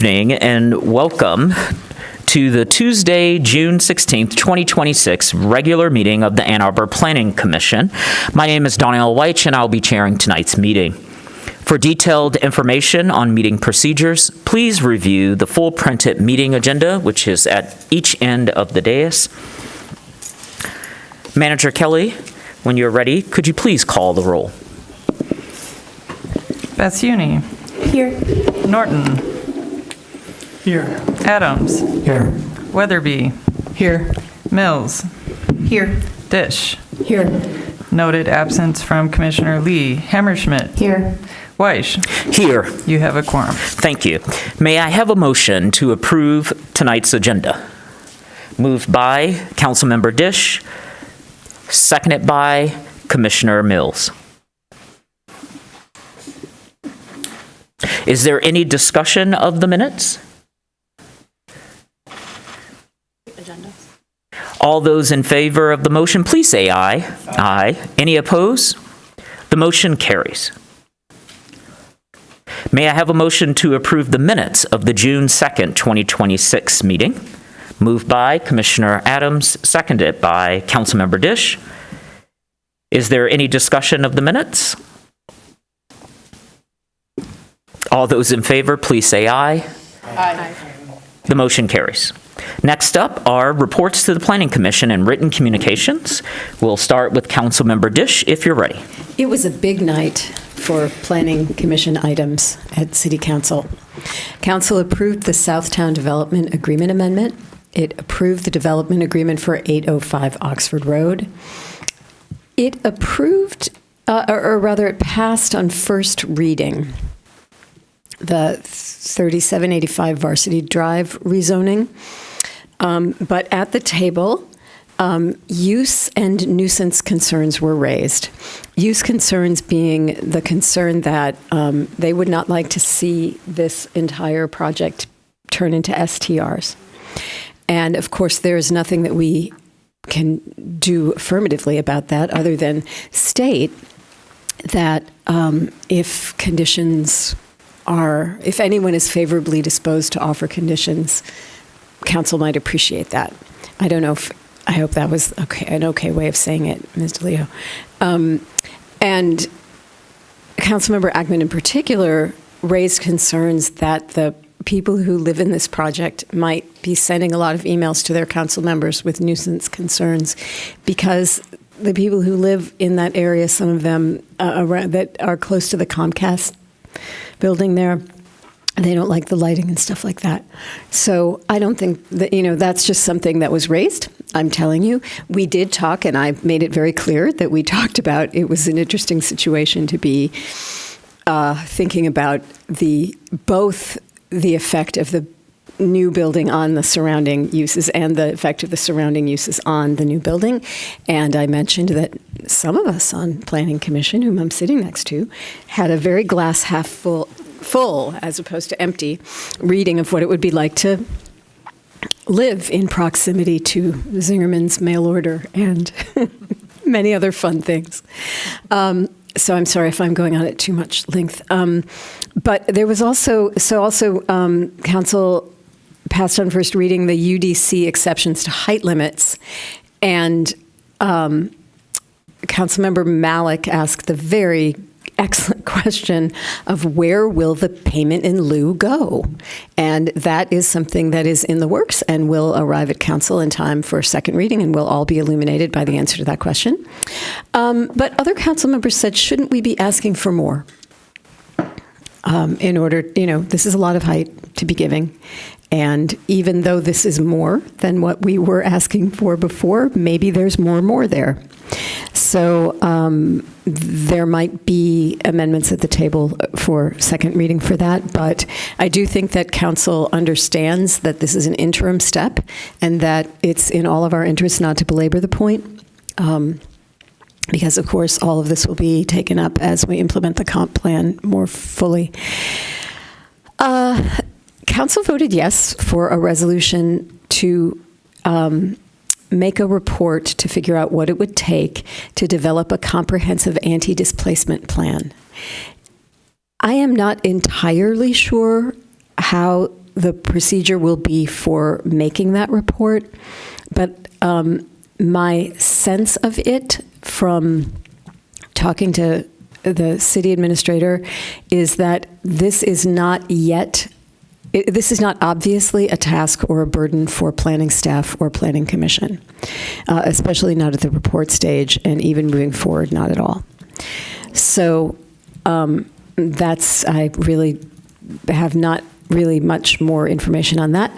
Evening and welcome to the Tuesday, June 16th, 2026 regular meeting of the Ann Arbor Planning Commission. My name is Donnell Weich and I'll be chairing tonight's meeting. For detailed information on meeting procedures, please review the full printed meeting agenda, which is at each end of the dais. Manager Kelly, when you're ready, could you please call the roll? Basuni. Here. Norton. Here. Adams. Here. Weatherby. Here. Mills. Here. Dish. Here. Noted absence from Commissioner Lee. Hammerschmidt. Here. Weish. Here. You have a quorum. Thank you. May I have a motion to approve tonight's agenda? Moved by Councilmember Dish, seconded by Commissioner Mills. Is there any discussion of the minutes? All those in favor of the motion, please say aye. Aye. Any opposed? The motion carries. May I have a motion to approve the minutes of the June 2nd, 2026 meeting? Moved by Commissioner Adams, seconded by Councilmember Dish. Is there any discussion of the minutes? All those in favor, please say aye. Aye. The motion carries. Next up are reports to the Planning Commission and written communications. We'll start with Councilmember Dish, if you're ready. It was a big night for Planning Commission items at City Council. Council approved the Southtown Development Agreement Amendment. It approved the development agreement for 805 Oxford Road. It approved, or rather it passed on first reading, the 3785 Varsity Drive rezoning. But at the table, use and nuisance concerns were raised. Use concerns being the concern that they would not like to see this entire project turn into STRs. And of course, there is nothing that we can do affirmatively about that other than state that if conditions are, if anyone is favorably disposed to offer conditions, council might appreciate that. I don't know if, I hope that was an okay way of saying it, Ms. DeLeo. And Councilmember Ackman in particular raised concerns that the people who live in this project might be sending a lot of emails to their council members with nuisance concerns because the people who live in that area, some of them that are close to the Comcast building there, they don't like the lighting and stuff like that. So I don't think that, that's just something that was raised. I'm telling you, we did talk, and I made it very clear that we talked about it was an interesting situation to be thinking about both the effect of the new building on the surrounding uses and the effect of the surrounding uses on the new building. And I mentioned that some of us on Planning Commission, whom I'm sitting next to, had a very glass half full as opposed to empty reading of what it would be like to live in proximity to Zingerman's mail order and many other fun things. So I'm sorry if I'm going on at too much length. But there was also council passed on first reading the UDC exceptions to height limits. And Councilmember Malik asked the very excellent question of where will the payment in lieu go? And that is something that is in the works and will arrive at council in time for second reading and will all be illuminated by the answer to that question. But other council members said, shouldn't we be asking for more? In order, this is a lot of height to be giving. And even though this is more than what we were asking for before, maybe there's more there. So there might be amendments at the table for second reading for that, but I do think that council understands that this is an interim step and that it's in all of our interests not to belabor the point, because of course all of this will be taken up as we implement the comp plan more fully. Council voted yes for a resolution to make a report to figure out what it would take to develop a comprehensive anti-displacement plan. I am not entirely sure how the procedure will be for making that report, but my sense of it from talking to the city administrator is that this is not obviously a task or a burden for planning staff or planning commission, especially not at the report stage, and even moving forward, not at all. So I really have not really much more information on that.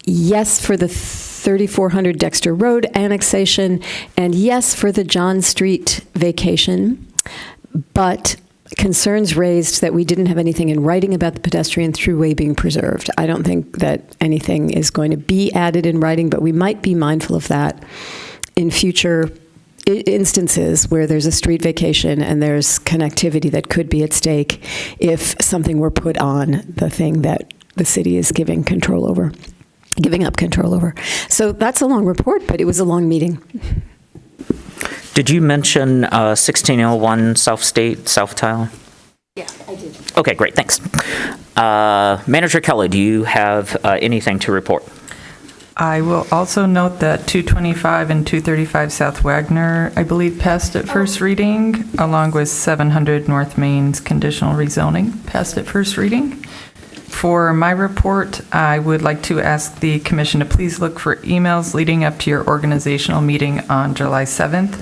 Yes, for the 3400 Dexter Road annexation, and yes, for the John Street vacation, but concerns raised that we didn't have anything in writing about the pedestrian throughway being preserved. I don't think that anything is going to be added in writing, but we might be mindful of that in future instances where there's a street vacation and there's connectivity that could be at stake if something were put on the thing that the city is giving up control over. So that's a long report, but it was a long meeting. Did you mention 1601 South State, South Tile? Yeah, I did. Okay, great, thanks. Manager Kelly, do you have anything to report? I will also note that 225 and 235 South Wagner, I believe, passed at first reading, along with 700 North Main's conditional rezoning passed at first reading. For my report, I would like to ask the commission to please look for emails leading up to your organizational meeting on July 7th,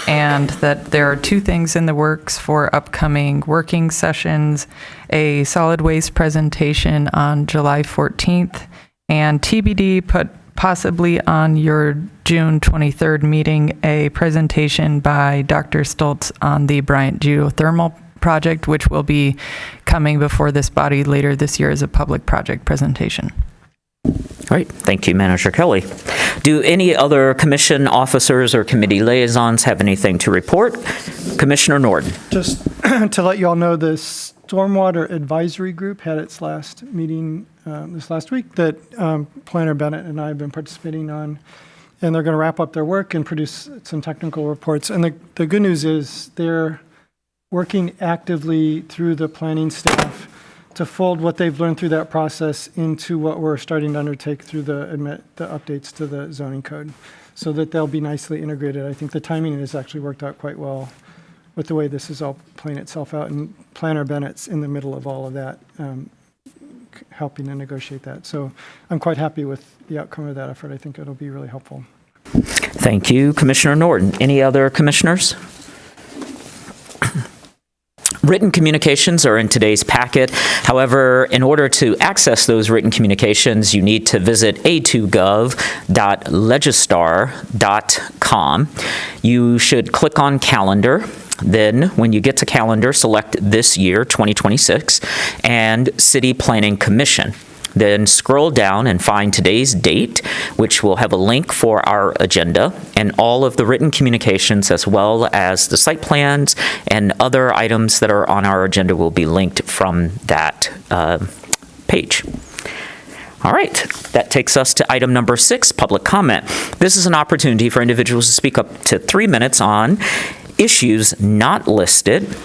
and that there are two things in the works for upcoming working sessions: a solid waste presentation on July 14th, and TBD, possibly on your June 23rd meeting, a presentation by Dr. Stoltz on the Bryant Geothermal Project, which will be coming before this body later this year as a public project presentation. All right, thank you, Manager Kelly. Do any other commission officers or committee liaisons have anything to report? Commissioner Norden. Just to let you all know, the Stormwater Advisory Group had its last meeting this last week that Planner Bennett and I have been participating on, and they're going to wrap up their work and produce some technical reports. And the good news is they're working actively through the planning staff to fold what they've learned through that process into what we're starting to undertake through the updates to the zoning code, so that they'll be nicely integrated. I think the timing has actually worked out quite well with the way this is all playing itself out, and Planner Bennett's in the middle of all of that, helping to negotiate that. So I'm quite happy with the outcome of that effort. I think it'll be really helpful. Thank you, Commissioner Norden. Any other commissioners? Written communications are in today's packet. However, in order to access those written communications, you need to visit a2gov.legistar.com. You should click on Calendar. Then, when you get to Calendar, select this year, 2026, and City Planning Commission. Then scroll down and find today's date, which will have a link for our agenda, and all of the written communications, as well as the site plans and other items that are on our agenda, will be linked from that page. All right, that takes us to item number 6, public comment. This is an opportunity for individuals to speak up to 3 minutes on issues not listed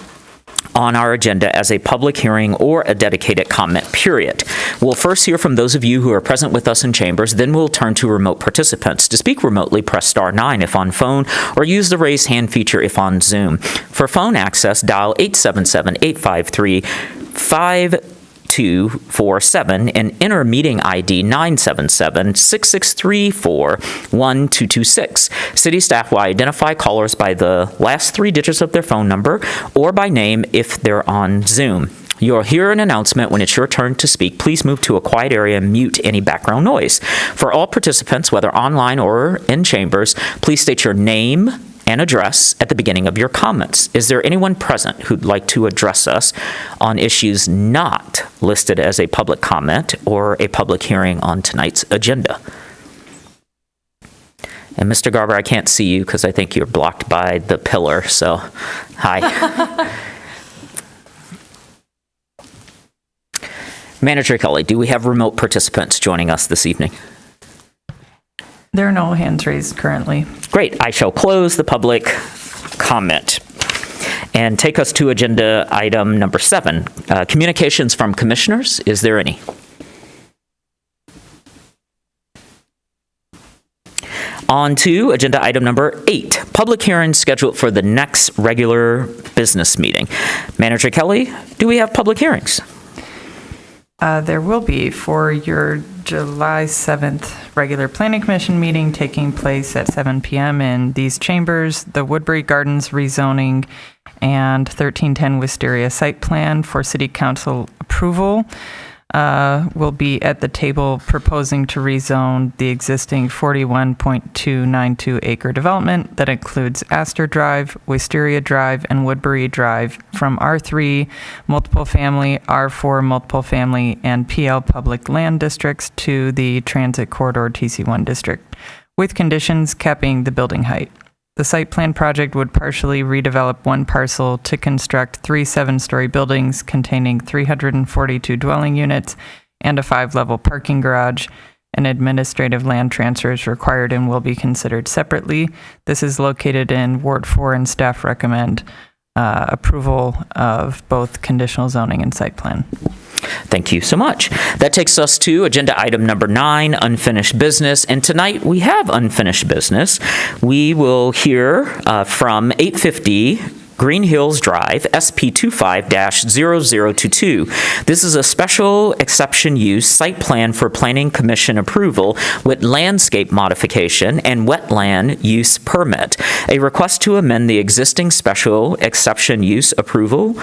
on our agenda as a public hearing or a dedicated comment period. We'll first hear from those of you who are present with us in chambers, then we'll turn to remote participants. To speak remotely, press star 9 if on phone, or use the raise hand feature if on Zoom. For phone access, dial 877-853-5247 and enter meeting ID 977-6634-1226. City staff will identify callers by the last 3 digits of their phone number or by name if they're on Zoom. You'll hear an announcement when it's your turn to speak. Please move to a quiet area and mute any background noise. For all participants, whether online or in chambers, please state your name and address at the beginning of your comments. Is there anyone present who'd like to address us on issues not listed as a public comment or a public hearing on tonight's agenda? And Mr. Garber, I can't see you because I think you're blocked by the pillar, so hi. Manager Kelly, do we have remote participants joining us this evening? There are no hands raised currently. Great. I shall close the public comment and take us to agenda item number 7, communications from commissioners. Is there any? On to agenda item number 8, public hearing scheduled for the next regular business meeting. Manager Kelly, do we have public hearings? There will be for your July 7th regular Planning Commission meeting taking place at 7 p.m. in these chambers. The Woodbury Gardens rezoning and 1310 Wisteria site plan for City Council approval will be at the table proposing to rezone the existing 41.292 acre development that includes Astor Drive, Wisteria Drive, and Woodbury Drive from R3 multiple family, R4 multiple family, and PL public land districts to the Transit Corridor TC1 district, with conditions capping the building height. The site plan project would partially redevelop one parcel to construct 3 7-story buildings containing 342 dwelling units and a 5-level parking garage. An administrative land transfer is required and will be considered separately. This is located in Ward 4, and staff recommend approval of both conditional zoning and site plan. Thank you so much. That takes us to agenda item number 9, unfinished business. And tonight we have unfinished business. We will hear from 850 Green Hills Drive, SP 25-0022. This is a special exception use site plan for Planning Commission approval with landscape modification and wetland use permit. A request to amend the existing special exception use approval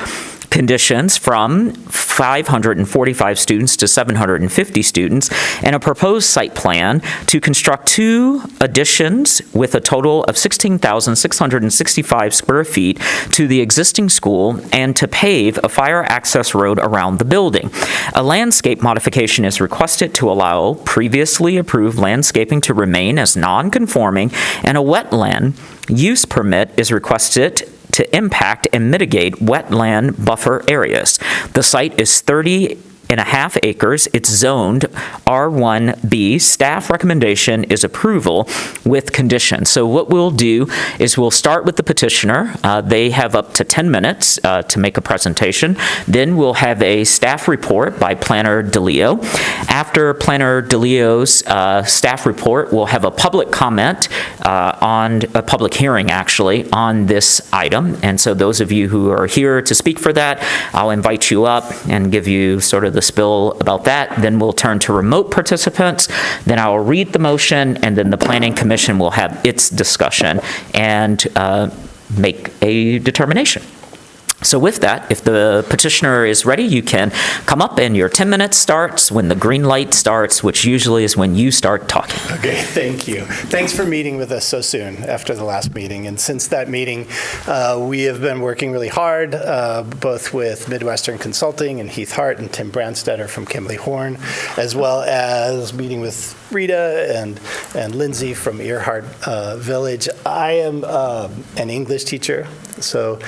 conditions from 545 students to 750 students, and a proposed site plan to construct 2 additions with a total of 16,665 square feet to the existing school and to pave a fire access road around the building. A landscape modification is requested to allow previously approved landscaping to remain as non-conforming, and a wetland use permit is requested to impact and mitigate wetland buffer areas. The site is 30.5 acres. It's zoned R1B. Staff recommendation is approval with conditions. So what we'll do is we'll start with the petitioner. They have up to 10 minutes to make a presentation. Then we'll have a staff report by Planner DeLeo. After Planner DeLeo's staff report, we'll have a public comment on a public hearing, actually, on this item. And so those of you who are here to speak for that, I'll invite you up and give you sort of the spill about that. Then we'll turn to remote participants. Then I'll read the motion, and then the Planning Commission will have its discussion and make a determination. So with that, if the petitioner is ready, you can come up, and your 10 minutes starts when the green light starts, which usually is when you start talking. Okay, thank you. Thanks for meeting with us so soon after the last meeting. And since that meeting, we have been working really hard, both with Midwestern Consulting and Heath Hart and Tim Brandstetter from Kimley Horn, as well as meeting with Rita and Lindsay from Earhart Village. I am an English teacher, so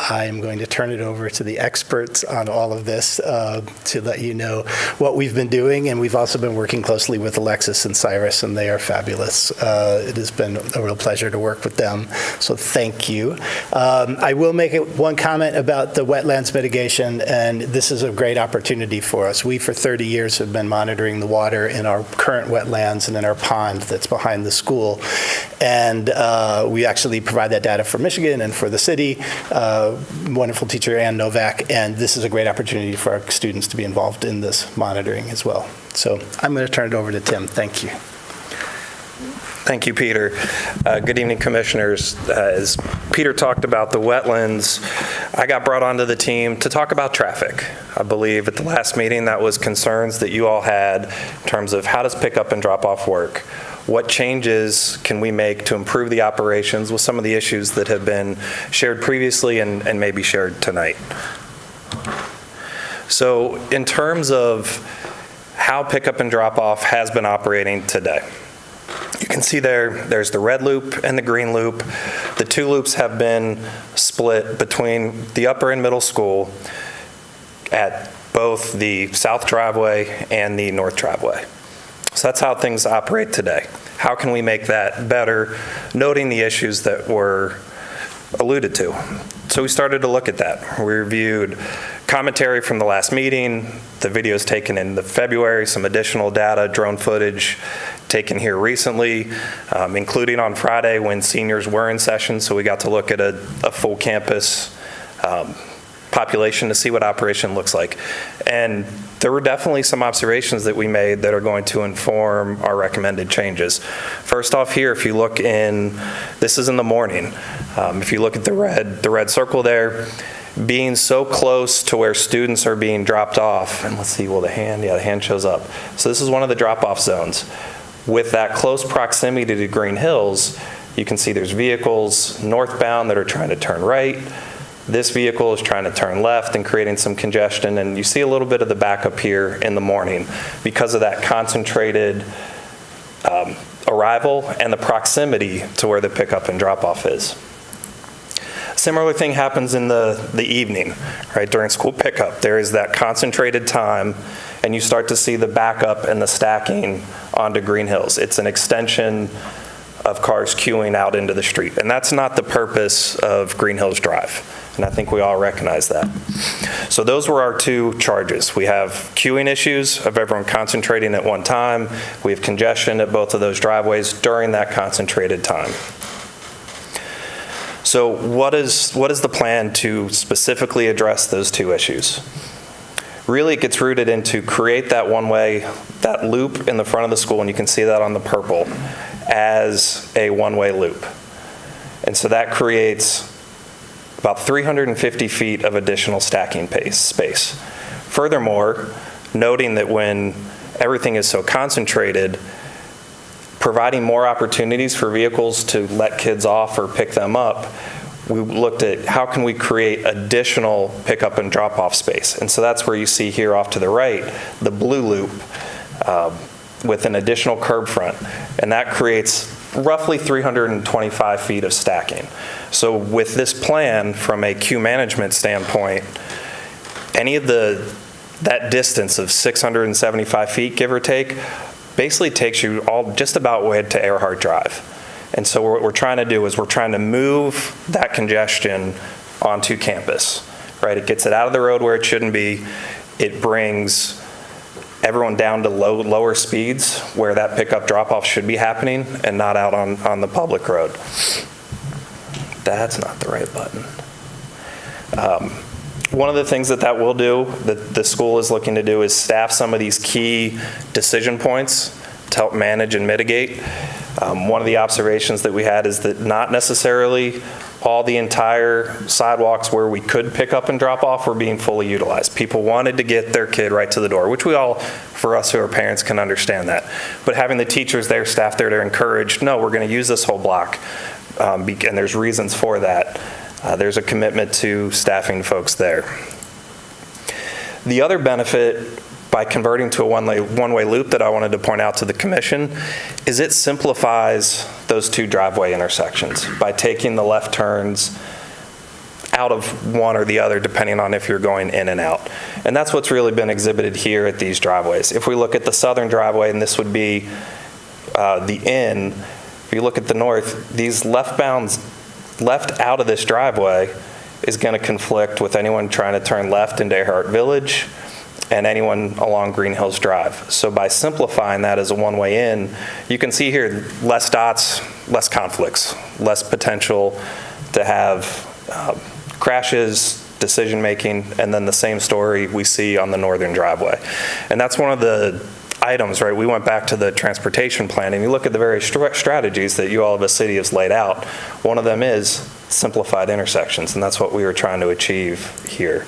I am going to turn it over to the experts on all of this to let you know what we've been doing. And we've also been working closely with Alexis and Cyrus, and they are fabulous. It has been a real pleasure to work with them, so thank you. I will make one comment about the wetlands mitigation, and this is a great opportunity for us. We, for 30 years, have been monitoring the water in our current wetlands and in our pond that's behind the school. And we actually provide that data for Michigan and for the city. Wonderful teacher, Ann Novak, and this is a great opportunity for our students to be involved in this monitoring as well. So I'm going to turn it over to Tim. Thank you. Thank you, Peter. Good evening, commissioners. As Peter talked about the wetlands, I got brought onto the team to talk about traffic. I believe at the last meeting that was concerns that you all had in terms of how does pick up and drop off work. What changes can we make to improve the operations with some of the issues that have been shared previously and maybe shared tonight? So in terms of how pickup and drop off has been operating today, you can see there's the red loop and the green loop. The 2 loops have been split between the upper and middle school at both the south driveway and the north driveway. So that's how things operate today. How can we make that better, noting the issues that were alluded to? So we started to look at that. We reviewed commentary from the last meeting, the videos taken in February, some additional data, drone footage, taken here recently, including on Friday when seniors were in session, so we got to look at a full campus population to see what operation looks like. And there were definitely some observations that we made that are going to inform our recommended changes. First off here, if you look in, this is in the morning, if you look at the red circle there, being so close to where students are being dropped off, and let's see, will the hand shows up. So this is one of the drop-off zones. With that close proximity to Green Hills, you can see there's vehicles northbound that are trying to turn right. This vehicle is trying to turn left and creating some congestion, and you see a little bit of the backup here in the morning because of that concentrated arrival and the proximity to where the pickup and drop-off is. Similar thing happens in the evening, right? During school pickup, there is that concentrated time, and you start to see the backup and the stacking onto Green Hills. It's an extension of cars queuing out into the street, and that's not the purpose of Green Hills Drive. And I think we all recognize that. So those were our two charges. We have queuing issues of everyone concentrating at one time. We have congestion at both of those driveways during that concentrated time. So what is the plan to specifically address those two issues? Really, it gets rooted into create that one-way, that loop in the front of the school, and you can see that on the purple, as a one-way loop. And so that creates about 350 feet of additional stacking space. Furthermore, noting that when everything is so concentrated, providing more opportunities for vehicles to let kids off or pick them up, we looked at how can we create additional pickup and drop-off space. And so that's where you see here off to the right, the blue loop with an additional curb front. And that creates roughly 325 feet of stacking. So with this plan, from a queue management standpoint, any of that distance of 675 feet, give or take, basically takes you all just about way to Earhart Drive. And so what we're trying to do is we're trying to move that congestion onto campus, right? It gets it out of the road where it shouldn't be. It brings everyone down to lower speeds where that pickup drop-off should be happening and not out on the public road. That's not the right button. One of the things that will do, that the school is looking to do, is staff some of these key decision points to help manage and mitigate. One of the observations that we had is that not necessarily all the entire sidewalks where we could pick up and drop off were being fully utilized. People wanted to get their kid right to the door, which we all, for us who are parents, can understand that. But having the teachers there, staff there to encourage, no, we're going to use this whole block, and there's reasons for that. There's a commitment to staffing folks there. The other benefit by converting to a one-way loop that I wanted to point out to the commission is it simplifies those two driveway intersections by taking the left turns out of one or the other depending on if you're going in and out. And that's what's really been exhibited here at these driveways. If we look at the southern driveway, and this would be the in, if you look at the north, these left out of this driveway is going to conflict with anyone trying to turn left into Earhart Village and anyone along Green Hills Drive. So by simplifying that as a one-way in, you can see here less dots, less conflicts, less potential to have crashes, decision-making, and then the same story we see on the northern driveway. And that's one of the items, right? We went back to the transportation plan, and you look at the various strategies that you all of a city has laid out. One of them is simplified intersections, and that's what we were trying to achieve here.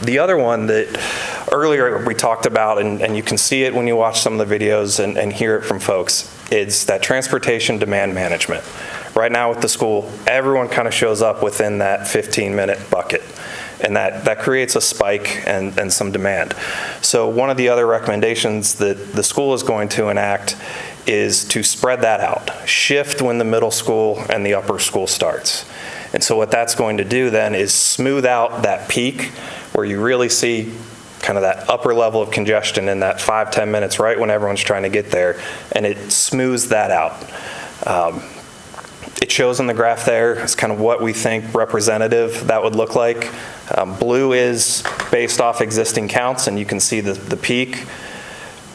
The other one that earlier we talked about, and you can see it when you watch some of the videos and hear it from folks, is that transportation demand management. Right now with the school, everyone kind of shows up within that 15-minute bucket, and that creates a spike and some demand. So one of the other recommendations that the school is going to enact is to spread that out, shift when the middle school and the upper school starts. And so what that's going to do then is smooth out that peak where you really see kind of that upper level of congestion in that 5-10 minutes right when everyone's trying to get there, and it smooths that out. It shows in the graph there, it's kind of what we think representative that would look like. Blue is based off existing counts, and you can see the peak.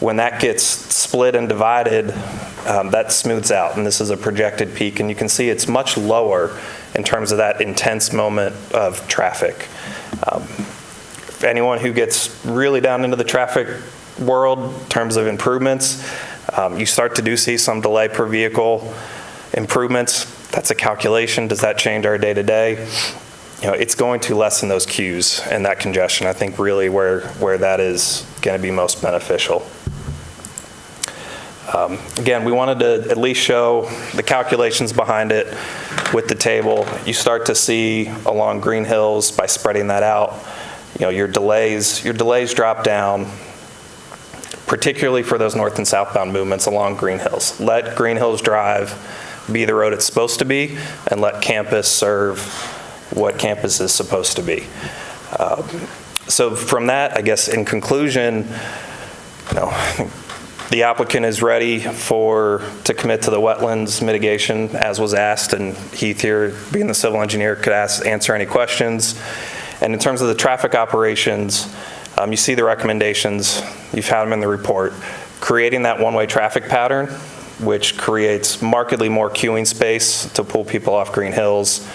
when that gets split and divided, that smooths out, and this is a projected peak, and you can see it's much lower in terms of that intense moment of traffic. Anyone who gets really down into the traffic world in terms of improvements, you start to see some delay per vehicle improvements. That's a calculation. Does that change our day-to-day? It's going to lessen those queues and that congestion. I think really where that is going to be most beneficial. Again, we wanted to at least show the calculations behind it with the table. You start to see along Green Hills, by spreading that out, your delays drop down, particularly for those north and southbound movements along Green Hills. Let Green Hills Drive be the road it's supposed to be, and let campus serve what campus is supposed to be. So from that, I guess in conclusion, the applicant is ready to commit to the wetlands mitigation as was asked, and Heath here, being the civil engineer, could answer any questions. And in terms of the traffic operations, you see the recommendations, you've had them in the report. Creating that one-way traffic pattern, which creates markedly more queuing space to pull people off Green Hills.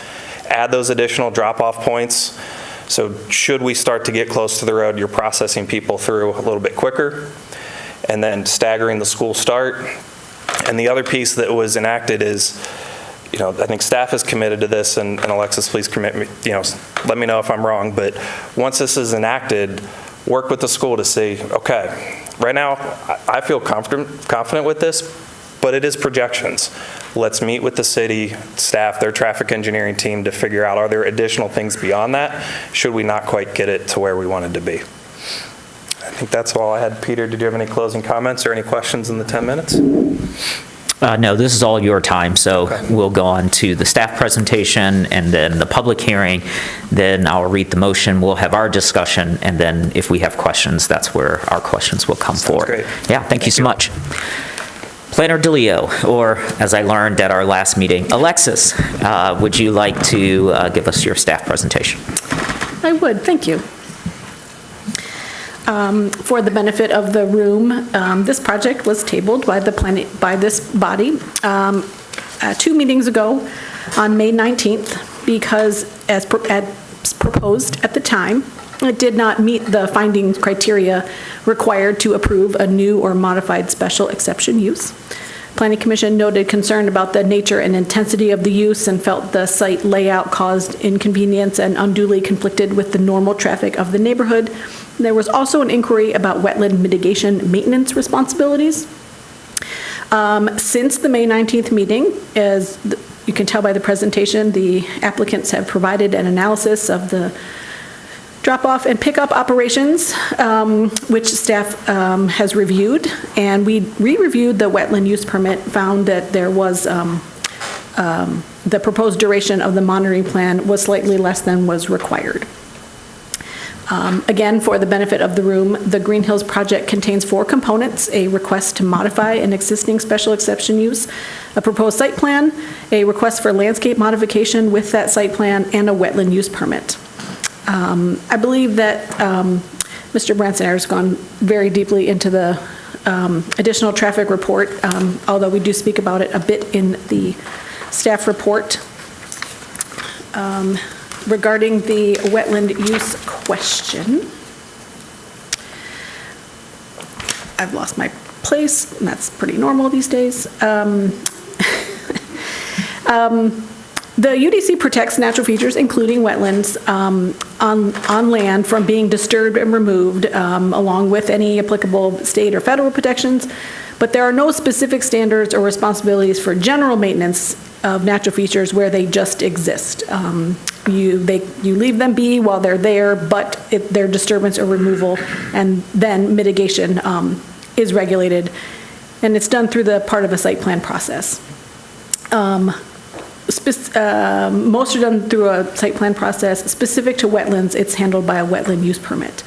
Add those additional drop-off points. So should we start to get close to the road, you're processing people through a little bit quicker. And then staggering the school start. And the other piece that was enacted is, I think staff is committed to this, and Alexis, please commit me, let me know if I'm wrong, but once this is enacted, work with the school to see, okay, right now I feel confident with this, but it is projections. Let's meet with the city staff, their traffic engineering team, to figure out, are there additional things beyond that? Should we not quite get it to where we wanted to be? I think that's all I had. Peter, did you have any closing comments or any questions in the 10 minutes? No, this is all your time, so Okay. We'll go on to the staff presentation and then the public hearing. Then I'll read the motion, we'll have our discussion, and then if we have questions, that's where our questions will come forward. great. Yeah, thank you so much. Planner DeLeo, or as I learned at our last meeting, Alexis, would you like to give us your staff presentation? I would, thank you. For the benefit of the room, this project was tabled by this body 2 meetings ago on May 19th because as proposed at the time, it did not meet the finding criteria required to approve a new or modified special exception use. Planning Commission noted concern about the nature and intensity of the use and felt the site layout caused inconvenience and unduly conflicted with the normal traffic of the neighborhood. There was also an inquiry about wetland mitigation maintenance responsibilities. Since the May 19th meeting, as you can tell by the presentation, the applicants have provided an analysis of the drop-off and pickup operations, which staff has reviewed, and we re-reviewed the wetland use permit, found that there was the proposed duration of the monitoring plan was slightly less than was required. Again, for the benefit of the room, the Green Hills project contains 4 components: a request to modify an existing special exception use, a proposed site plan, a request for landscape modification with that site plan, and a wetland use permit. I believe that Mr. Branson has gone very deeply into the additional traffic report, although we do speak about it a bit in the staff report. Regarding the wetland use question, I've lost my place, and that's pretty normal these days. The UDC protects natural features, including wetlands, on land from being disturbed and removed, along with any applicable state or federal protections, but there are no specific standards or responsibilities for general maintenance of natural features where they just exist. You leave them be while they're there, but their disturbance or removal and then mitigation is regulated, and it's done through the part of a site plan process. Most are done through a site plan process. Specific to wetlands, it's handled by a wetland use permit.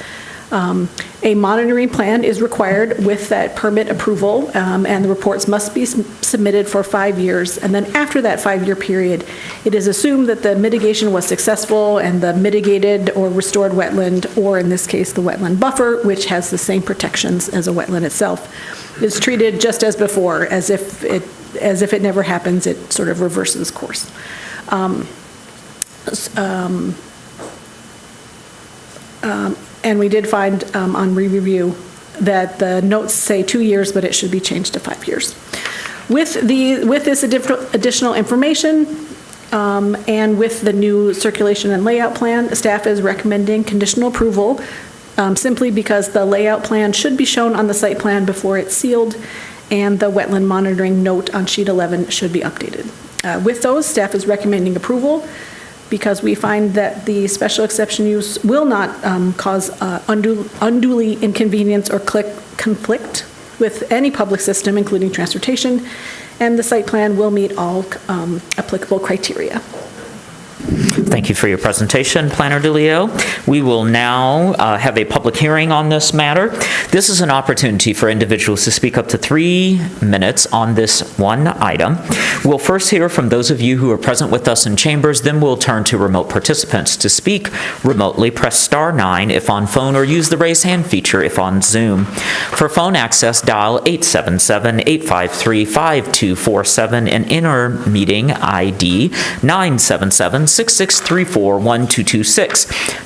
A monitoring plan is required with that permit approval, and the reports must be submitted for 5 years. And then after that 5-year period, it is assumed that the mitigation was successful and the mitigated or restored wetland, or in this case, the wetland buffer, which has the same protections as a wetland itself, is treated just as before, as if it never happens. It sort of reverses course. And we did find on re-review that the notes say 2 years, but it should be changed to 5 years. With this additional information and with the new circulation and layout plan, staff is recommending conditional approval simply because the layout plan should be shown on the site plan before it's sealed, and the wetland monitoring note on sheet 11 should be updated. With those, staff is recommending approval because we find that the special exception use will not cause unduly inconvenience or conflict with any public system, including transportation, and the site plan will meet all applicable criteria. Thank you for your presentation, Planner DeLeo. We will now have a public hearing on this matter. This is an opportunity for individuals to speak up to 3 minutes on this one item. We'll first hear from those of you who are present with us in chambers, then we'll turn to remote participants. To speak remotely, press star 9 if on phone, or use the raise hand feature if on Zoom. For phone access, dial 877-853-5247 and enter meeting ID 977-6634-1226.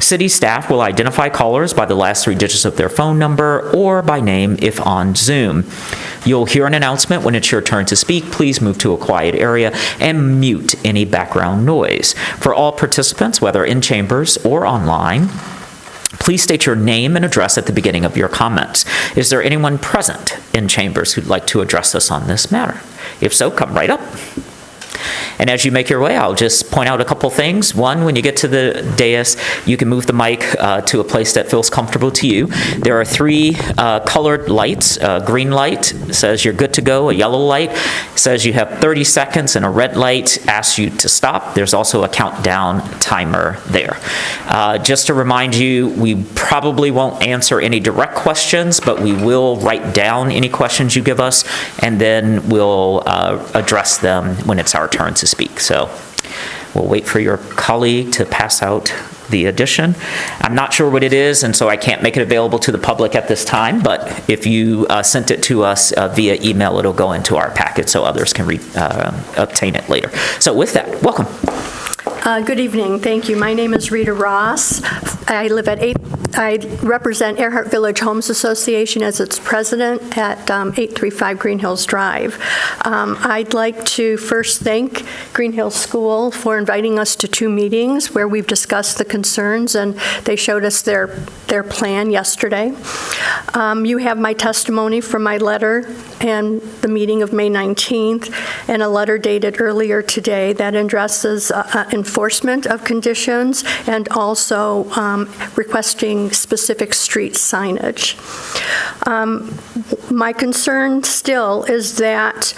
City staff will identify callers by the last 3 digits of their phone number or by name if on Zoom. You'll hear an announcement when it's your turn to speak. Please move to a quiet area and mute any background noise. For all participants, whether in chambers or online, please state your name and address at the beginning of your comments. Is there anyone present in chambers who'd like to address us on this matter? If so, come right up. And as you make your way, I'll just point out a couple things. One, when you get to the dais, you can move the mic to a place that feels comfortable to you. There are 3 colored lights. A green light says you're good to go. A yellow light says you have 30 seconds, and a red light asks you to stop. There's also a countdown timer there. Just to remind you, we probably won't answer any direct questions, but we will write down any questions you give us, and then we'll address them when it's our turn to speak. So we'll wait for your colleague to pass out the addition. I'm not sure what it is, and so I can't make it available to the public at this time, but if you sent it to us via email, it'll go into our packet so others can obtain it later. So with that, welcome. Good evening. Thank you. My name is Rita Ross. I represent Earhart Village Homes Association as its president at 835 Green Hills Drive. I'd like to first thank Green Hills School for inviting us to 2 meetings where we've discussed the concerns, and they showed us their plan yesterday. You have my testimony from my letter and the meeting of May 19th, and a letter dated earlier today that addresses enforcement of conditions and also requesting specific street signage. My concern still is that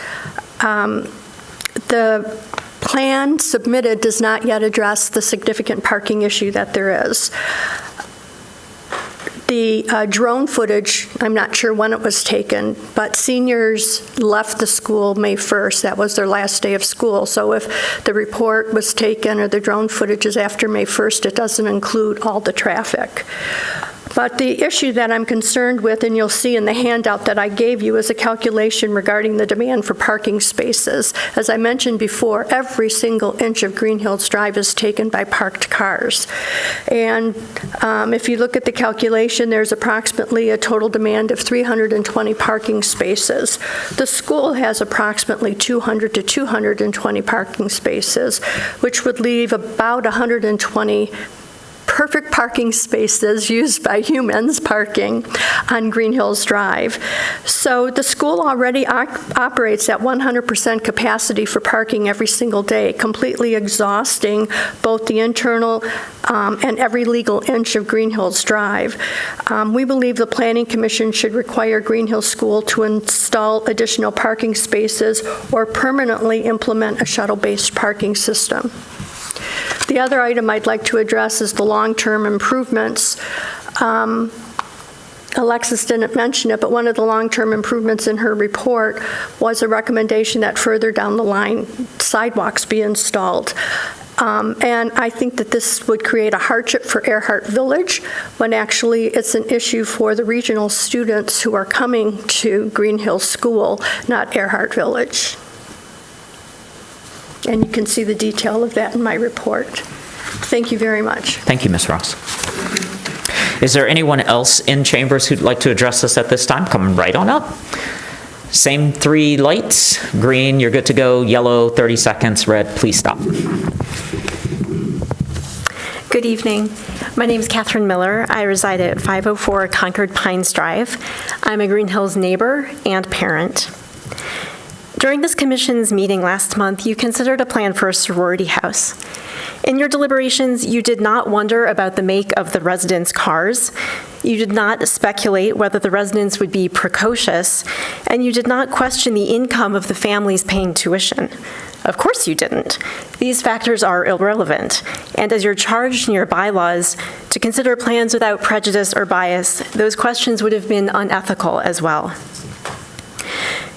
the plan submitted does not yet address the significant parking issue that there is. The drone footage, I'm not sure when it was taken, but seniors left the school May 1st. That was their last day of school. So if the report was taken or the drone footage is after May 1st, it doesn't include all the traffic. But the issue that I'm concerned with, and you'll see in the handout that I gave you, is a calculation regarding the demand for parking spaces. As I mentioned before, every single inch of Green Hills Drive is taken by parked cars. And if you look at the calculation, there's approximately a total demand of 320 parking spaces. The school has approximately 200 to 220 parking spaces, which would leave about 120 perfect parking spaces used by humans parking on Green Hills Drive. So the school already operates at 100% capacity for parking every single day, completely exhausting both the internal and every legal inch of Green Hills Drive. We believe the Planning Commission should require Green Hills School to install additional parking spaces or permanently implement a shuttle-based parking system. The other item I'd like to address is the long-term improvements. Alexis didn't mention it, but one of the long-term improvements in her report was a recommendation that further down the line, sidewalks be installed. And I think that this would create a hardship for Earhart Village, when actually it's an issue for the regional students who are coming to Green Hills School, not Earhart Village. And you can see the detail of that in my report. Thank you very much. Thank you, Ms. Ross. Is there anyone else in chambers who'd like to address us at this time? Come right on up. Same 3 lights. Green, you're good to go. Yellow, 30 seconds. Red, please stop. Good evening. My name is Catherine Miller. I reside at 504 Concord Pines Drive. I'm a Green Hills neighbor and parent. During this commission's meeting last month, you considered a plan for a sorority house. In your deliberations, you did not wonder about the make of the residents' cars. You did not speculate whether the residents would be precocious, and you did not question the income of the families paying tuition. Of course you didn't. These factors are irrelevant, and as you're charged in your bylaws to consider plans without prejudice or bias, those questions would have been unethical as well.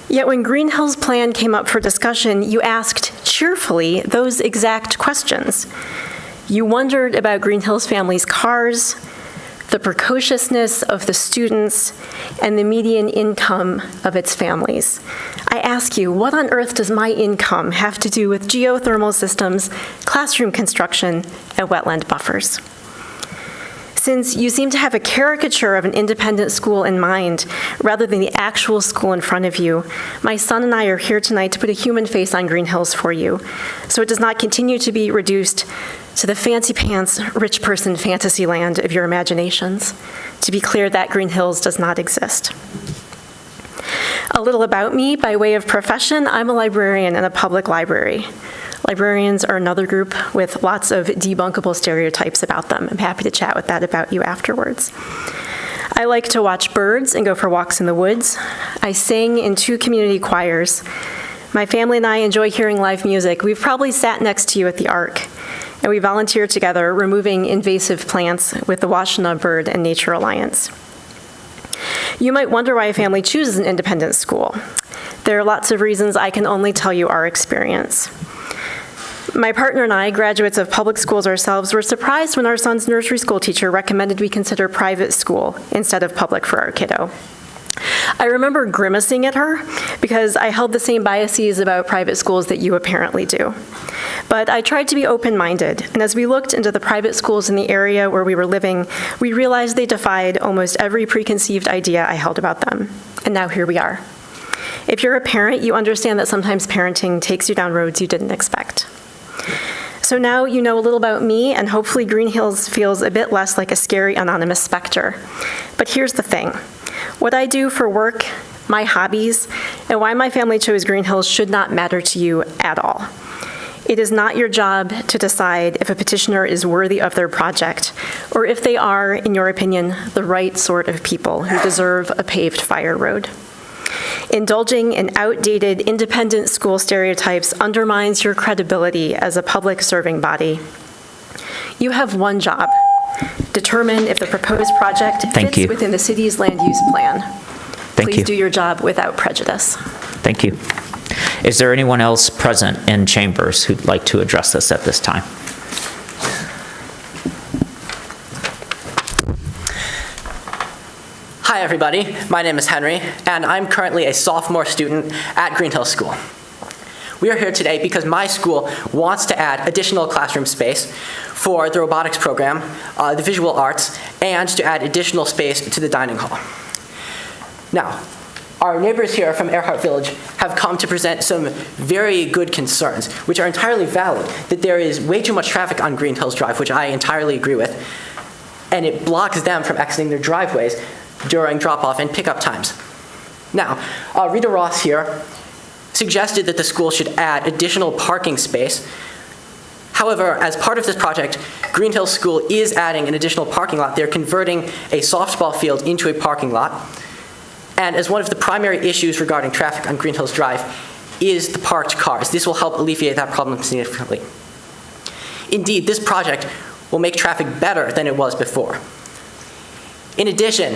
Yet when Green Hills' plan came up for discussion, you asked cheerfully those exact questions. You wondered about Green Hills' families' cars, the precociousness of the students, and the median income of its families. I ask you, what on earth does my income have to do with geothermal systems, classroom construction, and wetland buffers? Since you seem to have a caricature of an independent school in mind rather than the actual school in front of you, my son and I are here tonight to put a human face on Green Hills for you, so it does not continue to be reduced to the fancy pants, rich person fantasy land of your imaginations. To be clear, that Green Hills does not exist. A little about me, by way of profession, I'm a librarian in a public library. Librarians are another group with lots of debunkable stereotypes about them. I'm happy to chat with that about you afterwards. I like to watch birds and go for walks in the woods. I sing in 2 community choirs. My family and I enjoy hearing live music. We've probably sat next to you at the Ark, and we volunteer together removing invasive plants with the Washtenaw Bird and Nature Alliance. You might wonder why a family chooses an independent school. There are lots of reasons. I can only tell you our experience. My partner and I, graduates of public schools ourselves, were surprised when our son's nursery school teacher recommended we consider private school instead of public for our kiddo. I remember grimacing at her because I held the same biases about private schools that you apparently do. But I tried to be open-minded, and as we looked into the private schools in the area where we were living, we realized they defied almost every preconceived idea I held about them. And now here we are. If you're a parent, you understand that sometimes parenting takes you down roads you didn't expect. So now you know a little about me, and hopefully Green Hills feels a bit less like a scary anonymous specter. But here's the thing. What I do for work, my hobbies, and why my family chose Green Hills should not matter to you at all. It is not your job to decide if a petitioner is worthy of their project, or if they are, in your opinion, the right sort of people who deserve a paved fire road. Indulging in outdated independent school stereotypes undermines your credibility as a public serving body. You have one job: determine if the proposed project fits within the city's land use plan. Please do your job without prejudice. Thank you. Is there anyone else present in chambers who'd like to address us at this time? Hi, everybody. My name is Henry, and I'm currently a sophomore student at Green Hills School. We are here today because my school wants to add additional classroom space for the robotics program, the visual arts, and to add additional space to the dining hall. Now, our neighbors here from Earhart Village have come to present some very good concerns, which are entirely valid, that there is way too much traffic on Green Hills Drive, which I entirely agree with, and it blocks them from exiting their driveways during drop-off and pickup times. Now, Rita Ross here suggested that the school should add additional parking space. However, as part of this project, Green Hills School is adding an additional parking lot. They're converting a softball field into a parking lot. And as one of the primary issues regarding traffic on Green Hills Drive is the parked cars. This will help alleviate that problem significantly. Indeed, this project will make traffic better than it was before. In addition,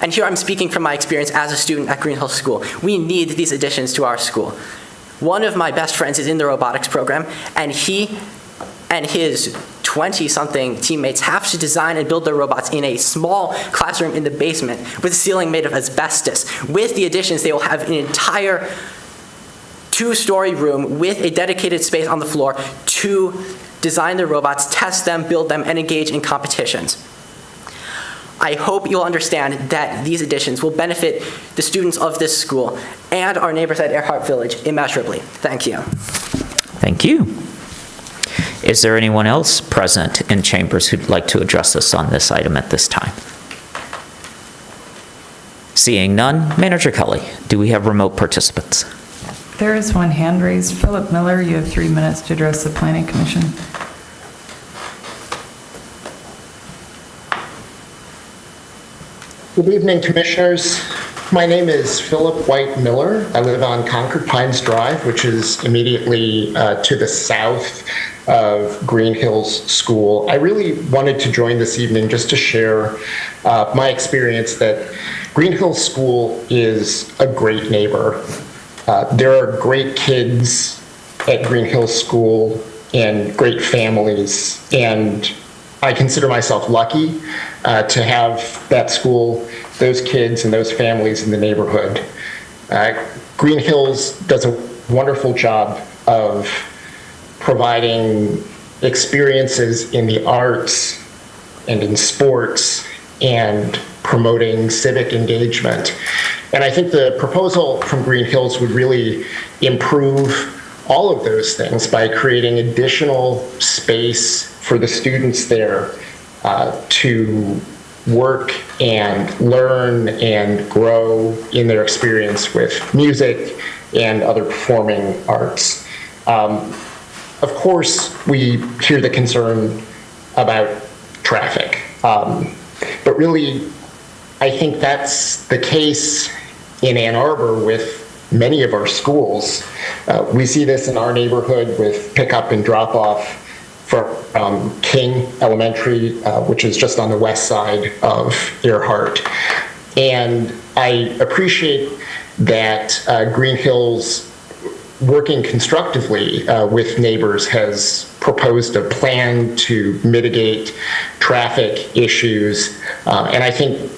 And here I'm speaking from my experience as a student at Green Hills School. We need these additions to our school. One of my best friends is in the robotics program, and he and his 20-something teammates have to design and build their robots in a small classroom in the basement with a ceiling made of asbestos. With the additions, they will have an entire 2-story room with a dedicated space on the floor to design their robots, test them, build them, and engage in competitions. I hope you'll understand that these additions will benefit the students of this school and our neighbors at Earhart Village immeasurably. Thank you. Thank you. Is there anyone else present in chambers who'd like to address us on this item at this time? Seeing none, Manager Kelly, do we have remote participants? There is one hand raised. Philip Miller, you have 3 minutes to address the Planning Commission. Good evening, Commissioners. My name is Philip White Miller. I live on Concord Pines Drive, which is immediately to the south of Green Hills School. I really wanted to join this evening just to share my experience that Green Hills School is a great neighbor. There are great kids at Green Hills School and great families, and I consider myself lucky to have that school, those kids, and those families in the neighborhood. Green Hills does a wonderful job of providing experiences in the arts and in sports and promoting civic engagement. And I think the proposal from Green Hills would really improve all of those things by creating additional space for the students there to work and learn and grow in their experience with music and other performing arts. Of course, we hear the concern about traffic, but really, I think that's the case in Ann Arbor with many of our schools. We see this in our neighborhood with pickup and drop-off from King Elementary, which is just on the west side of Earhart. And I appreciate that Green Hills, working constructively with neighbors, has proposed a plan to mitigate traffic issues. And I think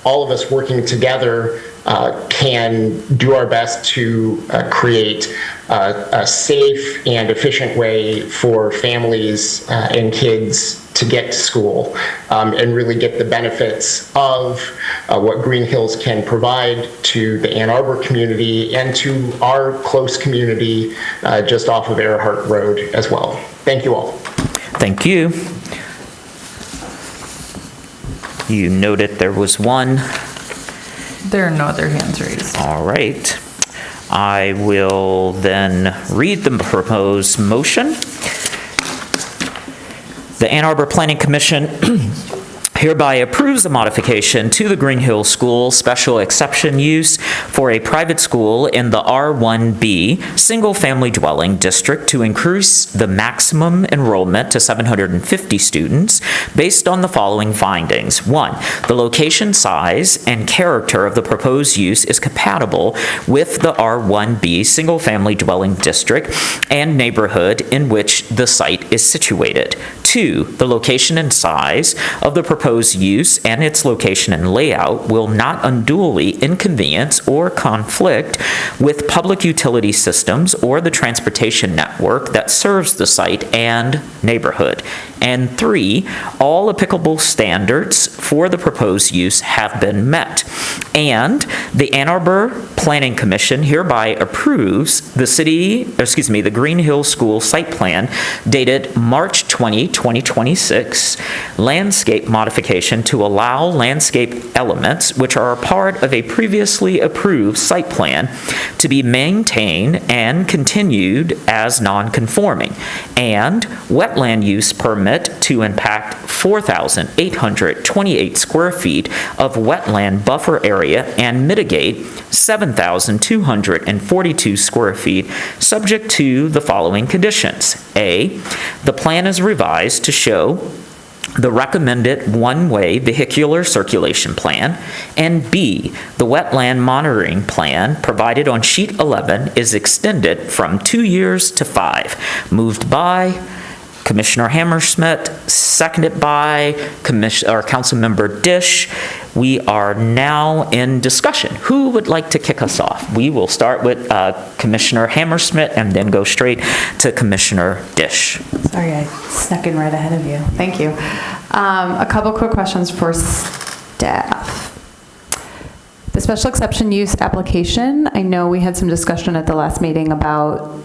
all of us working together can do our best to create a safe and efficient way for families and kids to get to school and really get the benefits of what Green Hills can provide to the Ann Arbor community and to our close community just off of Earhart Road as well. Thank you all. Thank you. You noted there was one. There are no other hands raised. All right. I will then read the proposed motion. The Ann Arbor Planning Commission hereby approves a modification to the Green Hills School special exception use for a private school in the R1B single-family dwelling district to increase the maximum enrollment to 750 students based on the following findings. 1, the location, size, and character of the proposed use is compatible with the R1B single-family dwelling district and neighborhood in which the site is situated. 2, the location and size of the proposed use and its location and layout will not unduly inconvenience or conflict with public utility systems or the transportation network that serves the site and neighborhood. And 3, all applicable standards for the proposed use have been met. And the Ann Arbor Planning Commission hereby approves the Green Hills School site plan dated March 20, 2026, landscape modification to allow landscape elements which are a part of a previously approved site plan to be maintained and continued as non-conforming, and wetland use permit to impact 4,828 square feet of wetland buffer area and mitigate 7,242 square feet subject to the following conditions. A, the plan is revised to show the recommended one-way vehicular circulation plan, and B, the wetland monitoring plan provided on sheet 11 is extended from 2 years to 5. Moved by Commissioner Hammersmith, seconded by Councilmember Dish. We are now in discussion. Who would like to kick us off? We will start with Commissioner Hammersmith and then go straight to Commissioner Dish. Sorry, I snuck in right ahead of you. Thank you. A couple quick questions for staff. The special exception use application, I know we had some discussion at the last meeting about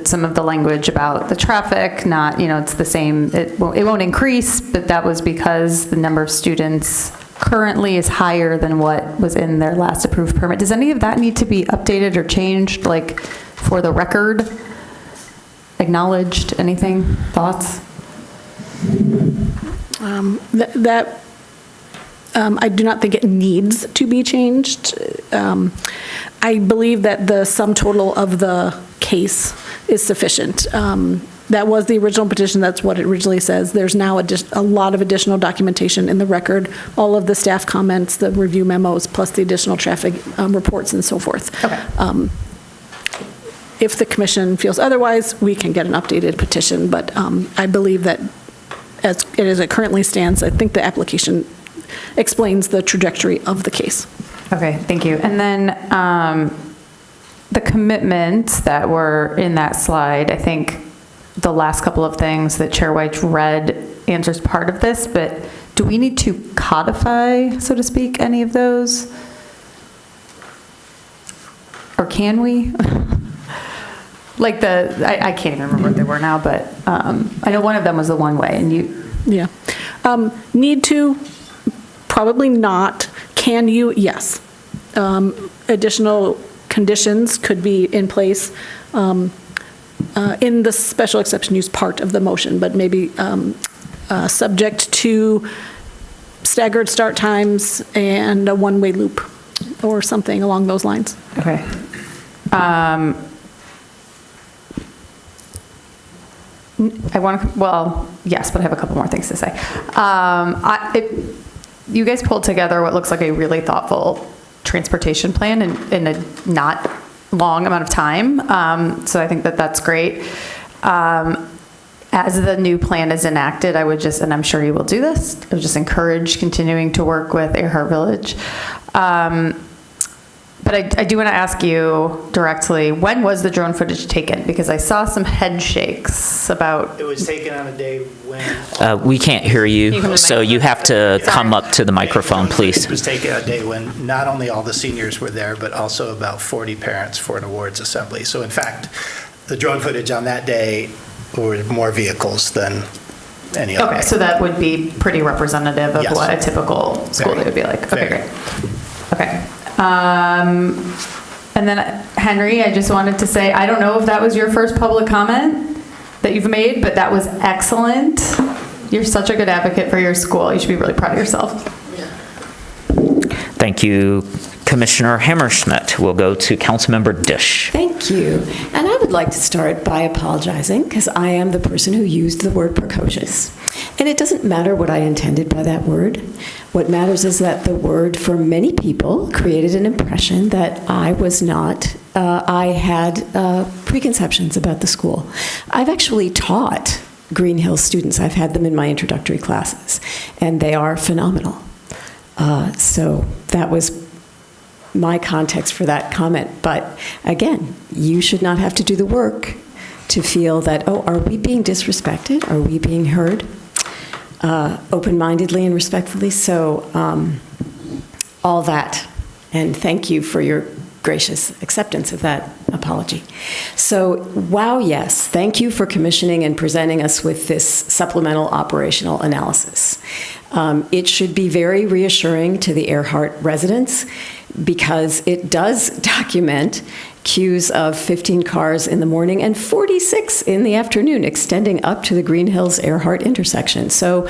some of the language about the traffic, not, it's the same, it won't increase, but that was because the number of students currently is higher than what was in their last approved permit. Does any of that need to be updated or changed, like for the record? Acknowledged? Anything? Thoughts? I do not think it needs to be changed. I believe that the sum total of the case is sufficient. That was the original petition. That's what it originally says. There's now a lot of additional documentation in the record, all of the staff comments, the review memos, plus the additional traffic reports and so forth. Okay. If the commission feels otherwise, we can get an updated petition, but I believe that as it currently stands, I think the application explains the trajectory of the case. Okay, thank you. And then the commitments that were in that slide, I think the last couple of things that Chair White read answers part of this, but do we need to codify, so to speak, any of those? Or can we? Like I can't even remember what they were now, but I know one of them was the one way, and you. Yeah. Need to? Probably not. Can you? Yes. Additional conditions could be in place in the special exception use part of the motion, but maybe subject to staggered start times and a one-way loop or something along those lines. Okay. Yes, but I have a couple more things to say. You guys pulled together what looks like a really thoughtful transportation plan in a not long amount of time. So I think that that's great. As the new plan is enacted, I would just, and I'm sure you will do this, I would just encourage continuing to work with Earhart Village. But I do want to ask you directly, when was the drone footage taken? Because I saw some head shakes about... It was taken on a day when... We can't hear you, so you have to come up to the microphone, please. It was taken on a day when not only all the seniors were there, but also about 40 parents for an awards assembly. So in fact, the drone footage on that day were more vehicles than any other. Okay, so that would be pretty representative of Yes. what a typical school day would be like. Okay, great. Okay. And then, Henry, I just wanted to say, I don't know if that was your first public comment that you've made, but that was excellent. You're such a good advocate for your school. You should be really proud of yourself. Thank you, Commissioner Hammersmith. We'll go to Councilmember Dish. Thank you. And I would like to start by apologizing because I am the person who used the word precocious. And it doesn't matter what I intended by that word. What matters is that the word for many people created an impression that I was not, I had preconceptions about the school. I've actually taught Green Hills students. I've had them in my introductory classes, and they are phenomenal. So that was my context for that comment. But again, you should not have to do the work to feel that, oh, are we being disrespected? Are we being heard? Open-mindedly and respectfully. So all that. And thank you for your gracious acceptance of that apology. So, wow, yes, thank you for commissioning and presenting us with this supplemental operational analysis. It should be very reassuring to the Earhart residents because it does document queues of 15 cars in the morning and 46 in the afternoon, extending up to the Green Hills Earhart intersection. So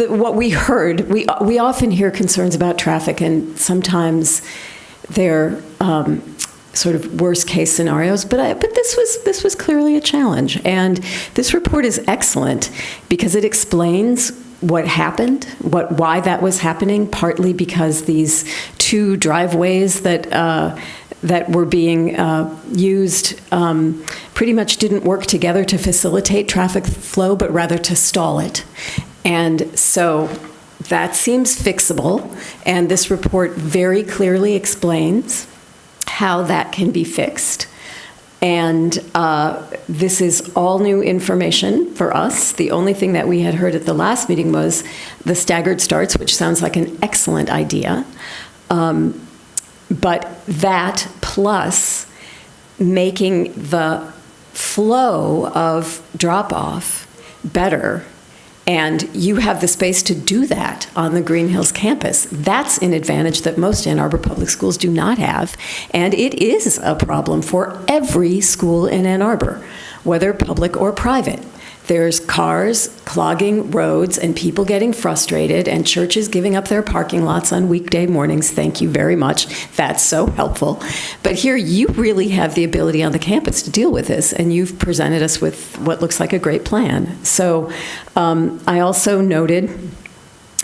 what we heard, we often hear concerns about traffic, and sometimes they're sort of worst case scenarios, but this was clearly a challenge. And this report is excellent because it explains what happened, why that was happening, partly because these two driveways that were being used pretty much didn't work together to facilitate traffic flow, but rather to stall it. And so that seems fixable, and this report very clearly explains how that can be fixed. And this is all new information for us. The only thing that we had heard at the last meeting was the staggered starts, which sounds like an excellent idea. But that plus making the flow of drop-off better, and you have the space to do that on the Green Hills campus. That's an advantage that most Ann Arbor public schools do not have, and it is a problem for every school in Ann Arbor, whether public or private. There's cars clogging roads and people getting frustrated and churches giving up their parking lots on weekday mornings. Thank you very much. That's so helpful. But here you really have the ability on the campus to deal with this, and you've presented us with what looks like a great plan. So I also noted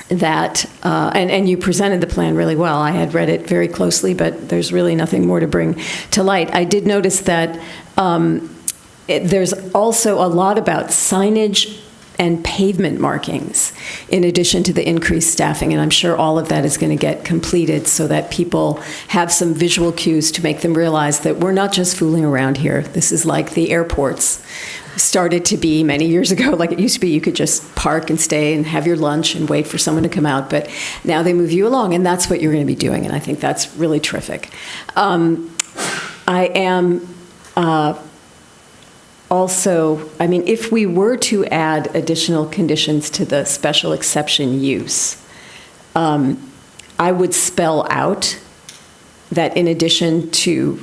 that, and you presented the plan really well. I had read it very closely, but there's really nothing more to bring to light. I did notice that there's also a lot about signage and pavement markings in addition to the increased staffing, and I'm sure all of that is going to get completed so that people have some visual cues to make them realize that we're not just fooling around here. This is like the airports started to be many years ago. Like it used to be, you could just park and stay and have your lunch and wait for someone to come out, but now they move you along, and that's what you're going to be doing, and I think that's really terrific. I am also, I mean, if we were to add additional conditions to the special exception use, I would spell out that in addition to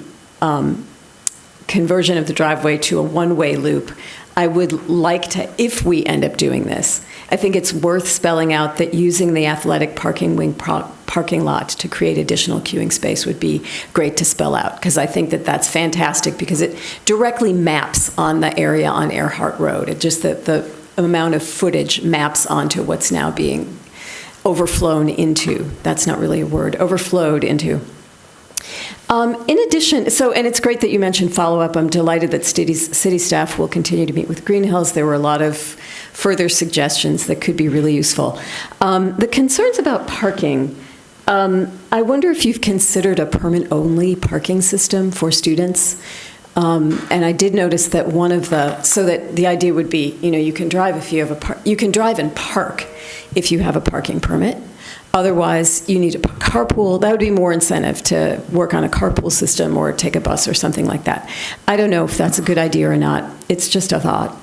conversion of the driveway to a one-way loop, I would like to, if we end up doing this, I think it's worth spelling out that using the athletic parking wing parking lot to create additional queuing space would be great to spell out, because I think that that's fantastic because it directly maps on the area on Earhart Road. It just, the amount of footage maps onto what's now being overflown into. That's not really a word, overflowed into. In addition, and it's great that you mentioned follow-up. I'm delighted that city staff will continue to meet with Green Hills. There were a lot of further suggestions that could be really useful. The concerns about parking, I wonder if you've considered a permit-only parking system for students. And I did notice that so that the idea would be, you can drive if you have you can drive and park if you have a parking permit. Otherwise, you need a carpool. That would be more incentive to work on a carpool system or take a bus or something like that. I don't know if that's a good idea or not. It's just a thought.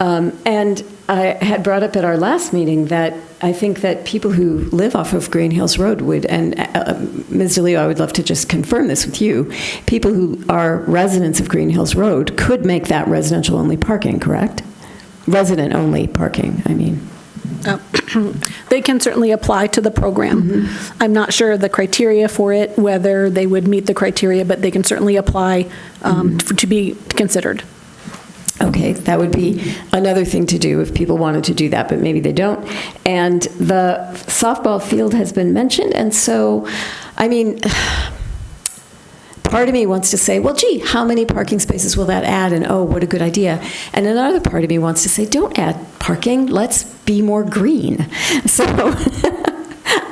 And I had brought up at our last meeting that I think that people who live off of Green Hills Road would, and Ms. DeLeo, I would love to just confirm this with you, people who are residents of Green Hills Road could make that residential-only parking, correct? Resident-only parking, I mean. They can certainly apply to the program. Mm-hmm. I'm not sure the criteria for it, whether they would meet the criteria, but they can certainly apply to be considered. Okay, that would be another thing to do if people wanted to do that, but maybe they don't. And the softball field has been mentioned, and so, I mean, part of me wants to say, well, gee, how many parking spaces will that add? And oh, what a good idea. And another part of me wants to say, don't add parking, let's be more green. So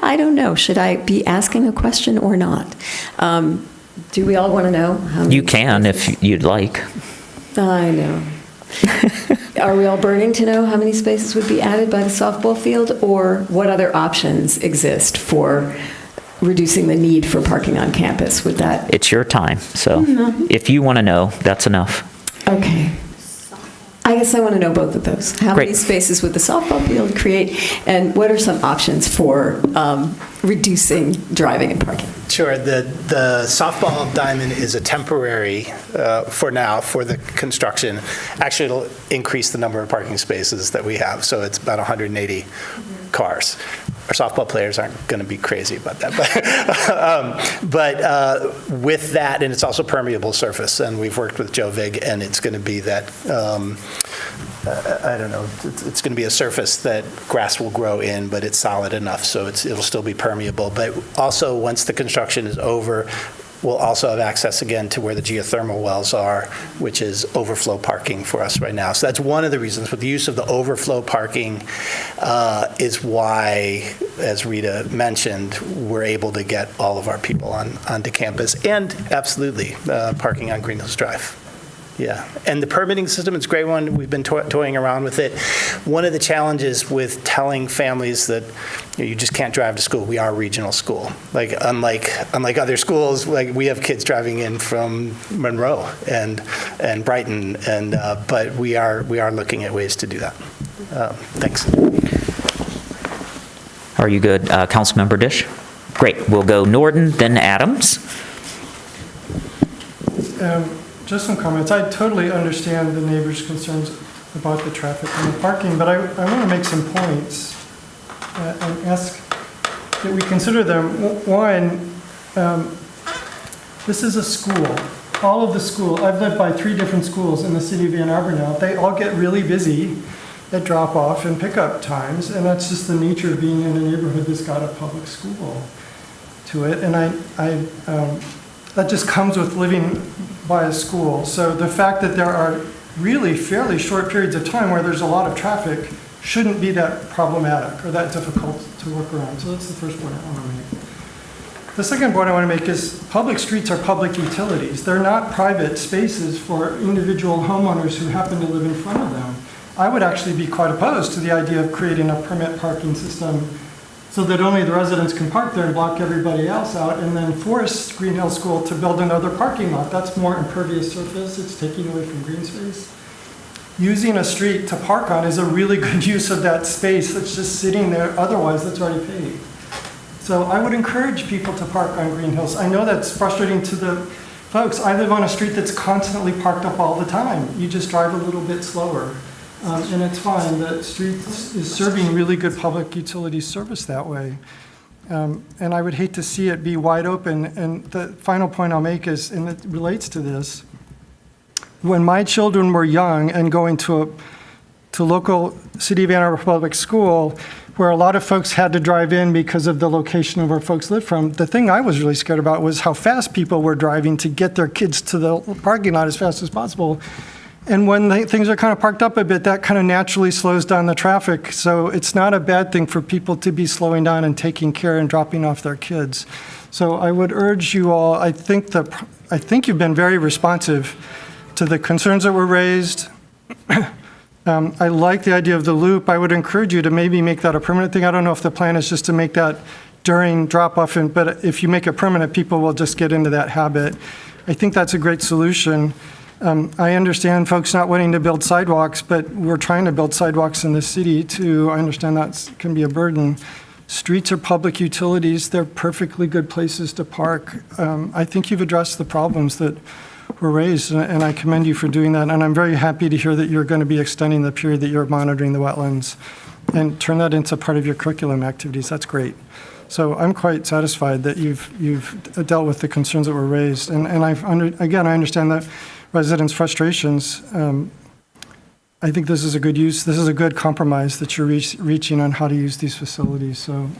I don't know, should I be asking a question or not? Do we all want to know? How many You can spaces? if you'd like. I know. Are we all burning to know how many spaces would be added by the softball field, or what other options exist for reducing the need for parking on campus? Would that? It's your time, so if you want to know, that's enough. Okay. I guess I want to know both of those. How Great. many spaces would the softball field create, and what are some options for reducing driving and parking? Sure. The softball diamond is a temporary, for now, for the construction. Actually, it'll increase the number of parking spaces that we have, so it's about 180 cars. our softball players aren't going to be crazy about that. But with that, and it's also permeable surface, and we've worked with Joe Vig, and it's going to be that, I don't know, it's going to be a surface that grass will grow in, but it's solid enough, so it'll still be permeable. But also, once the construction is over, we'll also have access again to where the geothermal wells are, which is overflow parking for us right now. So that's one of the reasons with the use of the overflow parking is why, as Rita mentioned, we're able to get all of our people onto campus, and absolutely parking on Green Hills Drive. Yeah, and the permitting system, it's a great one. We've been toying around with it. One of the challenges with telling families that you just can't drive to school, we are a regional school. Like unlike other schools, like we have kids driving in from Monroe and Brighton, but we are looking at ways to do that. Thanks. Are you good, Councilmember Dish? Great. We'll go Norton, then Adams. Just some comments. I totally understand the neighbors' concerns about the traffic and the parking, but I want to make some points and ask that we consider them. One, this is a school. All of the school, I've lived by 3 different schools in the city of Ann Arbor now. They all get really busy at drop-off and pickup times, and that's just the nature of being in a neighborhood that's got a public school to it. And that just comes with living by a school. So the fact that there are really fairly short periods of time where there's a lot of traffic shouldn't be that problematic or that difficult to work around. So that's the first point I want to make. The second point I want to make is public streets are public utilities. They're not private spaces for individual homeowners who happen to live in front of them. I would actually be quite opposed to the idea of creating a permit parking system so that only the residents can park there and block everybody else out, and then force Green Hill School to build another parking lot. That's more impervious surface. It's taking away from green space. Using a street to park on is a really good use of that space that's just sitting there otherwise that's already paved. So I would encourage people to park on Green Hills. I know that's frustrating to the folks. I live on a street that's constantly parked up all the time. You just drive a little bit slower. And it's fine. The street is serving really good public utility service that way. And I would hate to see it be wide open. And the final point I'll make is, and it relates to this, when my children were young and going to local City of Ann Arbor public school, where a lot of folks had to drive in because of the location of where folks lived from, the thing I was really scared about was how fast people were driving to get their kids to the parking lot as fast as possible. And when things are kind of parked up a bit, that kind of naturally slows down the traffic. So it's not a bad thing for people to be slowing down and taking care and dropping off their kids. So I would urge you all, I think you've been very responsive to the concerns that were raised. I like the idea of the loop. I would encourage you to maybe make that a permanent thing. I don't know if the plan is just to make that during drop-off, but if you make it permanent, people will just get into that habit. I think that's a great solution. I understand folks not wanting to build sidewalks, but we're trying to build sidewalks in the city too. I understand that can be a burden. Streets are public utilities. They're perfectly good places to park. I think you've addressed the problems that were raised, and I commend you for doing that. And I'm very happy to hear that you're going to be extending the period that you're monitoring the wetlands and turn that into part of your curriculum activities. That's great. So I'm quite satisfied that you've dealt with the concerns that were raised. And I understand that residents' frustrations. I think this is a good use. This is a good compromise that you're reaching on how to use these facilities. So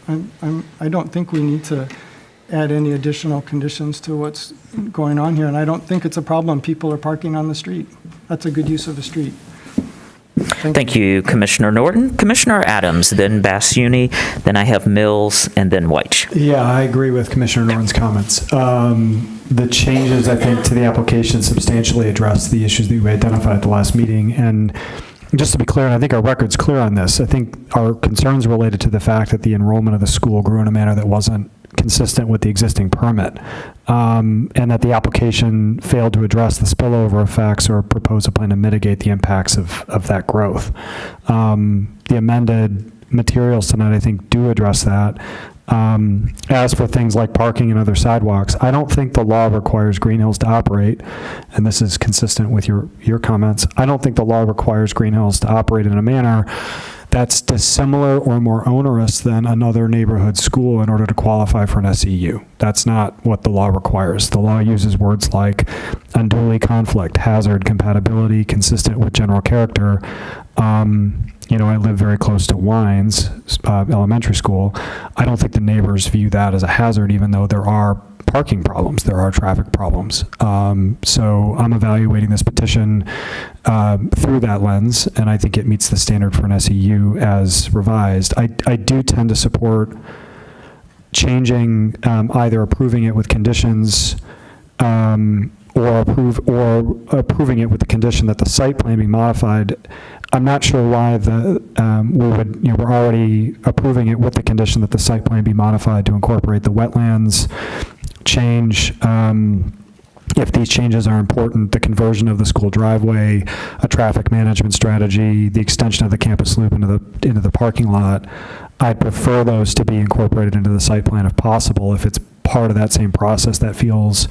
I don't think we need to add any additional conditions to what's going on here. And I don't think it's a problem. People are parking on the street. That's a good use of the street. Thank you, Commissioner Norton. Commissioner Adams, then Basuni, then I have Mills, and then White. Yeah, I agree with Commissioner Norton's comments. The changes, I think, to the application substantially address the issues that we identified at the last meeting. And just to be clear, and I think our record's clear on this, I think our concerns related to the fact that the enrollment of the school grew in a manner that wasn't consistent with the existing permit, and that the application failed to address the spillover effects or propose a plan to mitigate the impacts of that growth. The amended materials tonight, I think, do address that. As for things like parking and other sidewalks, I don't think the law requires Green Hills to operate, and this is consistent with your comments, I don't think the law requires Green Hills to operate in a manner that's dissimilar or more onerous than another neighborhood school in order to qualify for an SEU. That's not what the law requires. The law uses words like unduly conflict, hazard, compatibility, consistent with general character. I live very close to Wines Elementary School. I don't think the neighbors view that as a hazard, even though there are parking problems, there are traffic problems. So I'm evaluating this petition through that lens, and I think it meets the standard for an SEU as revised. I do tend to support changing, either approving it with conditions or approving it with the condition that the site plan be modified. I'm not sure why we're already approving it with the condition that the site plan be modified to incorporate the wetlands change. If these changes are important, the conversion of the school driveway, a traffic management strategy, the extension of the campus loop into the parking lot, I'd prefer those to be incorporated into the site plan if possible. If it's part of that same process, that feels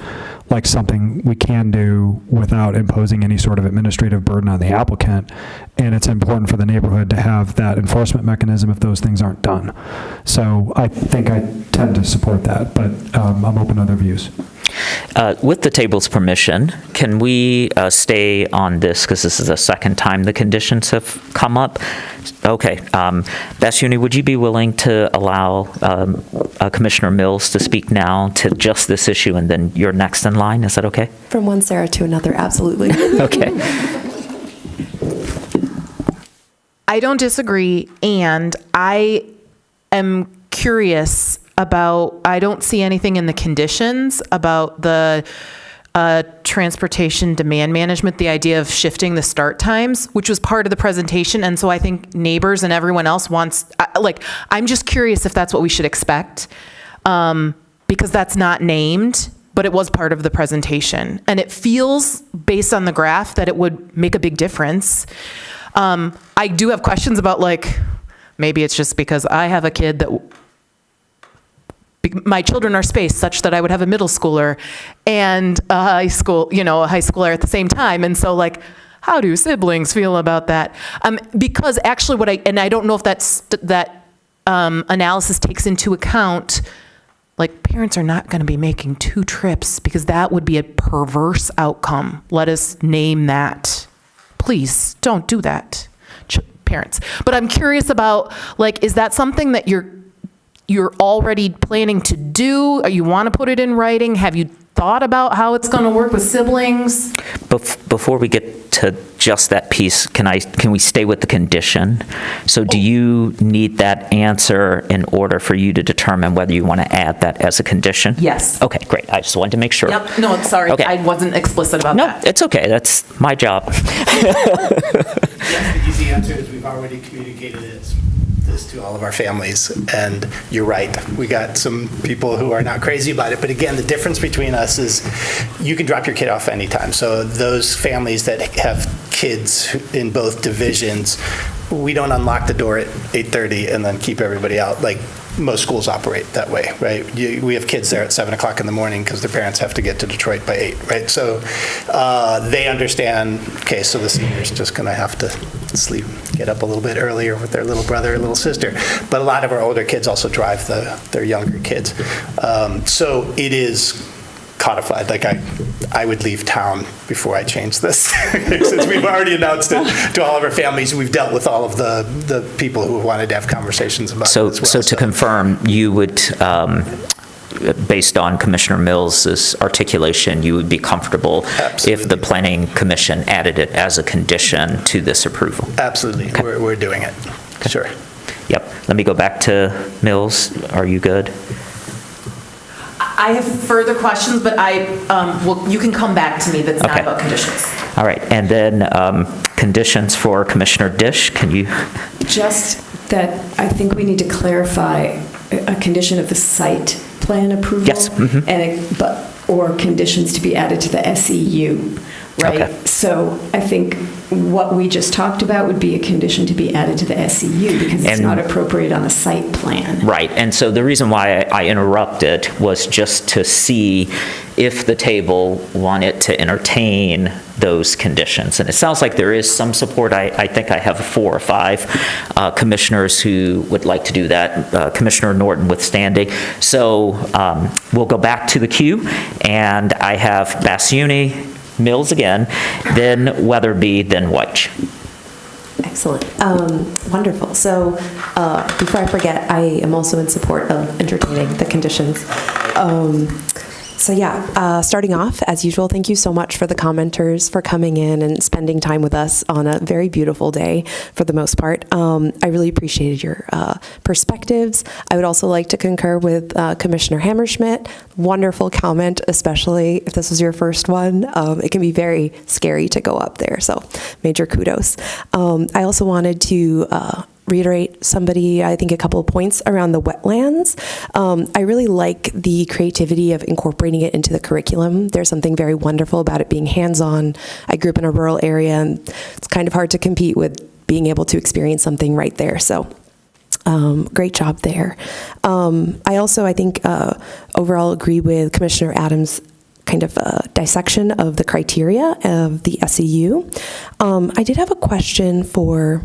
like something we can do without imposing any sort of administrative burden on the applicant. And it's important for the neighborhood to have that enforcement mechanism if those things aren't done. So I think I tend to support that, but I'm open to other views. With the table's permission, can we stay on this, because this is the second time the conditions have come up? Okay. Bassioni, would you be willing to allow Commissioner Mills to speak now to just this issue, and then you're next in line? Is that okay? From one Sarah to another, absolutely. Okay. I don't disagree, and I am curious about, I don't see anything in the conditions about the transportation demand management, the idea of shifting the start times, which was part of the presentation. And so I think neighbors and everyone else wants, I'm just curious if that's what we should expect, because that's not named, but it was part of the presentation. And it feels, based on the graph, that it would make a big difference. I do have questions about, maybe it's just because I have a kid that my children are spaced such that I would have a middle schooler and a high schooler at the same time. And so how do siblings feel about that? Because actually I don't know if that analysis takes into account, parents are not going to be making 2 trips, because that would be a perverse outcome. Let us name that. Please don't do that, parents. But I'm curious about, is that something that you're already planning to do? Or you want to put it in writing? Have you thought about how it's going to work with siblings? Before we get to just that piece, can we stay with the condition? So do you need that answer in order for you to determine whether you want to add that as a condition? Yes. Okay, great. I just wanted to make sure. Yep. No, sorry. Okay. I wasn't explicit about that. No, it's okay. That's my job. Yes, the easy answer is we've already communicated this to all of our families, and you're right. We got some people who are not crazy about it, but again, the difference between us is you can drop your kid off anytime. So those families that have kids in both divisions, we don't unlock the door at 8:30 and then keep everybody out. Most schools operate that way, right? We have kids there at 7 o'clock in the morning because their parents have to get to Detroit by 8, right? So they understand, okay, so the senior's just going to have to get up a little bit earlier with their little brother or little sister. But a lot of our older kids also drive their younger kids. So it is codified. I would leave town before I change this. Since we've already announced it to all of our families, we've dealt with all of the people who wanted to have conversations about it as well. So to confirm, you would, based on Commissioner Mills's articulation, you would be comfortable if the Planning Commission added it as a condition to this approval? Absolutely. Okay. We're doing it. Okay. Sure. Yep. Let me go back to Mills. Are you good? I have further questions, but you can come back to me. That's not about conditions. All right. And then conditions for Commissioner Dish. Can you? Just that I think we need to clarify a condition of the site plan approval. Yes. Mm-hmm. Or conditions to be added to the SEU, right? Okay. So I think what we just talked about would be a condition to be added to the SCU because it's not appropriate on a site plan. Right, and so the reason why I interrupted was just to see if the table wanted to entertain those conditions. And it sounds like there is some support. I think I have 4 or 5 commissioners who would like to do that, Commissioner Norton withstanding. So we'll go back to the queue, and I have Basuni, Mills again, then Weatherby, then White. Excellent. Wonderful. So before I forget, I am also in support of entertaining the conditions. Starting off, as usual, thank you so much for the commenters for coming in and spending time with us on a very beautiful day for the most part. I really appreciated your perspectives. I would also like to concur with Commissioner Hammerschmidt. Wonderful comment, especially if this was your first one. It can be very scary to go up there, so major kudos. I also wanted to reiterate a couple of points around the wetlands. I really like the creativity of incorporating it into the curriculum. There's something very wonderful about it being hands-on. I grew up in a rural area, and it's kind of hard to compete with being able to experience something right there. So great job there. I think, overall agree with Commissioner Adams' kind of dissection of the criteria of the SEU. I did have a question for...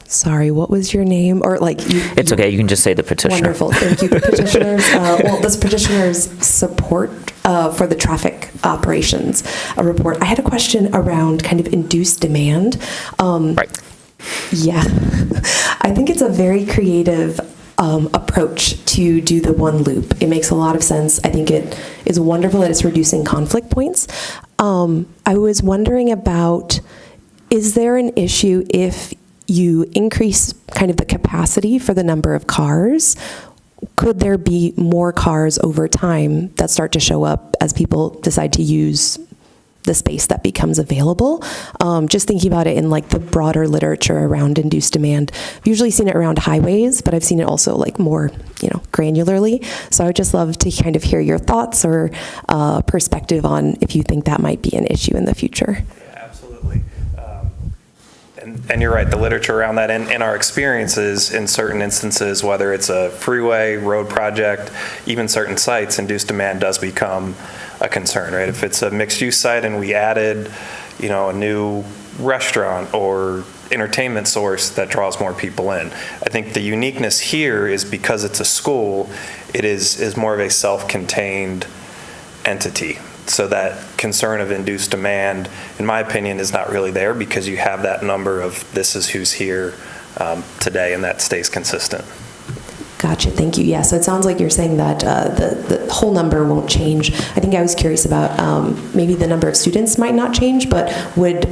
Sorry, what was your name? It's okay, you can just say the petitioner. Wonderful, thank you. The petitioners, this petitioner's support for the traffic operations report. I had a question around kind of induced demand. Right. Yeah, I think it's a very creative approach to do the one loop. It makes a lot of sense. I think it is wonderful that it's reducing conflict points. I was wondering about, is there an issue if you increase kind of the capacity for the number of cars? Could there be more cars over time that start to show up as people decide to use the space that becomes available? Just thinking about it in like the broader literature around induced demand. I've usually seen it around highways, but I've seen it also like more, granularly. So I would just love to kind of hear your thoughts or perspective on if you think that might be an issue in the future. And you're right, the literature around that and our experiences in certain instances, whether it's a freeway, road project, even certain sites, induced demand does become a concern, right? If it's a mixed-use site and we added, a new restaurant or entertainment source that draws more people in. I think the uniqueness here is because it's a school, it is more of a self-contained entity. So that concern of induced demand, in my opinion, is not really there because you have that number of this is who's here today, and that stays consistent. Gotcha, thank you. Yeah, so it sounds like you're saying that the whole number won't change. I think I was curious about maybe the number of students might not change, but would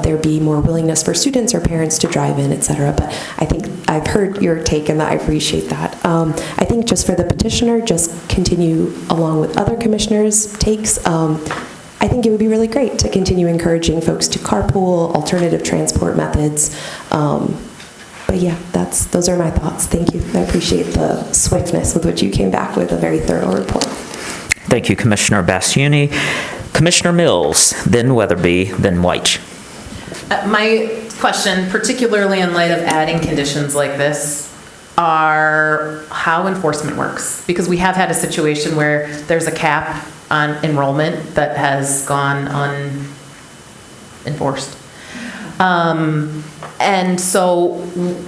there be more willingness for students or parents to drive in, et cetera? But I think I've heard your take and I appreciate that. I think just for the petitioner, just continue along with other commissioners' takes. I think it would be really great to continue encouraging folks to carpool, alternative transport methods. But yeah, those are my thoughts. Thank you. I appreciate the swiftness with which you came back with a very thorough report. Thank you, Commissioner Basuni. Commissioner Mills, then Weatherby, then White. My question, particularly in light of adding conditions like this, are how enforcement works. Because we have had a situation where there's a cap on enrollment that has gone unenforced. And so,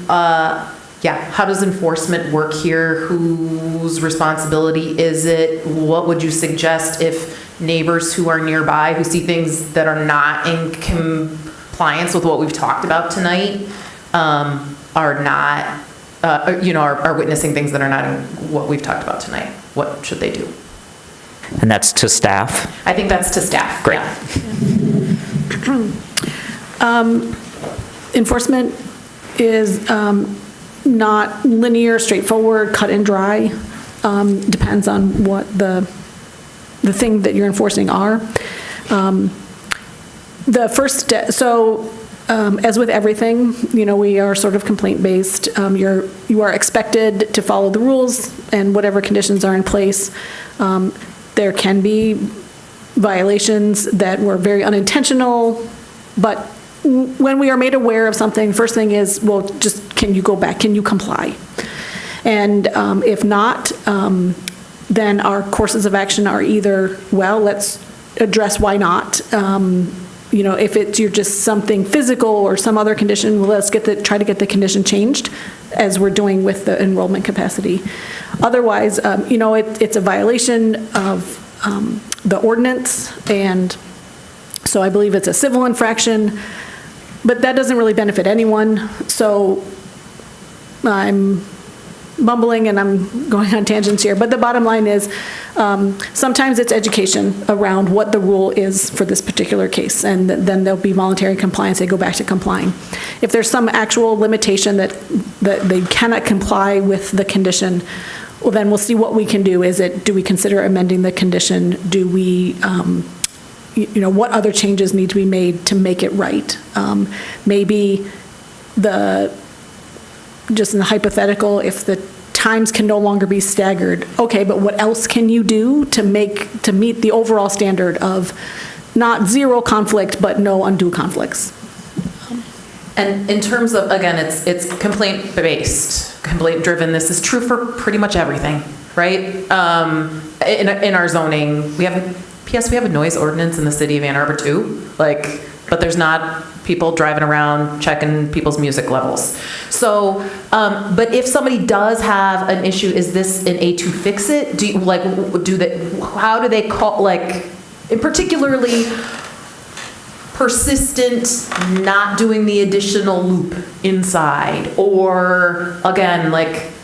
how does enforcement work here? Whose responsibility is it? What would you suggest if neighbors who are nearby, who see things that are not in compliance with what we've talked about tonight, are not, are witnessing things that are not in what we've talked about tonight? What should they do? And that's to staff? I think that's to staff. Great. Yeah. Enforcement is not linear, straightforward, cut and dry. Depends on what the thing that you're enforcing are. The first step, as with everything, we are sort of complaint-based. You are expected to follow the rules and whatever conditions are in place. There can be violations that were very unintentional, but when we are made aware of something, first thing is, well, just, can you go back? Can you comply? And if not, then our courses of action are either, well, let's address why not. If you're just something physical or some other condition, well, let's try to get the condition changed, as we're doing with the enrollment capacity. Otherwise, it's a violation of the ordinance, and so I believe it's a civil infraction, but that doesn't really benefit anyone. So I'm mumbling and I'm going on tangents here, but the bottom line is sometimes it's education around what the rule is for this particular case, and then there'll be voluntary compliance. They go back to complying. If there's some actual limitation that they cannot comply with the condition, well, then we'll see what we can do. Do we consider amending the condition? Do we, what other changes need to be made to make it right? Maybe just in the hypothetical, if the times can no longer be staggered, okay, but what else can you do to meet the overall standard of not zero conflict, but no undue conflicts? And in terms of, again, it's complaint-based, complaint-driven. This is true for pretty much everything, right? In our zoning, we have a noise ordinance in the city of Ann Arbor too, but there's not people driving around checking people's music levels. So, but if somebody does have an issue, is this an A2 fix it? How do they call, in particularly persistent not doing the additional loop inside, or again,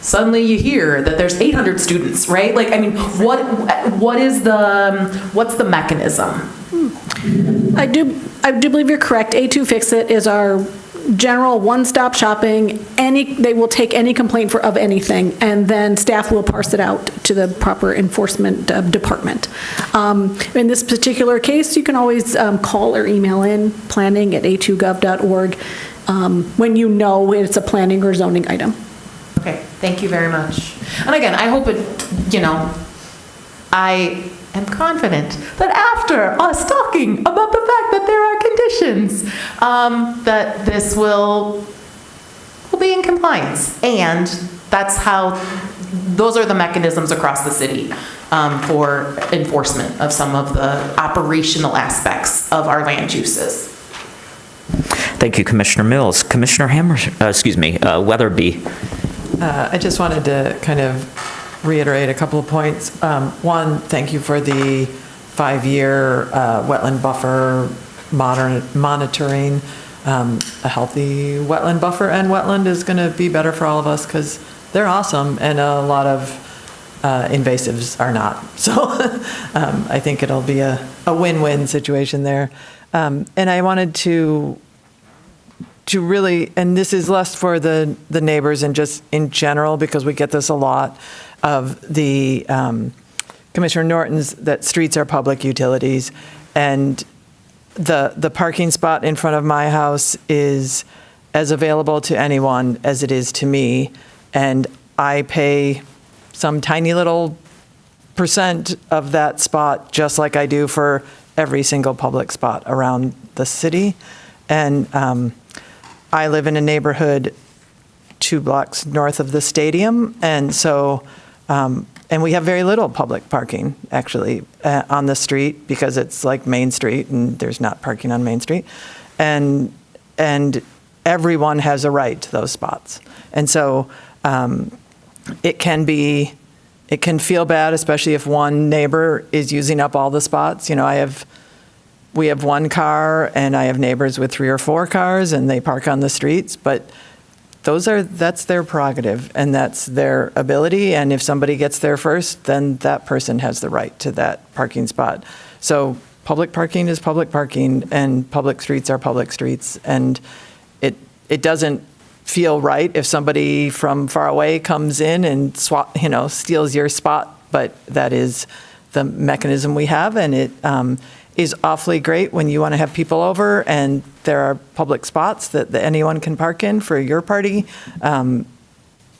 suddenly you hear that there's 800 students, right? What's the mechanism? I do believe you're correct. A2 Fix-It is our general one-stop shopping. They will take any complaint of anything, and then staff will parse it out to the proper enforcement department. In this particular case, you can always call or email in planning@a2gov.org when you know it's a planning or zoning item. Okay, thank you very much. And again, I hope I am confident that after us talking about the fact that there are conditions, that this will be in compliance. And those are the mechanisms across the city for enforcement of some of the operational aspects of our land uses. Thank you, Commissioner Mills. Commissioner Weatherby. I just wanted to kind of reiterate a couple of points. One, thank you for the 5-year wetland buffer monitoring. A healthy wetland buffer and wetland is going to be better for all of us because they're awesome, and a lot of invasives are not. So I think it'll be a win-win situation there. And I wanted to really, and this is less for the neighbors and just in general, because we get this a lot, of the Commissioner Norton's, that streets are public utilities, and the parking spot in front of my house is as available to anyone as it is to me, and I pay some tiny little percent of that spot just like I do for every single public spot around the city. And I live in a neighborhood 2 blocks north of the stadium, and so and we have very little public parking, actually, on the street, because it's like Main Street, and there's not parking on Main Street. And everyone has a right to those spots. And so it can feel bad, especially if one neighbor is using up all the spots. We have 1 car, and I have neighbors with 3 or 4 cars, and they park on the streets, but that's their prerogative, and that's their ability, and if somebody gets there first, then that person has the right to that parking spot. So public parking is public parking, and public streets are public streets, and it doesn't feel right if somebody from far away comes in and steals your spot, but that is the mechanism we have, and it is awfully great when you want to have people over and there are public spots that anyone can park in for your party. And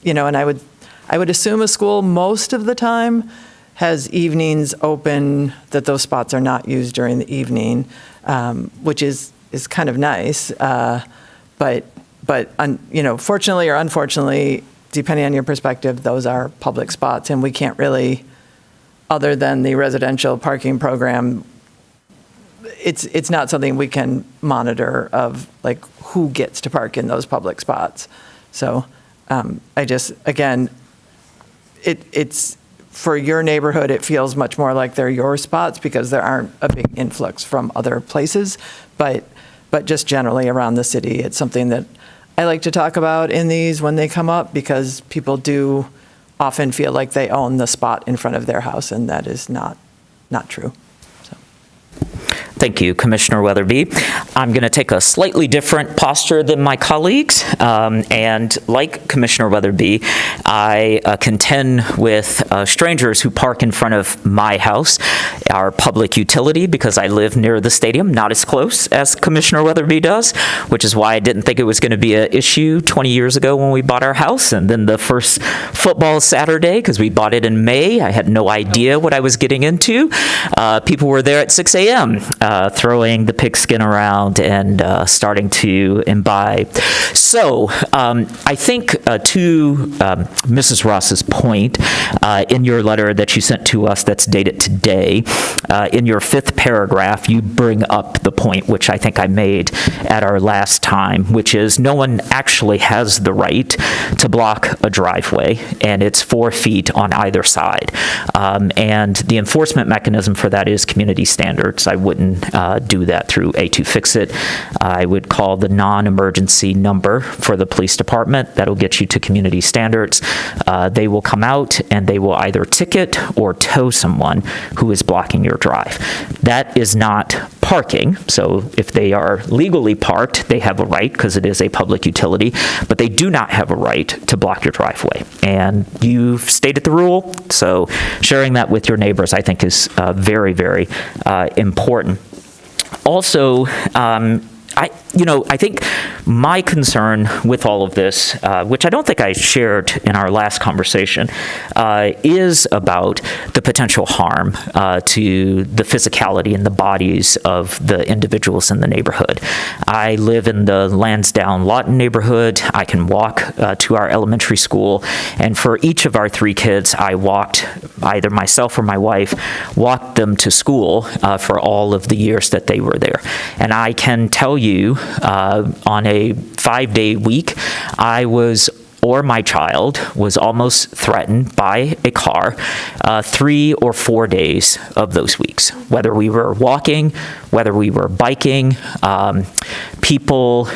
I would assume a school most of the time has evenings open, that those spots are not used during the evening, which is kind of nice. But fortunately or unfortunately, depending on your perspective, those are public spots, and we can't really, other than the residential parking program, it's not something we can monitor of like who gets to park in those public spots. So it's for your neighborhood, it feels much more like they're your spots because there aren't a big influx from other places. But just generally around the city, it's something that I like to talk about in these when they come up, because people do often feel like they own the spot in front of their house, and that is not true. Thank you, Commissioner Weatherby. I'm going to take a slightly different posture than my colleagues. And like Commissioner Weatherby, I contend with strangers who park in front of my house, our public utility, because I live near the stadium, not as close as Commissioner Weatherby does, which is why I didn't think it was going to be an issue 20 years ago when we bought our house. And then the first football Saturday, because we bought it in May, I had no idea what I was getting into. People were there at 6 a.m. Throwing the pigskin around and starting to imbibe. So I think to Mrs. Ross's point, in your letter that you sent to us that's dated today, in your 5th paragraph, you bring up the point which I think I made at our last time, which is no one actually has the right to block a driveway, and it's 4 feet on either side. And the enforcement mechanism for that is community standards. I wouldn't do that through A2Fix-It. I would call the non-emergency number for the police department. That'll get you to community standards. They will come out and they will either ticket or tow someone who is blocking your drive. That is not parking. So if they are legally parked, they have a right because it is a public utility, but they do not have a right to block your driveway. And you've stated the rule, so sharing that with your neighbors, I think, is very, very important. Also, I think my concern with all of this, which I don't think I shared in our last conversation, is about the potential harm to the physicality and the bodies of the individuals in the neighborhood. I live in the Lansdowne-Lawton neighborhood. I can walk to our elementary school, and for each of our 3 kids, I walked, either myself or my wife, walked them to school for all of the years that they were there. And I can tell you, on a 5-day week, or my child was almost threatened by a car 3 or 4 days of those weeks. Whether we were walking, whether we were biking, people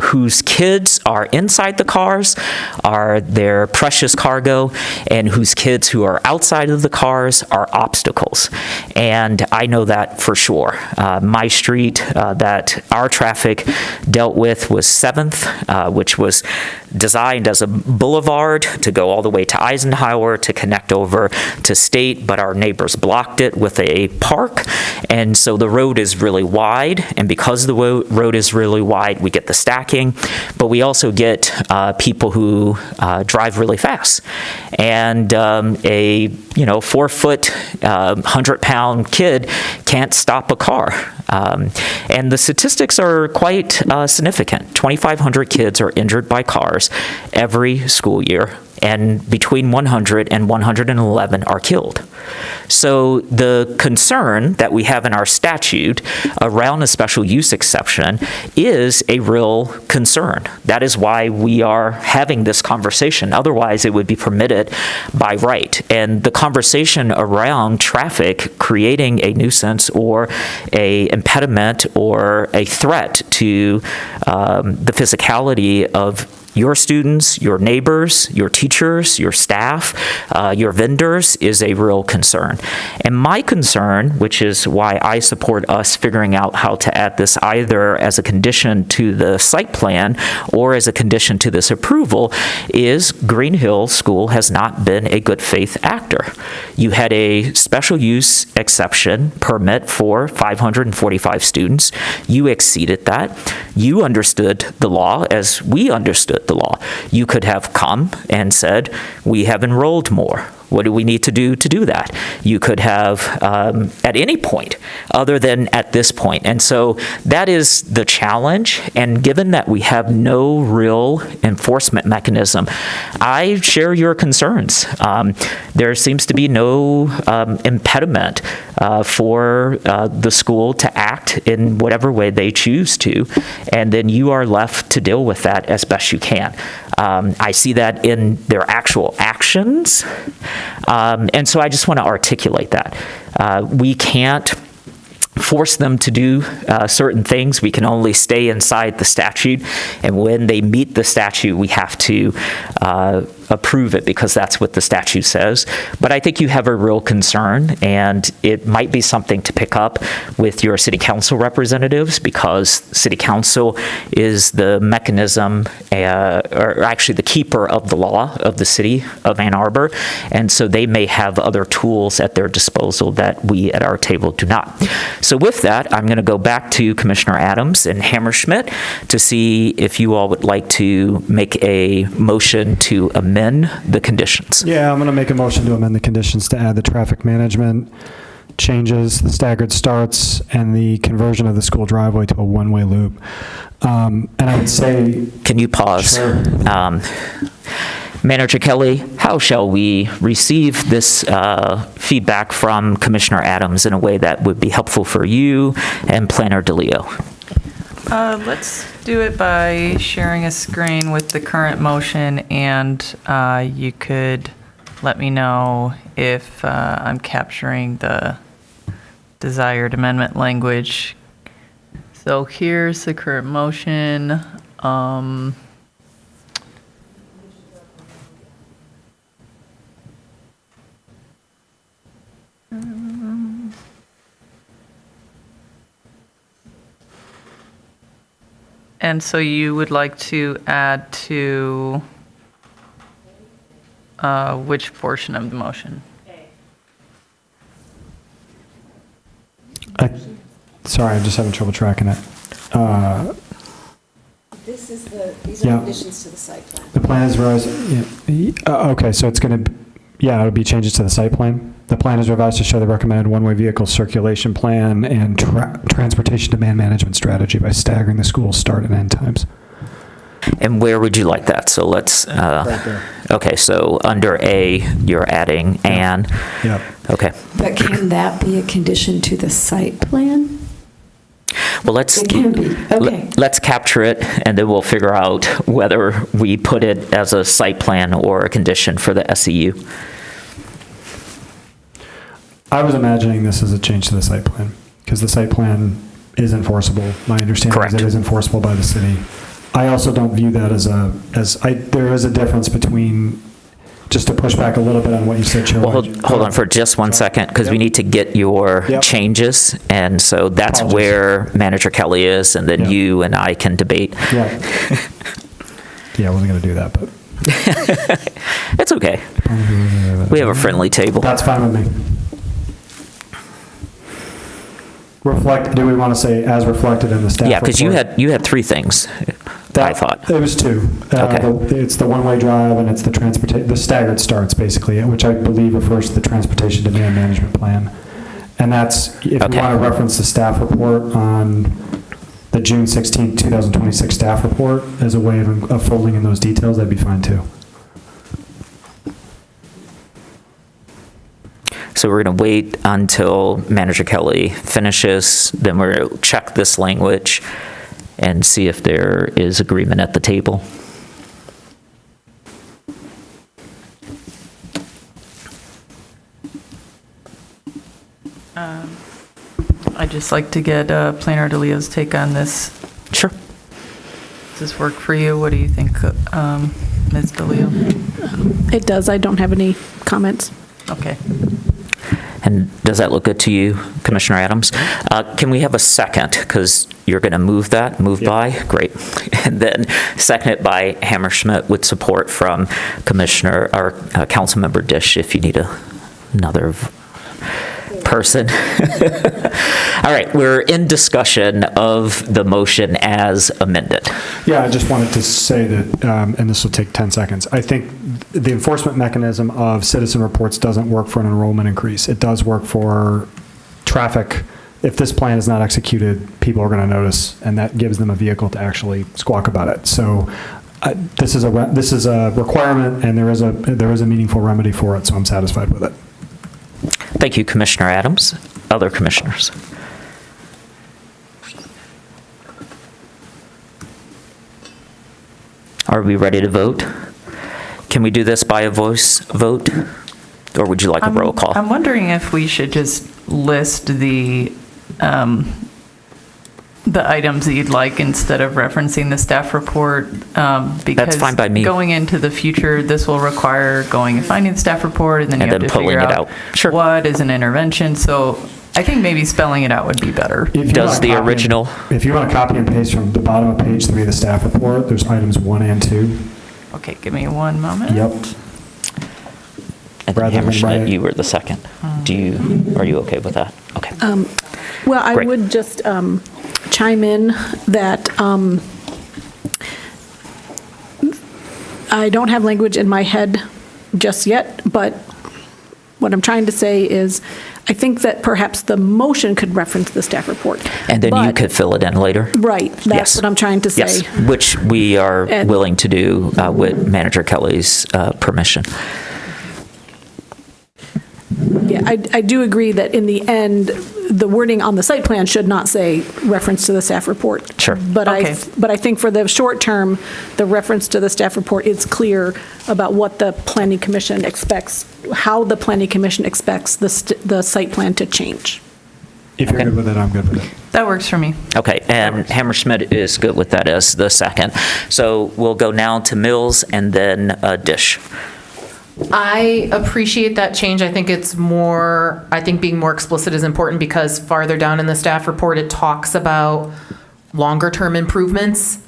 whose kids are inside the cars are their precious cargo, and whose kids who are outside of the cars are obstacles. And I know that for sure. My street that our traffic dealt with was 7th, which was designed as a boulevard to go all the way to Eisenhower to connect over to State, but our neighbors blocked it with a park. And so the road is really wide, and because the road is really wide, we get the stacking, but we also get people who drive really fast. And a 4-foot, 100-pound kid can't stop a car. And the statistics are quite significant. 2,500 kids are injured by cars every school year, and between 100 and 111 are killed. So the concern that we have in our statute around a special use exception is a real concern. That is why we are having this conversation. Otherwise, it would be permitted by right. And the conversation around traffic creating a nuisance or a impediment or a threat to the physicality of your students, your neighbors, your teachers, your staff, your vendors is a real concern. And my concern, which is why I support us figuring out how to add this either as a condition to the site plan or as a condition to this approval, is Green Hill School has not been a good faith actor. You had a special use exception permit for 545 students. You exceeded that. You understood the law as we understood the law. You could have come and said, we have enrolled more. What do we need to do that? You could have at any point other than at this point. And so that is the challenge. And given that we have no real enforcement mechanism, I share your concerns. There seems to be no impediment for the school to act in whatever way they choose to, and then you are left to deal with that as best you can. I see that in their actual actions, and so I just want to articulate that. We can't force them to do certain things. We can only stay inside the statute, and when they meet the statute, we have to approve it because that's what the statute says. But I think you have a real concern, and it might be something to pick up with your city council representatives, because city council is the mechanism, or actually the keeper of the law of the city of Ann Arbor, and so they may have other tools at their disposal that we at our table do not. So with that, I'm going to go back to Commissioner Adams and Hammerschmidt to see if you all would like to make a motion to amend the conditions. Yeah, I'm going to make a motion to amend the conditions to add the traffic management changes, the staggered starts, and the conversion of the school driveway to a one-way loop. And I would say... Can you pause? Sure. Manager Kelly, how shall we receive this feedback from Commissioner Adams in a way that would be helpful for you and Planner DeLeo? Let's do it by sharing a screen with the current motion, and you could let me know if I'm capturing the desired amendment language. So here's the current motion. And so you would like to add to which portion of the motion? Sorry, I'm just having trouble tracking it. These are Yeah. additions to the site plan. The plan is revised, okay, so it's going to, it'll be changes to the site plan. The plan is revised to show the recommended one-way vehicle circulation plan and transportation demand management strategy by staggering the school's start and end times. And where would you like that? So let's, Right there. okay, so under A, you're adding and, Yep. okay. But can that be a condition to the site plan? Well, let's, It can be, okay. let's capture it, and then we'll figure out whether we put it as a site plan or a condition for the SEU. I was imagining this as a change to the site plan, because the site plan is enforceable. My understanding is it is enforceable by the city. I also don't view that there is a difference between, just to push back a little bit on what you said, Chair. Well, hold on for just 1 second, because we need to get your changes, and so that's where Manager Kelly is, and then you and I can debate. Yeah, I wasn't going to do that, but... It's okay. We have a friendly table. That's fine with me. Do we want to say as reflected in the staff report? Yeah, because you had three things, I thought. It was two. Okay. It's the one-way drive and it's the staggered starts, basically, which I believe refers to the transportation demand management plan. And that's, if you want to reference the staff report on the June 16, 2026 staff report as a way of folding in those details, that'd be fine too. So we're going to wait until Manager Kelly finishes, then we're going to check this language and see if there is agreement at the table. I'd just like to get Planner DeLeo's take on this. Sure. Does this work for you? What do you think, Ms. DeLeo? It does. I don't have any comments. Okay. And does that look good to you, Commissioner Adams? Can we have a second? Because you're going to move by? Great. And then second it by Hammerschmidt with support from Commissioner or Councilmember Dish if you need another person. All right, we're in discussion of the motion as amended. Yeah, I just wanted to say that, and this will take 10 seconds, I think the enforcement mechanism of citizen reports doesn't work for an enrollment increase. It does work for traffic. If this plan is not executed, people are going to notice, and that gives them a vehicle to actually squawk about it. So this is a requirement, and there is a meaningful remedy for it, so I'm satisfied with it. Thank you, Commissioner Adams. Other commissioners? Are we ready to vote? Can we do this by a voice vote? Or would you like a roll call? I'm wondering if we should just list the items that you'd like instead of referencing the staff report. Because That's fine by me. Going into the future, this will require going and finding the staff report, and then you have to pulling figure it out Sure. what is an intervention. So I think maybe spelling it out would be better. Does the original? If you want to copy and paste from the bottom of page 3 of the staff report, there's items 1 and 2. Okay, give me one moment. Yep. And Rather than Hammerschmidt, write- you were the second. Are you okay with that? Okay. Well, I Great. would just chime in that I don't have language in my head just yet, but what I'm trying to say is I think that perhaps the motion could reference the staff report. And then you But- could fill it in later? Right, that's Yes. what I'm trying to say. Yes, which we are And- willing to do with Manager Kelly's permission. Yeah, I do agree that in the end, the wording on the site plan should not say reference to the staff report. Sure. But Okay. I think for the short term, the reference to the staff report is clear about what the planning commission expects, how the planning commission expects the site plan to change. If you're good with it, I'm good with it. That works for me. Okay, and Hammerschmidt is good with that as the second. So we'll go now to Mills and then Dish. I appreciate that change. I think being more explicit is important because farther down in the staff report, it talks about longer-term improvements,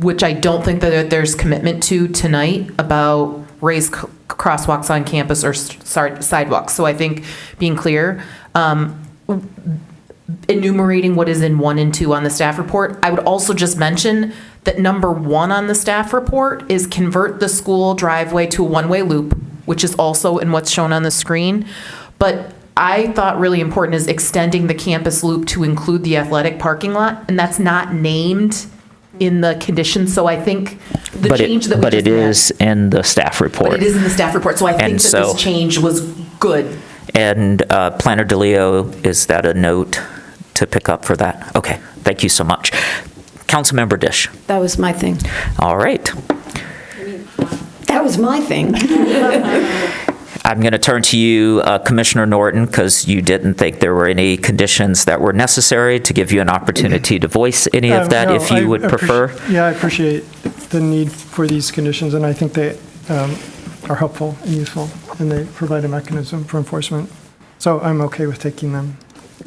which I don't think that there's commitment to tonight about raised crosswalks on campus or sidewalks. So I think being clear, enumerating what is in 1 and 2 on the staff report. I would also just mention that number 1 on the staff report is convert the school driveway to a one-way loop, which is also in what's shown on the screen. But I thought really important is extending the campus loop to include the athletic parking lot, and that's not named in the conditions. So I think the change that we But just it made- is in the staff report. But it is in the staff report, so I think And that so- this change was good. And Planner DeLeo, is that a note to pick up for that? Okay, thank you so much. Councilmember Dish. That was my thing. All right. That was my thing. I'm going to turn to you, Commissioner Norton, because you didn't think there were any conditions that were necessary to give you an opportunity to voice any of that, No, if you would prefer. Yeah, I appreciate the need for these conditions, and I think they are helpful and useful, and they provide a mechanism for enforcement. So I'm okay with taking them.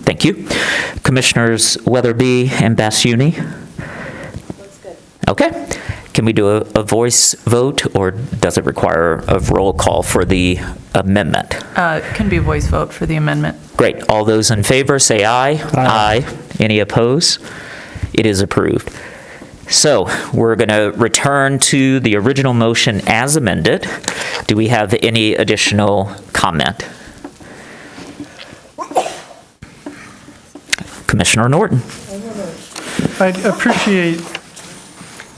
Thank you. Commissioners Weatherby and Basuni? Looks good. Okay. Can we do a voice vote, or does it require a roll call for the amendment? It can be a voice vote for the amendment. Great. All those in favor, say aye. Aye. Any opposed? It is approved. So we're going to return to the original motion as amended. Do we have any additional comment? Commissioner Norton.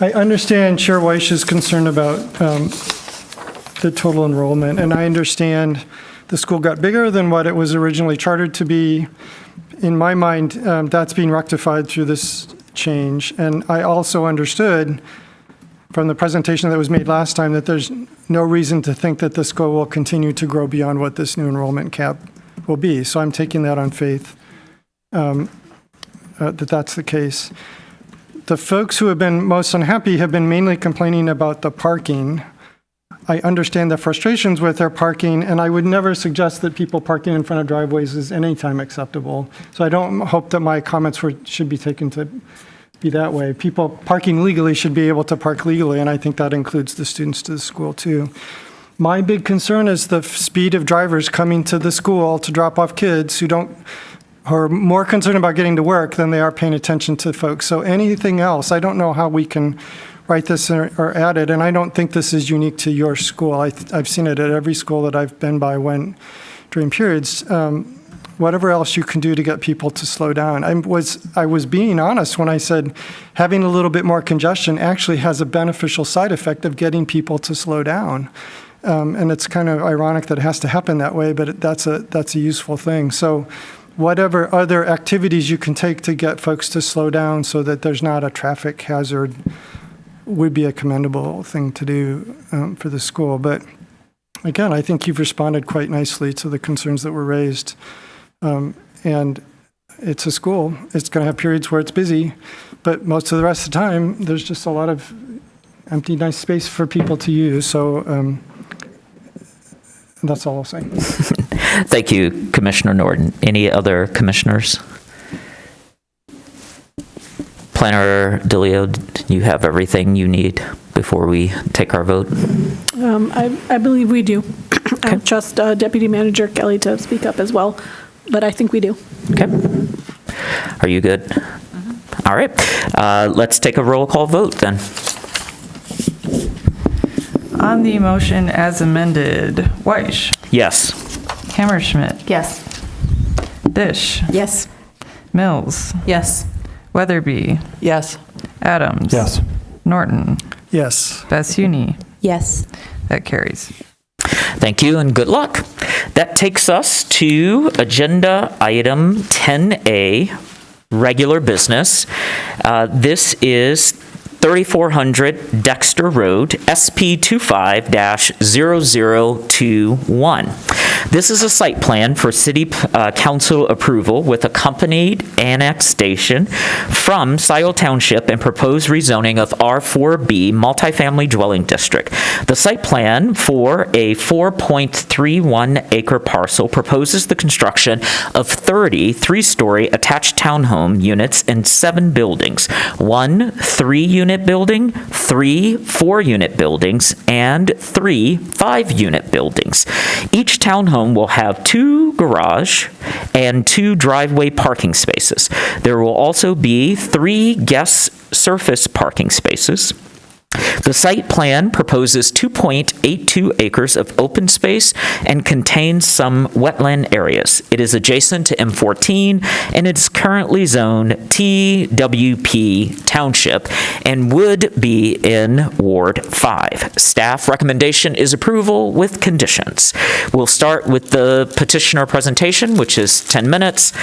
I understand Chair Weish's concern about the total enrollment, and I understand the school got bigger than what it was originally chartered to be. In my mind, that's being rectified through this change. And I also understood from the presentation that was made last time that there's no reason to think that the school will continue to grow beyond what this new enrollment cap will be. So I'm taking that on faith that that's the case. The folks who have been most unhappy have been mainly complaining about the parking. I understand the frustrations with their parking, and I would never suggest that people parking in front of driveways is anytime acceptable. So I don't hope that my comments should be taken to be that way. People parking legally should be able to park legally, and I think that includes the students to the school too. My big concern is the speed of drivers coming to the school to drop off kids who are more concerned about getting to work than they are paying attention to folks. So anything else, I don't know how we can write this or add it, and I don't think this is unique to your school. I've seen it at every school that I've been by during periods. Whatever else you can do to get people to slow down. I was being honest when I said having a little bit more congestion actually has a beneficial side effect of getting people to slow down. And it's kind of ironic that it has to happen that way, but that's a useful thing. So whatever other activities you can take to get folks to slow down so that there's not a traffic hazard would be a commendable thing to do for the school. But again, I think you've responded quite nicely to the concerns that were raised. And it's a school. It's going to have periods where it's busy, but most of the rest of the time, there's just a lot of empty, nice space for people to use. So that's all I'll say. Thank you, Commissioner Norton. Any other commissioners? Planner DeLeo, you have everything you need before we take our vote? I believe we do. Okay. I'll trust Deputy Manager Kelly to speak up as well, but I think we do. Okay. Are you good? All right. Let's take a roll call vote then. On the motion as amended, Weish, Yes. Hammerschmidt, Yes. Dish, Yes. Mills, Yes. Weatherby, Yes. Adams. Yes. Norton, Yes. Basuni. Yes. That carries. Thank you and good luck. That takes us to agenda item 10A, regular business. This is 3400 Dexter Road, SP 25-0021. This is a site plan for City Council approval with accompanied annexation from Scioto Township and proposed rezoning of R4B multifamily dwelling district. The site plan for a 4.31 acre parcel proposes the construction of 30 three-story attached townhome units in 7 buildings, 1 3-unit building, 3 4-unit buildings, and 3 5-unit buildings. Each townhome will have 2 garage and 2 driveway parking spaces. There will also be 3 guest surface parking spaces. The site plan proposes 2.82 acres of open space and contains some wetland areas. It is adjacent to M14 and it's currently zoned TWP Township and would be in Ward 5. Staff recommendation is approval with conditions. We'll start with the petitioner presentation, which is 10 minutes.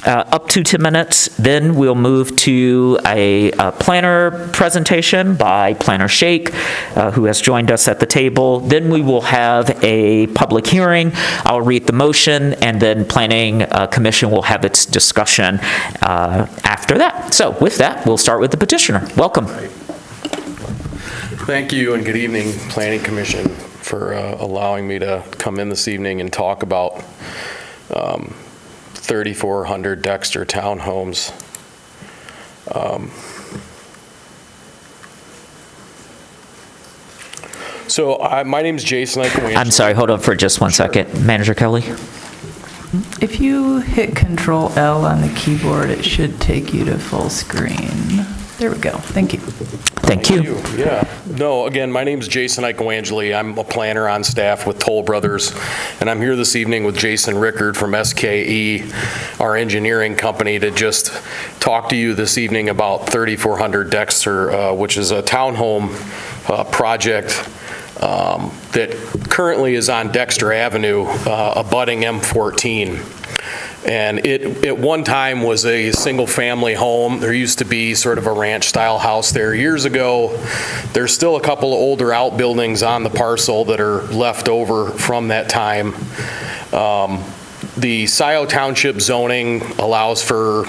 Up to 10 minutes. Then we'll move to a planner presentation by Planner Shake, who has joined us at the table. Then we will have a public hearing. I'll read the motion, and then Planning Commission will have its discussion after that. So with that, we'll start with the petitioner. Welcome. Thank you, and good evening, Planning Commission, for allowing me to come in this evening and talk about 3,400 Dexter townhomes. My name's Jason. I'm sorry, hold on for just one second. Manager Kelly? If you hit Control L on the keyboard, it should take you to full screen. There we go. Thank you. Thank you. Yeah. No, again, my name's Jason Icawangeli. I'm a planner on staff with Toll Brothers, and I'm here this evening with Jason Rickard from SKE, our engineering company, to just talk to you this evening about 3,400 Dexter, which is a townhome project that currently is on Dexter Avenue, abutting M14. And it at one time was a single-family home. There used to be sort of a ranch-style house there years ago. There's still a couple of older outbuildings on the parcel that are left over from that time. The Scioto Township zoning allows for,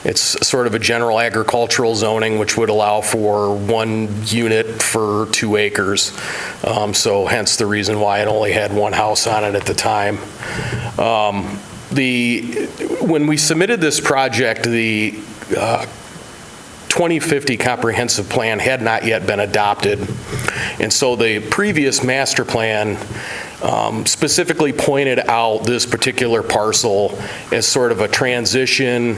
it's sort of a general agricultural zoning, which would allow for 1 unit for 2 acres. So hence the reason why it only had 1 house on it at the time. When we submitted this project, the 2050 comprehensive plan had not yet been adopted. And so the previous master plan specifically pointed out this particular parcel as sort of a transition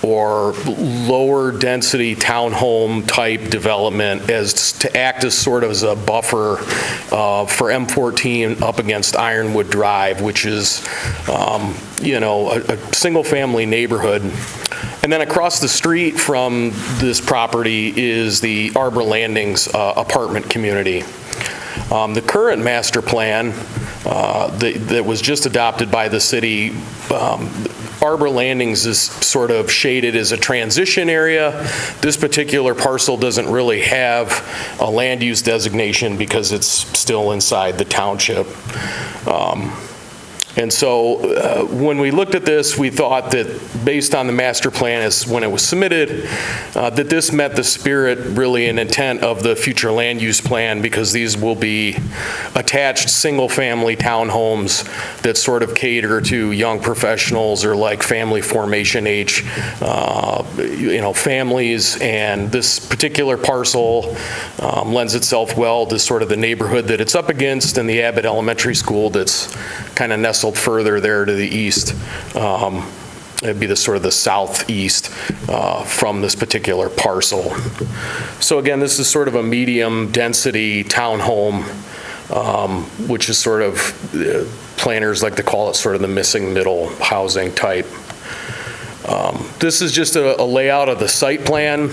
or lower density townhome type development as to act as sort of as a buffer for M14 up against Ironwood Drive, which is, a single family neighborhood. And then across the street from this property is the Arbor Landings apartment community. The current master plan that was just adopted by the city, Arbor Landings is sort of shaded as a transition area. This particular parcel doesn't really have a land use designation because it's still inside the township. And so when we looked at this, we thought that based on the master plan as when it was submitted, that this met the spirit really and intent of the future land use plan, because these will be attached single-family townhomes that sort of cater to young professionals or like family formation age, families. And this particular parcel lends itself well to sort of the neighborhood that it's up against and the Abbott Elementary School that's kind of nestled further there to the east. It'd be the sort of the southeast from this particular parcel. So again, this is sort of a medium density townhome, which is sort of, planners like to call it sort of the missing middle housing type. This is just a layout of the site plan.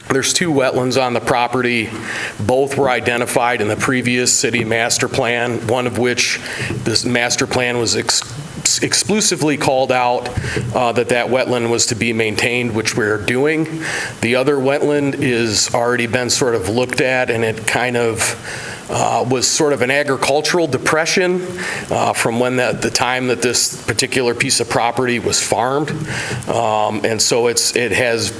There's 2 wetlands on the property. Both were identified in the previous city master plan, one of which this master plan was exclusively called out that wetland was to be maintained, which we're doing. The other wetland is already been sort of looked at, and it kind of was sort of an agricultural depression from when the time that this particular piece of property was farmed. And so it has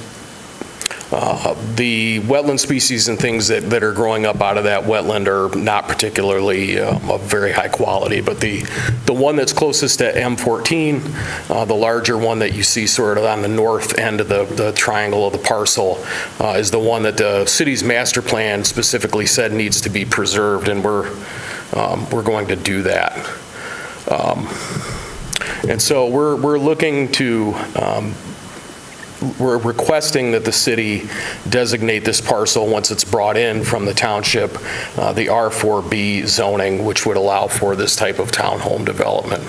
the wetland species and things that are growing up out of that wetland are not particularly of very high quality, but the one that's closest to M14, the larger one that you see sort of on the north end of the triangle of the parcel, is the one that the city's master plan specifically said needs to be preserved, and we're going to do that. And so we're looking to we're requesting that the city designate this parcel, once it's brought in from the township, the R4B zoning, which would allow for this type of townhome development.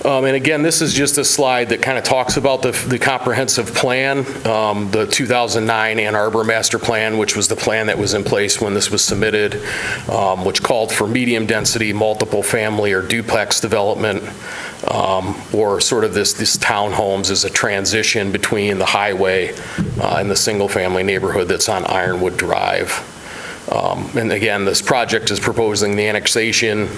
And again, this is just a slide that kind of talks about the comprehensive plan, the 2009 Ann Arbor Master Plan, which was the plan that was in place when this was submitted, which called for medium density, multiple family or duplex development, or sort of this townhomes as a transition between the highway and the single family neighborhood that's on Ironwood Drive. And again, this project is proposing the annexation,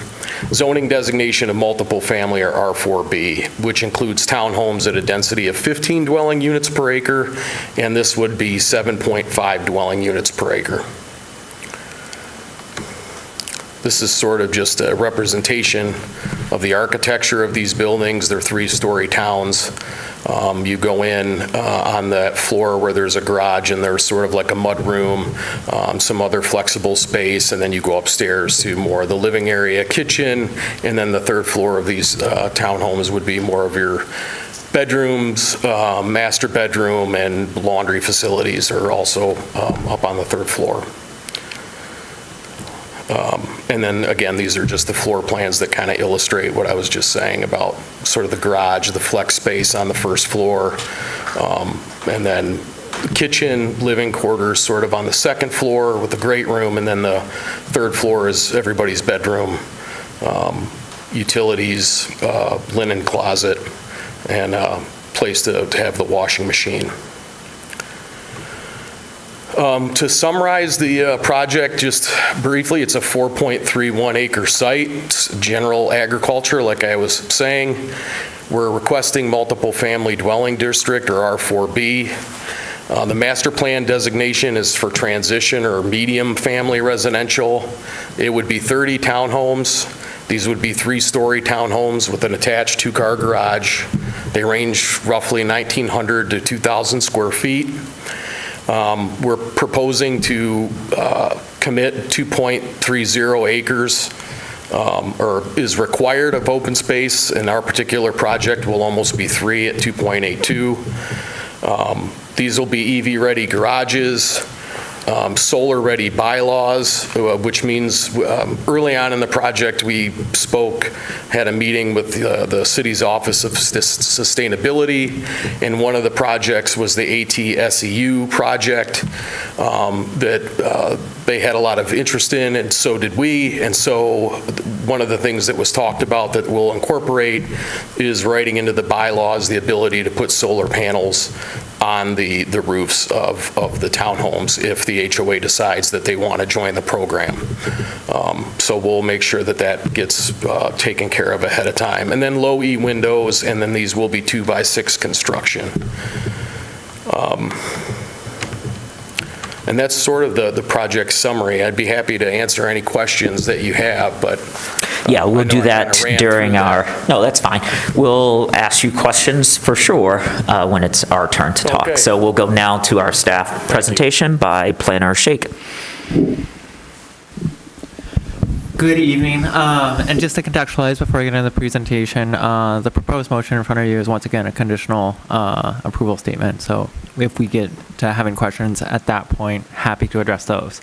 zoning designation of multiple family or R4B, which includes townhomes at a density of 15 dwelling units per acre, and this would be 7.5 dwelling units per acre. This is sort of just a representation of the architecture of these buildings. They're 3-story towns. You go in on that floor where there's a garage and there's sort of like a mud room, some other flexible space, and then you go upstairs to more of the living area, kitchen, and then the 3rd floor of these townhomes would be more of your bedrooms, master bedroom, and laundry facilities are also up on the 3rd floor. And then again, these are just the floor plans that kind of illustrate what I was just saying about sort of the garage, the flex space on the 1st floor, and then kitchen, living quarters sort of on the 2nd floor with the great room, and then the 3rd floor is everybody's bedroom, utilities, linen closet, and place to have the washing machine. To summarize the project just briefly, it's a 4.31 acre site. It's general agriculture, like I was saying. We're requesting multiple family dwelling district, or R4B. The master plan designation is for transition or medium family residential. It would be 30 townhomes. These would be 3-story townhomes with an attached 2-car garage. They range roughly 1,900 to 2,000 square feet. We're proposing to commit 2.30 acres or is required of open space. In our particular project will almost be 3 at 2.82. These will be EV-ready garages, solar-ready bylaws, which means early on in the project, we had a meeting with the city's Office of Sustainability, and one of the projects was the ATSEU project that they had a lot of interest in, and so did we. And so one of the things that was talked about that we'll incorporate is writing into the bylaws the ability to put solar panels on the roofs of the townhomes if the HOA decides that they want to join the program. So we'll make sure that that gets taken care of ahead of time. And then low E windows, and then these will be 2x6 construction. And that's sort of the project summary. I'd be happy to answer any questions that you have, but yeah, we'll do that during our, no, that's fine. We'll ask you questions for sure when it's our turn to talk. Okay. So we'll go now to our staff presentation by Planner Shake. Good evening, and just to contextualize before I get into the presentation, the proposed motion in front of you is once again a conditional approval statement. So if we get to having questions at that point, happy to address those.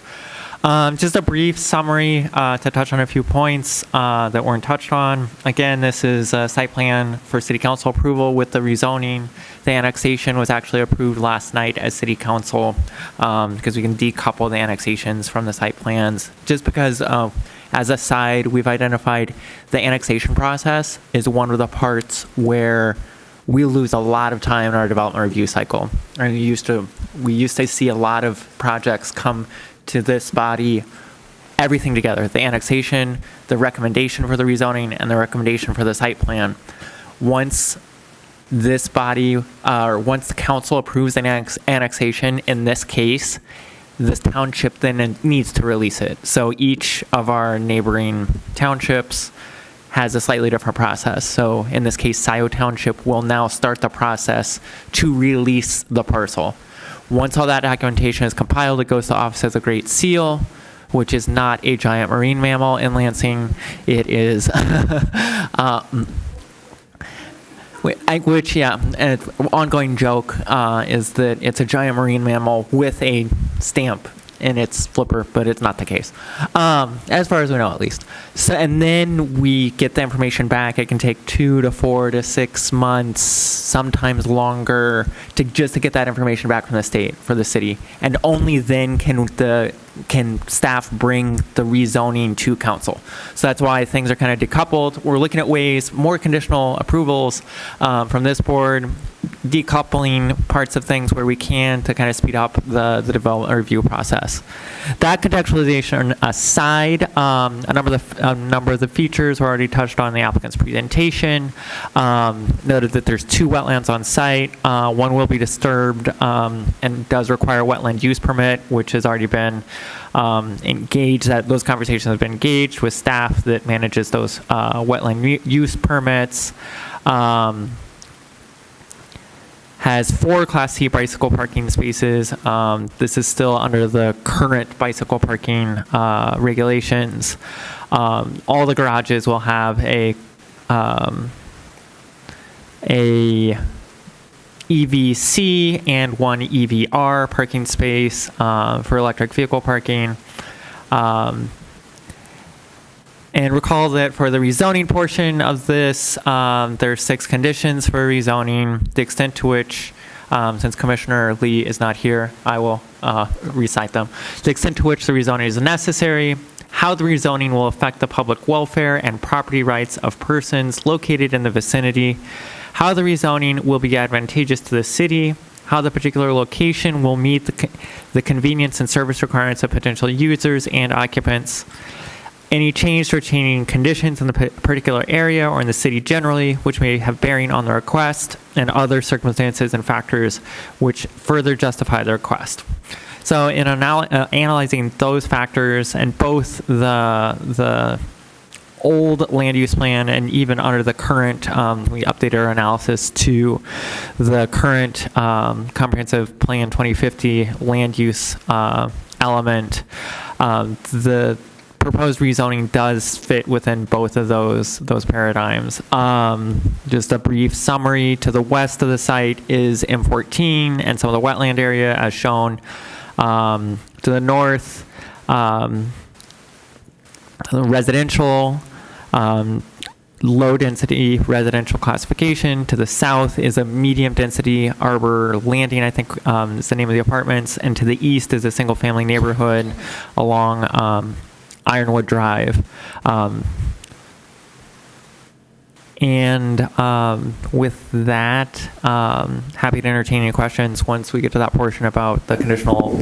Just a brief summary to touch on a few points that weren't touched on. Again, this is a site plan for City Council approval with the rezoning. The annexation was actually approved last night as City Council because we can decouple the annexations from the site plans. Just because, as a side, we've identified the annexation process is one of the parts where we lose a lot of time in our development review cycle. And we used to see a lot of projects come to this body, everything together, the annexation, the recommendation for the rezoning, and the recommendation for the site plan. Once this body, or once the council approves an annexation, in this case, this township then needs to release it. So each of our neighboring townships has a slightly different process. So in this case, Scioto Township will now start the process to release the parcel. Once all that documentation is compiled, it goes to the Office of the Great Seal, which is not a giant marine mammal in Lansing. It is, an ongoing joke is that it's a giant marine mammal with a stamp in its flipper, but it's not the case, as far as we know, at least. So, and then we get the information back. It can take 2 to 4 to 6 months, sometimes longer, to get that information back from the state for the city, and only then can staff bring the rezoning to council. So that's why things are kind of decoupled. We're looking at ways, more conditional approvals from this board, decoupling parts of things where we can to kind of speed up the development review process. That contextualization aside, a number of the features were already touched on in the applicant's presentation. Noted that there's 2 wetlands on site. One will be disturbed and does require a wetland use permit, which has already been engaged. Those conversations have been engaged with staff that manages those wetland use permits. Has 4 Class C bicycle parking spaces. This is still under the current bicycle parking regulations. All the garages will have a EVC and 1 EVR parking space for electric vehicle parking. And recall that for the rezoning portion of this, there are 6 conditions for rezoning, the extent to which, since Commissioner Lee is not here, I will recite them. The extent to which the rezoning is necessary, how the rezoning will affect the public welfare and property rights of persons located in the vicinity, how the rezoning will be advantageous to the city, how the particular location will meet the convenience and service requirements of potential users and occupants, any change or changing conditions in the particular area or in the city generally, which may have bearing on the request, and other circumstances and factors which further justify the request. So in analyzing those factors and both the old land use plan, and even under the current, we updated our analysis to the current comprehensive plan 2050 land use element. The proposed rezoning does fit within both of those paradigms. Just a brief summary: to the west of the site is M14 and some of the wetland area as shown. To the north, residential, low density residential classification. To the south is a medium density Arbor Landing, I think is the name of the apartments. And to the east is a single family neighborhood along Ironwood Drive. With that, happy to entertain any questions once we get to that portion about the conditional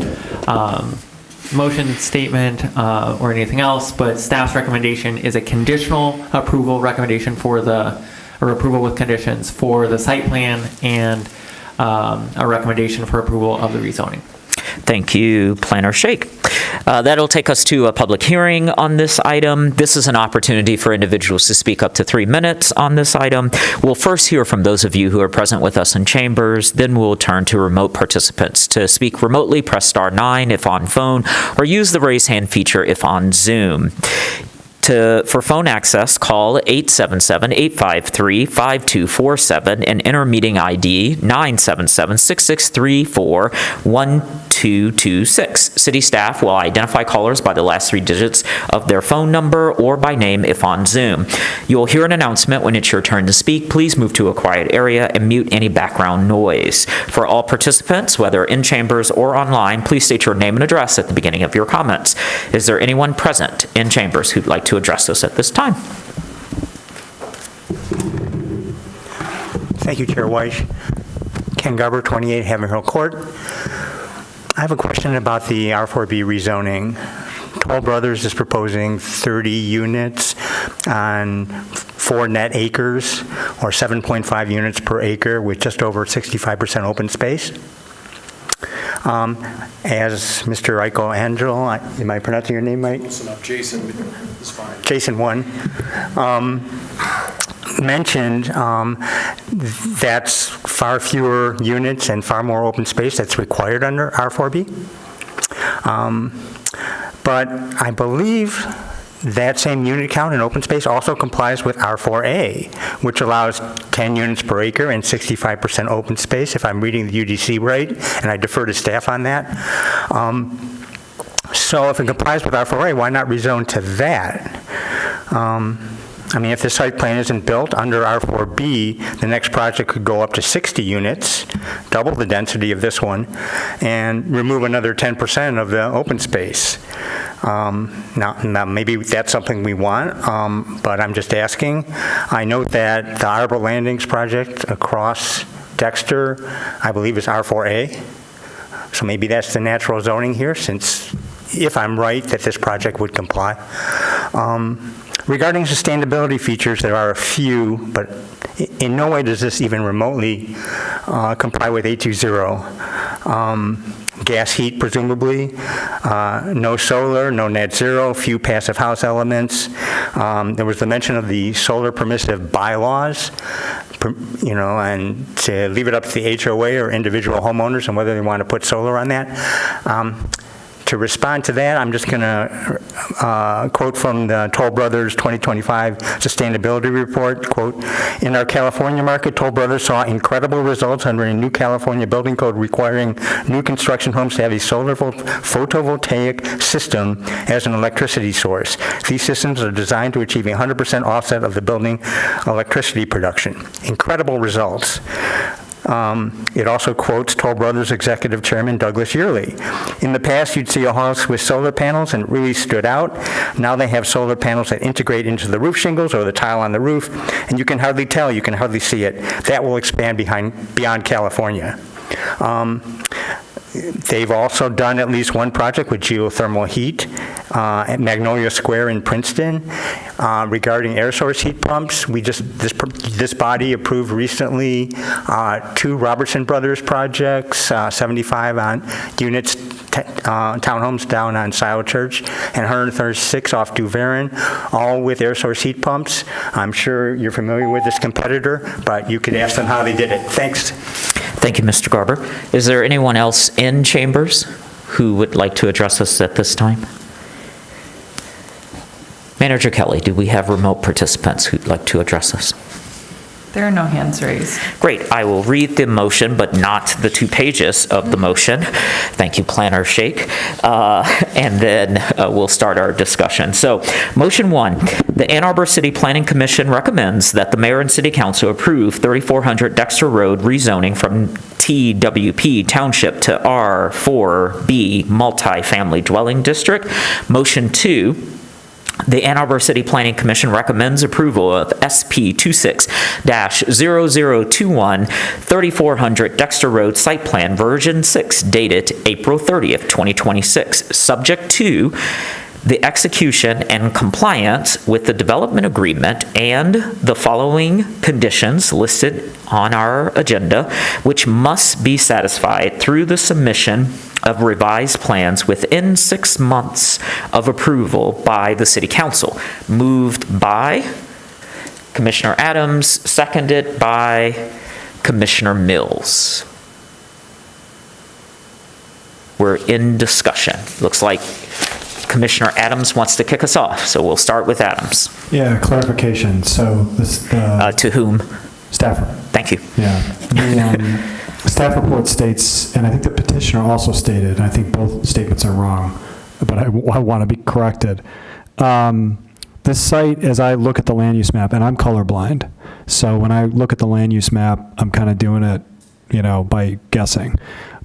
motion statement or anything else. But staff's recommendation is a conditional approval recommendation for or approval with conditions for the site plan, and a recommendation for approval of the rezoning. Thank you, Planner Shake. That'll take us to a public hearing on this item. This is an opportunity for individuals to speak up to 3 minutes on this item. We'll first hear from those of you who are present with us in chambers, then we'll turn to remote participants. To speak remotely, press star 9 if on phone, or use the raise hand feature if on Zoom. For phone access, call 877-853-5247 and enter meeting ID 977-6634-1226. City staff will identify callers by the last 3 digits of their phone number or by name if on Zoom. You'll hear an announcement when it's your turn to speak. Please move to a quiet area and mute any background noise. For all participants, whether in chambers or online, please state your name and address at the beginning of your comments. Is there anyone present in chambers who'd like to address us at this time? Thank you, Chair Weiss. Ken Garber, 28 Haven Hill Court. I have a question about the R4B rezoning. Toll Brothers is proposing 30 units on 4 net acres, or 7.5 units per acre, with just over 65% open space. As Mr. Eichel Angel, am I pronouncing your name right? Close enough. Jason is fine. Jason 1, mentioned that's far fewer units and far more open space that's required under R4B. But I believe that same unit count and open space also complies with R4A, which allows 10 units per acre and 65% open space, if I'm reading the UDC right, and I defer to staff on that. So if it complies with R4A, why not rezone to that? I mean, if the site plan isn't built under R4B, the next project could go up to 60 units, double the density of this one, and remove another 10% of the open space. Now, maybe that's something we want, but I'm just asking. I note that the Arbor Landings project across Dexter, I believe, is R4A. So maybe that's the natural zoning here, since if I'm right that this project would comply. Regarding sustainability features, there are a few, but in no way does this even remotely comply with 820. Gas heat, presumably, no solar, no net zero, few passive house elements. There was the mention of the solar permissive bylaws, and to leave it up to the HOA or individual homeowners and whether they want to put solar on that. To respond to that, I'm just going to quote from the Toll Brothers 2025 Sustainability Report, quote, "In our California market, Toll Brothers saw incredible results under a new California building code requiring new construction homes to have a solar photovoltaic system as an electricity source. These systems are designed to achieve 100% offset of the building electricity production. Incredible results." It also quotes Toll Brothers Executive Chairman Douglas Yearley. "In the past, you'd see a house with solar panels and it really stood out. Now they have solar panels that integrate into the roof shingles or the tile on the roof, and you can hardly tell, you can hardly see it. That will expand beyond California." They've also done at least one project with geothermal heat at Magnolia Square in Princeton. Regarding air source heat pumps, this body approved recently 2 Robertson Brothers projects, 75 units, townhomes down on Sile Church, and 136 off Duveren, all with air source heat pumps. I'm sure you're familiar with this competitor, but you could ask them how they did it. Thanks. Thank you, Mr. Garber. Is there anyone else in chambers who would like to address us at this time? Manager Kelly, do we have remote participants who'd like to address us? There are no hands raised. Great. I will read the motion, but not the 2 pages of the motion. Thank you, Planner Shake. And then we'll start our discussion. So, motion 1, the Ann Arbor City Planning Commission recommends that the mayor and city council approve 3400 Dexter Road rezoning from TWP Township to R4B Multifamily Dwelling District. Motion 2, the Ann Arbor City Planning Commission recommends approval of SP 26-0021 3400 Dexter Road Site Plan Version 6 dated April 30th, 2026, subject to the execution and compliance with the development agreement and the following conditions listed on our agenda, which must be satisfied through the submission of revised plans within 6 months of approval by the City Council. Moved by Commissioner Adams, seconded by Commissioner Mills. We're in discussion. Looks like Commissioner Adams wants to kick us off, so we'll start with Adams. Yeah, clarification. So this, to whom? Staffer. Thank you. Yeah. The staff report states, and I think the petitioner also stated, I think both statements are wrong, but I want to be corrected. This site, as I look at the land use map, and I'm colorblind, so when I look at the land use map, I'm kind of doing it, by guessing.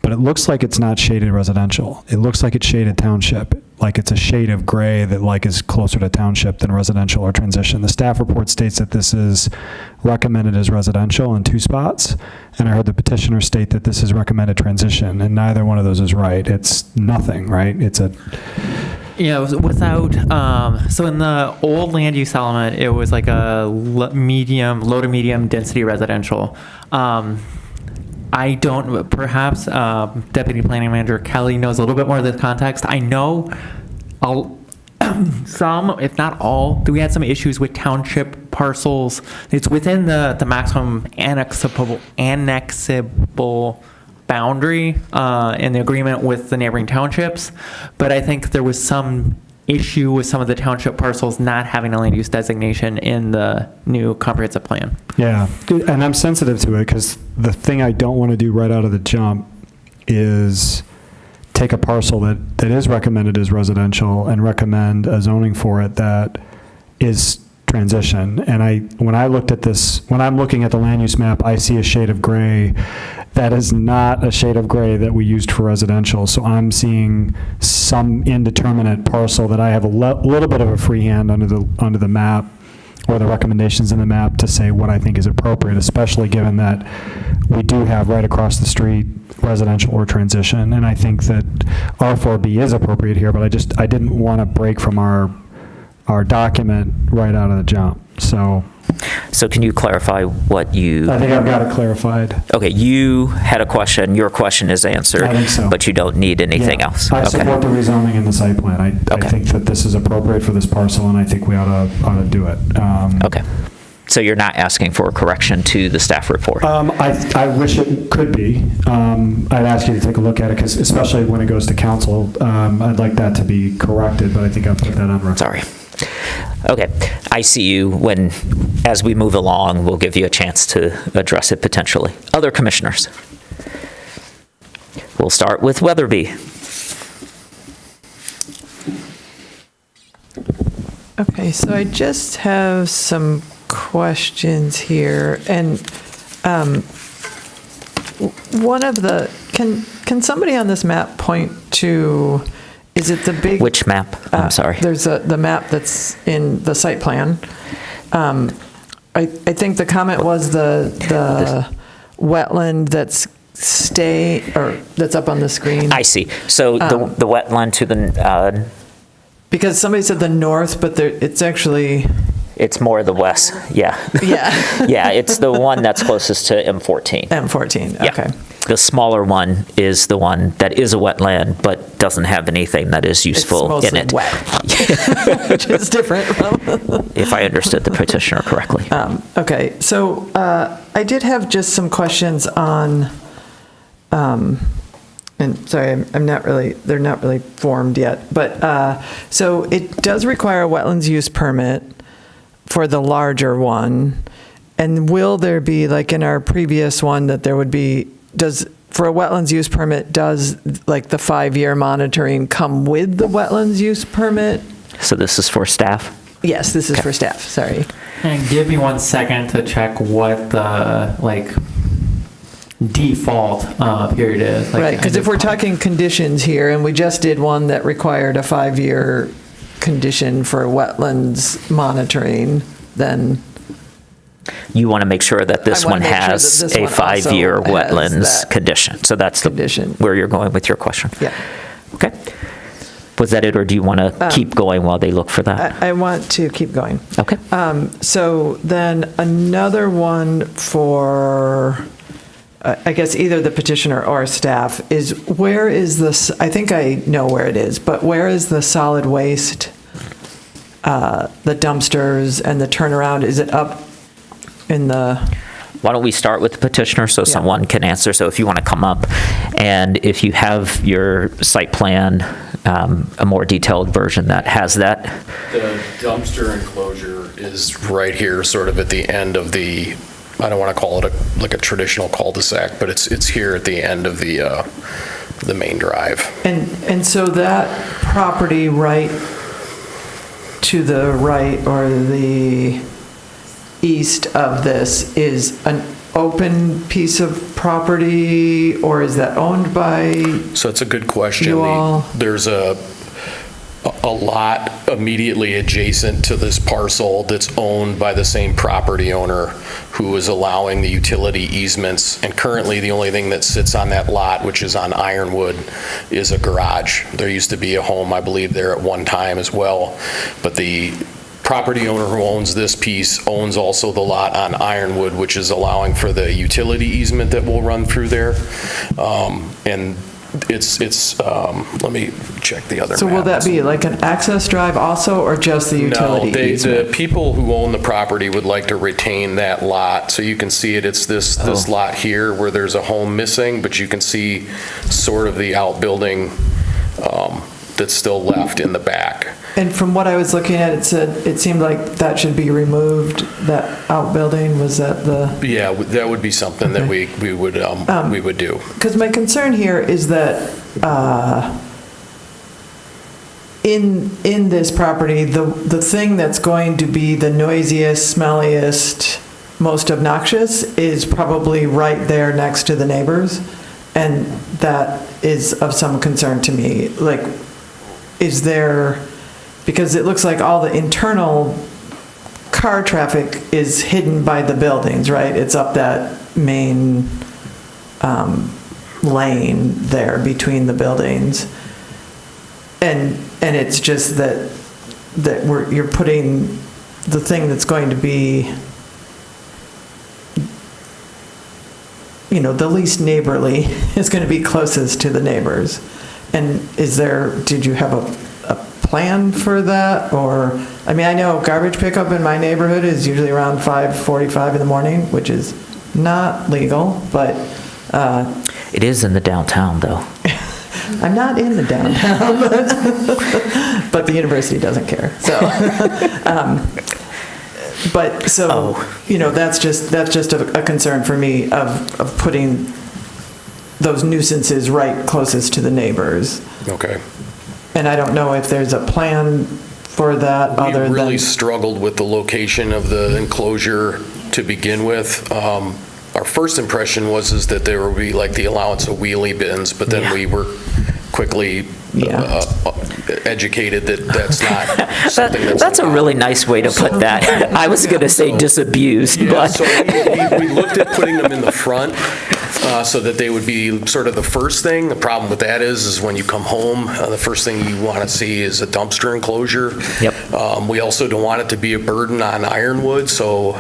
But it looks like it's not shaded residential. It looks like it's shaded township, like it's a shade of gray that is closer to township than residential or transition. The staff report states that this is recommended as residential in 2 spots, and I heard the petitioner state that this is recommended transition, and neither one of those is right. It's nothing, right? It's a... Yeah, without, so in the old land use element, it was like a low to medium density residential. I don't, perhaps Deputy Planning Manager Kelly knows a little bit more of the context. I know some, if not all, we had some issues with township parcels. It's within the maximum annexable boundary in the agreement with the neighboring townships, but I think there was some issue with some of the township parcels not having a land use designation in the new comprehensive plan. Yeah, and I'm sensitive to it because the thing I don't want to do right out of the jump is take a parcel that is recommended as residential and recommend a zoning for it that is transition. And when I looked at this, when I'm looking at the land use map, I see a shade of gray that is not a shade of gray that we used for residential. So I'm seeing some indeterminate parcel that I have a little bit of a free hand under the map or the recommendations in the map to say what I think is appropriate, especially given that we do have right across the street residential or transition. And I think that R4B is appropriate here, but I didn't want to break from our document right out of the jump. So can you clarify what you... I think I've got it clarified. Okay, you had a question. Your question is answered. I think so. But you don't need anything else. I support the rezoning in the site plan. I think that this is appropriate for this parcel, and I think we ought to do it. Okay. So you're not asking for a correction to the staff report? I wish it could be. I'd ask you to take a look at it, because especially when it goes to council, I'd like that to be corrected, but I think I'll put that on record. Sorry. Okay, I see you. As we move along, we'll give you a chance to address it potentially. Other commissioners? We'll start with Weatherby. Okay, so I just have some questions here, and one of the, can somebody on this map point to, is it the big... Which map? I'm sorry. There's the map that's in the site plan. I think the comment was the wetland that's that's up on the screen. I see. So the wetland to the... because somebody said the north, but it's actually... It's more the west, yeah. Yeah. Yeah, it's the one that's closest to M14. M14, Yeah. okay. The smaller one is the one that is a wetland, but doesn't have anything that is useful in it. It's mostly wet, which is different from... If I understood the petitioner correctly. Okay, so I did have just some questions on, and sorry, I'm not really, they're not really formed yet, but, so it does require a wetlands use permit for the larger one, and will there be, like in our previous one, that there would be, for a wetlands use permit, does like the 5-year monitoring come with the wetlands use permit? So this is for staff? Yes, this is for staff, sorry. And give me 1 second to check what the, default period is. Right, because if we're talking conditions here, and we just did one that required a 5-year condition for wetlands monitoring, then... You want to make sure that this one has a 5-year wetlands condition. So that's where you're going with your question. Yeah. Okay. Was that it, or do you want to keep going while they look for that? I want to keep going. Okay. So then another one for, I guess, either the petitioner or staff is, where is this, I think I know where it is, but where is the solid waste, the dumpsters and the turnaround? Is it up in the... Why don't we start with the petitioner so someone can answer? So if you want to come up, and if you have your site plan, a more detailed version that has that. The dumpster enclosure is right here, sort of at the end of the, I don't want to call it like a traditional cul-de-sac, but it's here at the end of the main drive. And so that property right to the right or the east of this is an open piece of property, or is that owned by So it's a good question. you all? There's a lot immediately adjacent to this parcel that's owned by the same property owner who is allowing the utility easements. And currently, the only thing that sits on that lot, which is on Ironwood, is a garage. There used to be a home, I believe, there at one time as well. But the property owner who owns this piece owns also the lot on Ironwood, which is allowing for the utility easement that will run through there. And it's let me check the other So map. will that be like an access drive also, or just the utility No, easement? the people who own the property would like to retain that lot. So you can see it, it's this lot here where there's a home missing, but you can see sort of the outbuilding that's still left in the back. And from what I was looking at, it seemed like that should be removed, that outbuilding. Was that the... Yeah, that would be something that we would do. Because my concern here is that in this property, the thing that's going to be the noisiest, smelliest, most obnoxious is probably right there next to the neighbors. And that is of some concern to me. Like, is there, because it looks like all the internal car traffic is hidden by the buildings, right? It's up that main lane there between the buildings. And it's just that you're putting the thing that's going to be, the least neighborly is going to be closest to the neighbors. And did you have a plan for that? Or, I mean, I know garbage pickup in my neighborhood is usually around 5:45 in the morning, which is not legal, but... It is in the downtown, though. I'm not in the downtown, but the university doesn't care. So, that's just a concern for me of putting those nuisances right closest to the neighbors. Okay. And I don't know if there's a plan for that other than... We really struggled with the location of the enclosure to begin with. Our first impression was that there would be like the allowance of wheelie bins, but then we were quickly educated that that's not something that's a really nice way to put that. I was going to say disabused, but... So we looked at putting them in the front so that they would be sort of the first thing. The problem with that is when you come home, the first thing you want to see is a dumpster enclosure. Yep. We also don't want it to be a burden on Ironwood, so...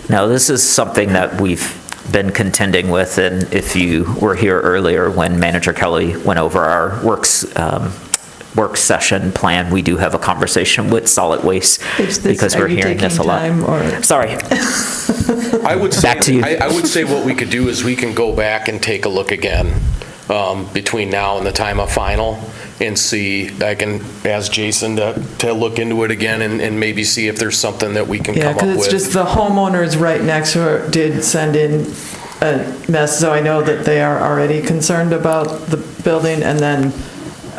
No, this is something that we've been contending with, and if you were here earlier when Manager Kelly went over our work session plan, we do have a conversation with solid waste because we're hearing this a lot. Sorry. I would say, Back to you. I would say what we could do is we can go back and take a look again between now and the time of final and see. I can ask Jason to look into it again and maybe see if there's something that we can come up with. Yeah, because it's just the homeowners right next to it did send in a mess, so I know that they are already concerned about the building, and then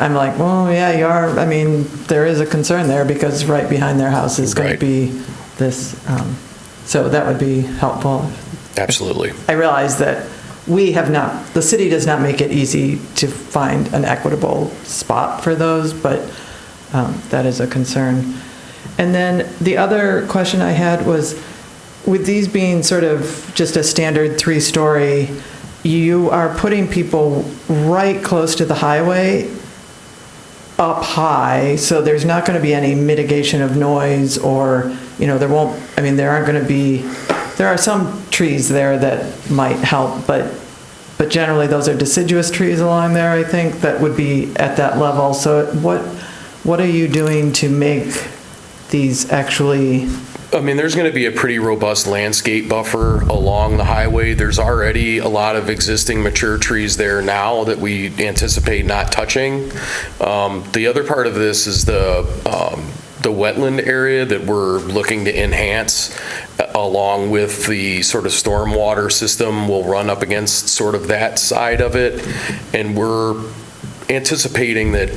I'm like, well, yeah, you are. I mean, there is a concern there because right behind their house is going to be this. So that would be helpful. Absolutely. I realize that the city does not make it easy to find an equitable spot for those, but that is a concern. And then the other question I had was, with these being sort of just a standard 3-story, you are putting people right close to the highway, up high, so there's not going to be any mitigation of noise, or, there are some trees there that might help, but generally those are deciduous trees along there, I think, that would be at that level. So what are you doing to make these actually... I mean, there's going to be a pretty robust landscape buffer along the highway. There's already a lot of existing mature trees there now that we anticipate not touching. The other part of this is the wetland area that we're looking to enhance, along with the sort of stormwater system will run up against sort of that side of it. And we're anticipating that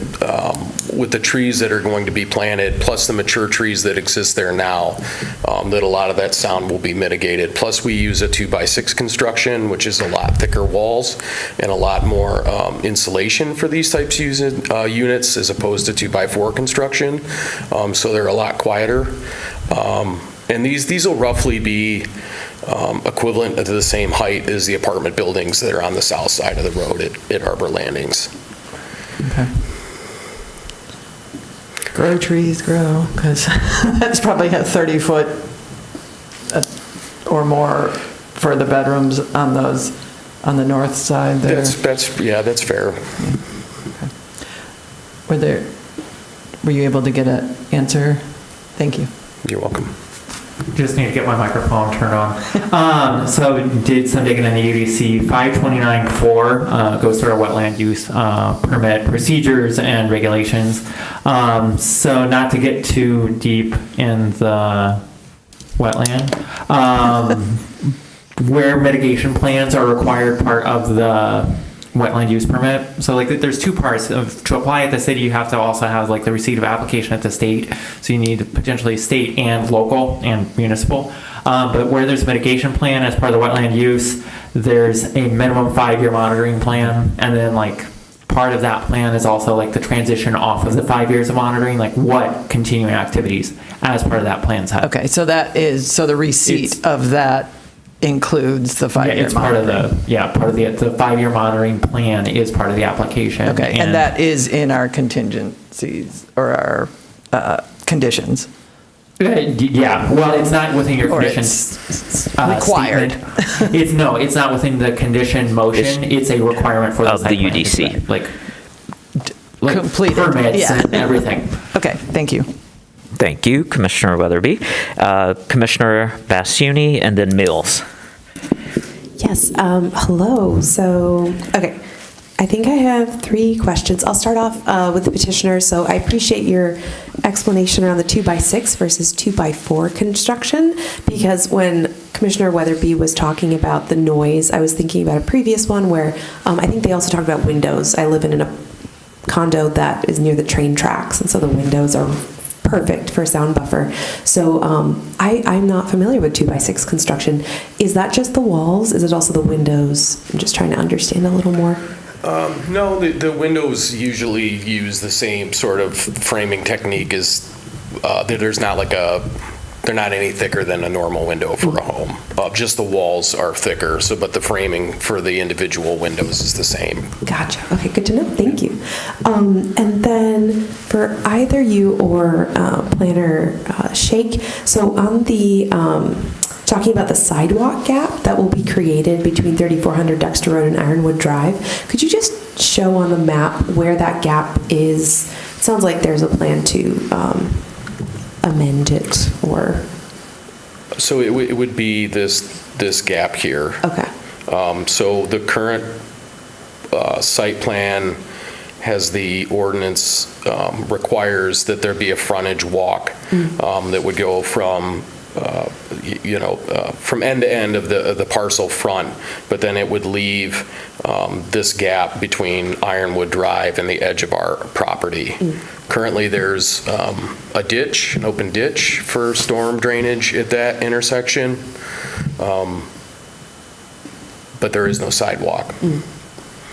with the trees that are going to be planted, plus the mature trees that exist there now, that a lot of that sound will be mitigated. Plus we use a 2x6 construction, which is a lot thicker walls and a lot more insulation for these types of units as opposed to 2x4 construction. So they're a lot quieter. And these will roughly be equivalent to the same height as the apartment buildings that are on the south side of the road at Arbor Landings. Okay. Grow trees, grow, because that's probably a 30-foot or more for the bedrooms on the north side there. That's fair. Okay. Were you able to get an answer? Thank you. You're welcome. Just need to get my microphone turned on. So did some digging in the UDC. 529.4 goes through our wetland use permit procedures and regulations. So not to get too deep in the wetland, where mitigation plans are required part of the wetland use permit. So like there's two parts. To apply at the city, you have to also have like the receipt of application at the state. So you need potentially state and local and municipal. But where there's a mitigation plan as part of the wetland use, there's a minimum 5-year monitoring plan. And then like part of that plan is also like the transition off of the 5 years of monitoring, like what continuing activities as part of that plan's have. Okay, so the receipt of that includes the 5-year monitoring. Part of the 5-year monitoring plan is part of the application. Okay, and that is in our contingencies or our conditions. Yeah, well, it's not within your conditions. Required. It's not within the condition motion. It's a requirement for the UDC. Like completed permits and everything. Okay, thank you. Thank you, Commissioner Weatherby. Commissioner Bassiuni, and then Mills. Yes, hello. So, okay, I think I have 3 questions. I'll start off with the petitioner. So I appreciate your explanation around the 2x6 versus 2x4 construction, because when Commissioner Weatherby was talking about the noise, I was thinking about a previous one where I think they also talked about windows. I live in a condo that is near the train tracks, and so the windows are perfect for sound buffer. So I'm not familiar with 2x6 construction. Is that just the walls? Is it also the windows? I'm just trying to understand a little more. No, the windows usually use the same sort of framing technique as there's not like they're not any thicker than a normal window for a home. Just the walls are thicker, but the framing for the individual windows is the same. Gotcha. Okay, good to know. Thank you. And then for either you or Planner Shake, so on the talking about the sidewalk gap that will be created between 3400 Dexter Road and Ironwood Drive. Could you just show on the map where that gap is? It sounds like there's a plan to amend it, or... So it would be this gap here. Okay. So the current site plan has the ordinance requires that there be a frontage walk that would go from from end to end of the parcel front, but then it would leave this gap between Ironwood Drive and the edge of our property. Currently, there's a ditch, an open ditch for storm drainage at that intersection, but there is no sidewalk.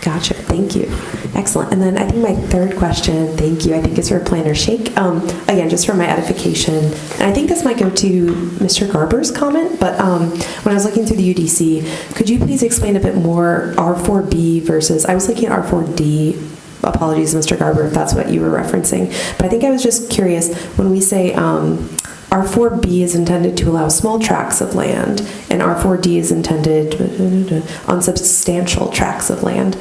Gotcha. Thank you. Excellent. And then I think my third question, thank you, I think is for Planner Shake. Again, just for my edification, and I think this might go to Mr. Garber's comment, but when I was looking through the UDC, could you please explain a bit more R4B versus, I was looking at R4D, apologies, Mr. Garber, if that's what you were referencing, but I think I was just curious, when we say R4B is intended to allow small tracts of land, and R4D is intended on substantial tracts of land.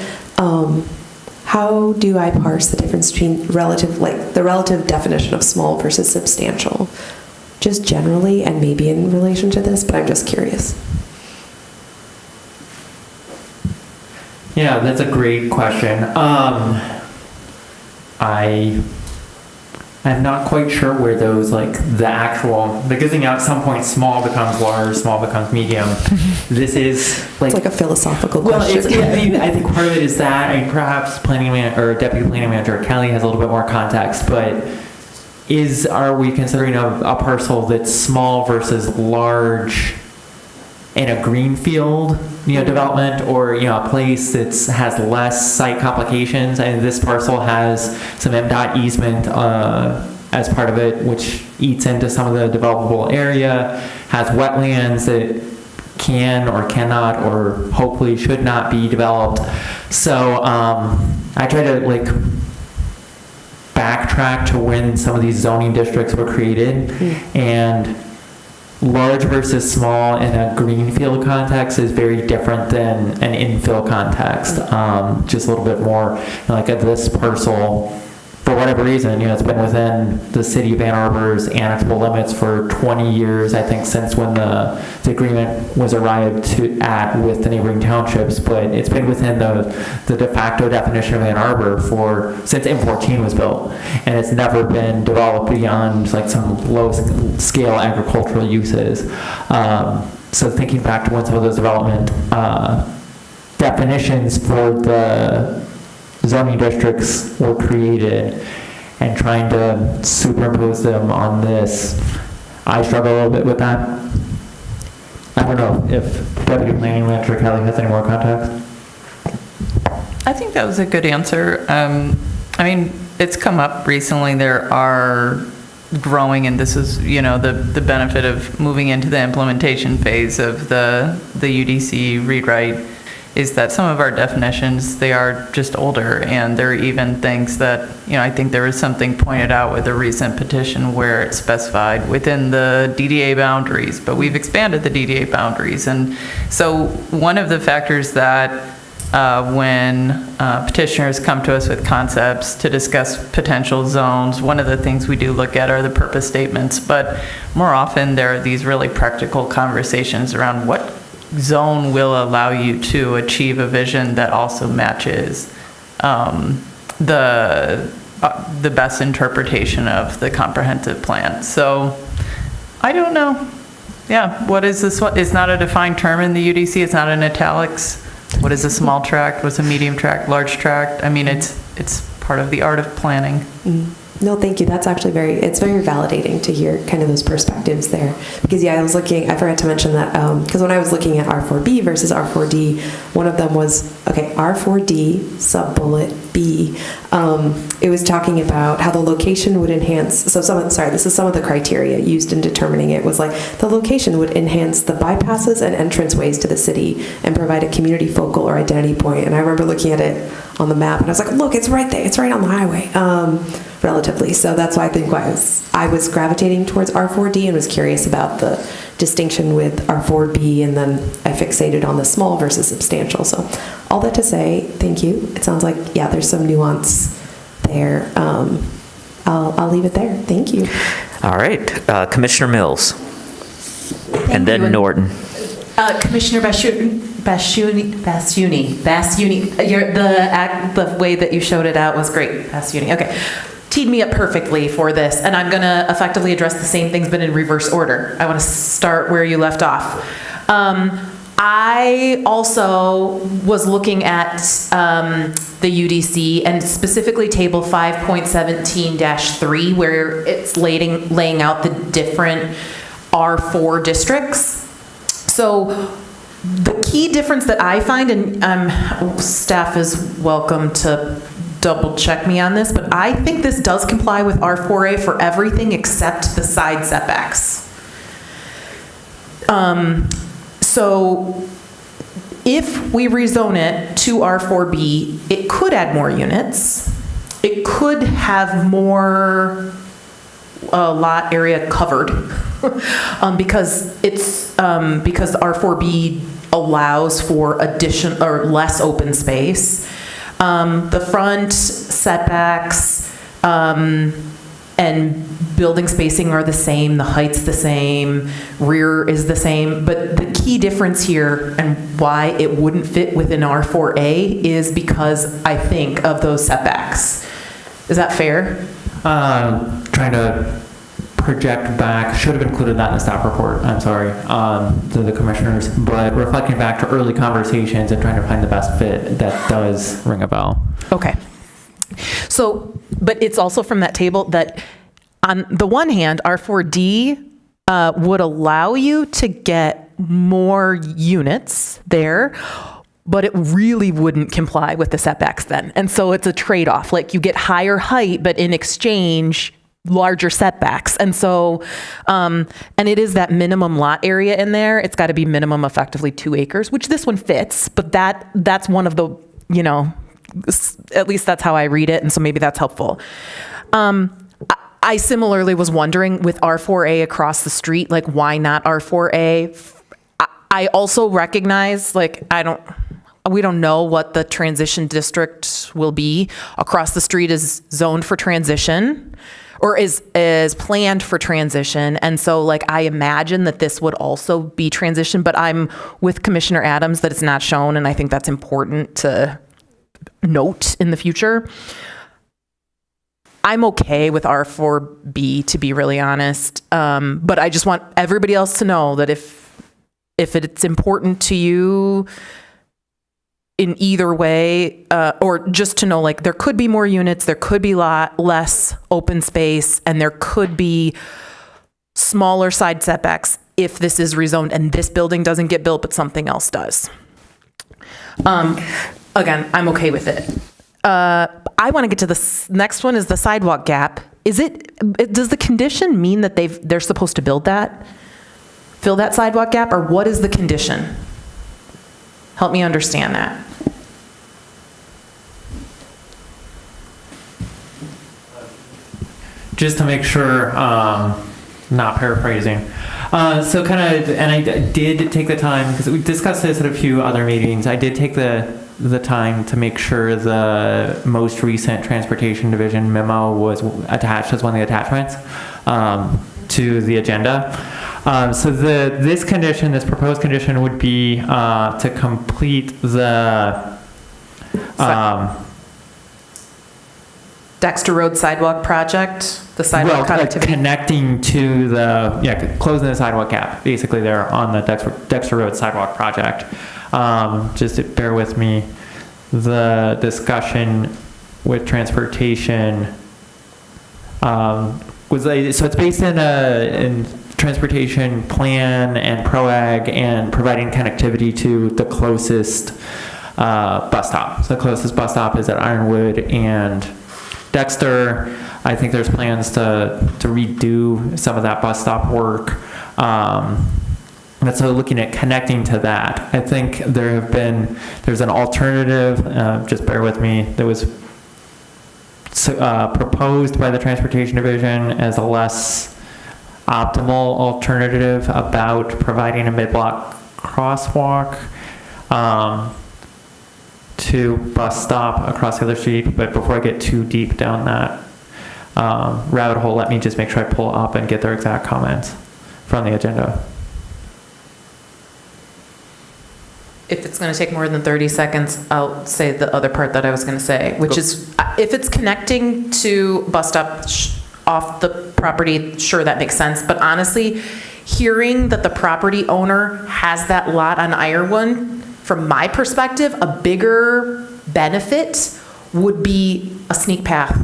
How do I parse the difference between the relative definition of small versus substantial? Just generally, and maybe in relation to this, but I'm just curious. Yeah, that's a great question. I'm not quite sure where those, the actual, because at some point small becomes large, small becomes medium. This is it's like a philosophical question. I think part of it is that, perhaps Deputy Planning Manager Kelly has a little bit more context, but are we considering a parcel that's small versus large in a greenfield, development, or a place that has less site complications? And this parcel has some MDOT easement as part of it, which eats into some of the developable area, has wetlands that can or cannot or hopefully should not be developed. So I try to backtrack to when some of these zoning districts were created, and large versus small in a greenfield context is very different than an infill context. Just a little bit more at this parcel, for whatever reason, it's been within the city of Ann Arbor's annexable limits for 20 years, I think, since when the agreement was arrived at with the neighboring townships, but it's been within the de facto definition of Ann Arbor since M14 was built, and it's never been developed beyond some low-scale agricultural uses. So thinking back to when some of those development definitions for the zoning districts were created and trying to superimpose them on this, I struggle a little bit with that. I don't know if Deputy Planning Manager Kelly has any more context. I think that was a good answer. It's come up recently. There are growing, and this is, the benefit of moving into the implementation phase of the UDC rewrite, is that some of our definitions, they are just older, and there are even things that, I think there was something pointed out with a recent petition where it specified within the DDA boundaries, but we've expanded the DDA boundaries. And so one of the factors that when petitioners come to us with concepts to discuss potential zones, one of the things we do look at are the purpose statements, but more often there are these really practical conversations around what zone will allow you to achieve a vision that also matches the best interpretation of the comprehensive plan. So I don't know. Yeah, what is this? It's not a defined term in the UDC. It's not in italics. What is a small tract? What's a medium tract? Large tract? It's part of the art of planning. No, thank you. That's actually it's very validating to hear kind of those perspectives there. Because, I forgot to mention that, because when I was looking at R4B versus R4D, one of them was, R4D, sub-bullet B, it was talking about how the location would enhance, this is some of the criteria used in determining it, was the location would enhance the bypasses and entranceways to the city and provide a community focal or identity point. And I remember looking at it on the map, and I was like, look, it's right there. It's right on the highway. relatively. So that's why I think I was gravitating towards R4D and was curious about the distinction with R4B, and then I fixated on the small versus substantial. So all that to say, thank you. It sounds like, yeah, there's some nuance there. I'll leave it there. Thank you. All right, Commissioner Mills. And then Norton. Commissioner Basuni, the way that you showed it out was great. Basuni, okay. Teed me up perfectly for this, and I'm gonna effectively address the same things but in reverse order. I wanna start where you left off. I also was looking at the UDC and specifically table 5.17-3 where it's laying out the different R4 districts. So the key difference that I find, and staff is welcome to double check me on this, but I think this does comply with R4A for everything except the side setbacks. So if we rezone it to R4B, it could add more units. It could have more lot area covered because R4B allows for addition or less open space. The front setbacks and building spacing are the same, the height's the same, rear is the same, but the key difference here and why it wouldn't fit within R4A is because I think of those setbacks. Is that fair? Trying to project back, should have included that in the staff report, I'm sorry, to the commissioners, but reflecting back to early conversations and trying to find the best fit, that does ring a bell. Okay. So, but it's also from that table that on the one hand, R4D would allow you to get more units there, but it really wouldn't comply with the setbacks then. And so it's a trade-off. Like you get higher height, but in exchange, larger setbacks. And so, and it is that minimum lot area in there. It's got to be minimum effectively 2 acres, which this one fits, but that's one of the, at least that's how I read it. And so maybe that's helpful. I similarly was wondering with R4A across the street, like why not R4A? I also recognize, like, we don't know what the transition district will be. Across the street is zoned for transition or is planned for transition. And so like, I imagine that this would also be transition, but I'm with Commissioner Adams that it's not shown. And I think that's important to note in the future. I'm okay with R4B, to be really honest. But I just want everybody else to know that if it's important to you in either way, or just to know, like, there could be more units, there could be less open space, and there could be smaller side setbacks if this is rezoned and this building doesn't get built, but something else does. Again, I'm okay with it. I want to get to the next one is the sidewalk gap. Does the condition mean that they're supposed to fill that sidewalk gap, or what is the condition? Help me understand that. Just to make sure, not paraphrasing. So kind of, and I did take the time, because we discussed this at a few other meetings, I did take the time to make sure the most recent Transportation Division memo was attached as one of the attachments to the agenda. So this proposed condition would be to complete the Dexter Road sidewalk project, the sidewalk connectivity. Connecting to closing the sidewalk gap, basically there on the Dexter Road sidewalk project. Just to bear with me, the discussion with transportation so it's based in transportation plan and PROAG and providing connectivity to the closest bus stop. So the closest bus stop is at Ironwood and Dexter. I think there's plans to redo some of that bus stop work. And so looking at connecting to that, I think there's an alternative, just bear with me, there was proposed by the Transportation Division as a less optimal alternative about providing a mid-block crosswalk to bus stop across the other street. But before I get too deep down that rabbit hole, let me just make sure I pull up and get their exact comments from the agenda. If it's going to take more than 30 seconds, I'll say the other part that I was going to say, which is if it's connecting to bus stop off the property, sure, that makes sense. But honestly, hearing that the property owner has that lot on Ironwood, from my perspective, a bigger benefit would be a sneak path,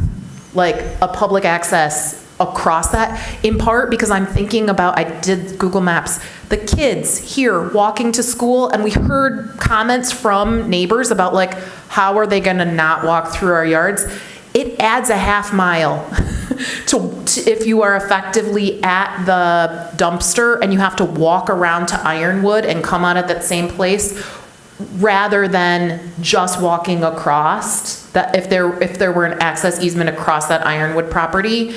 like a public access across that, in part because I'm thinking about, I did Google Maps, the kids here walking to school, and we heard comments from neighbors about like, how are they gonna not walk through our yards? It adds a half mile to if you are effectively at the dumpster and you have to walk around to Ironwood and come out at that same place, rather than just walking across, that if there were an access easement across that Ironwood property.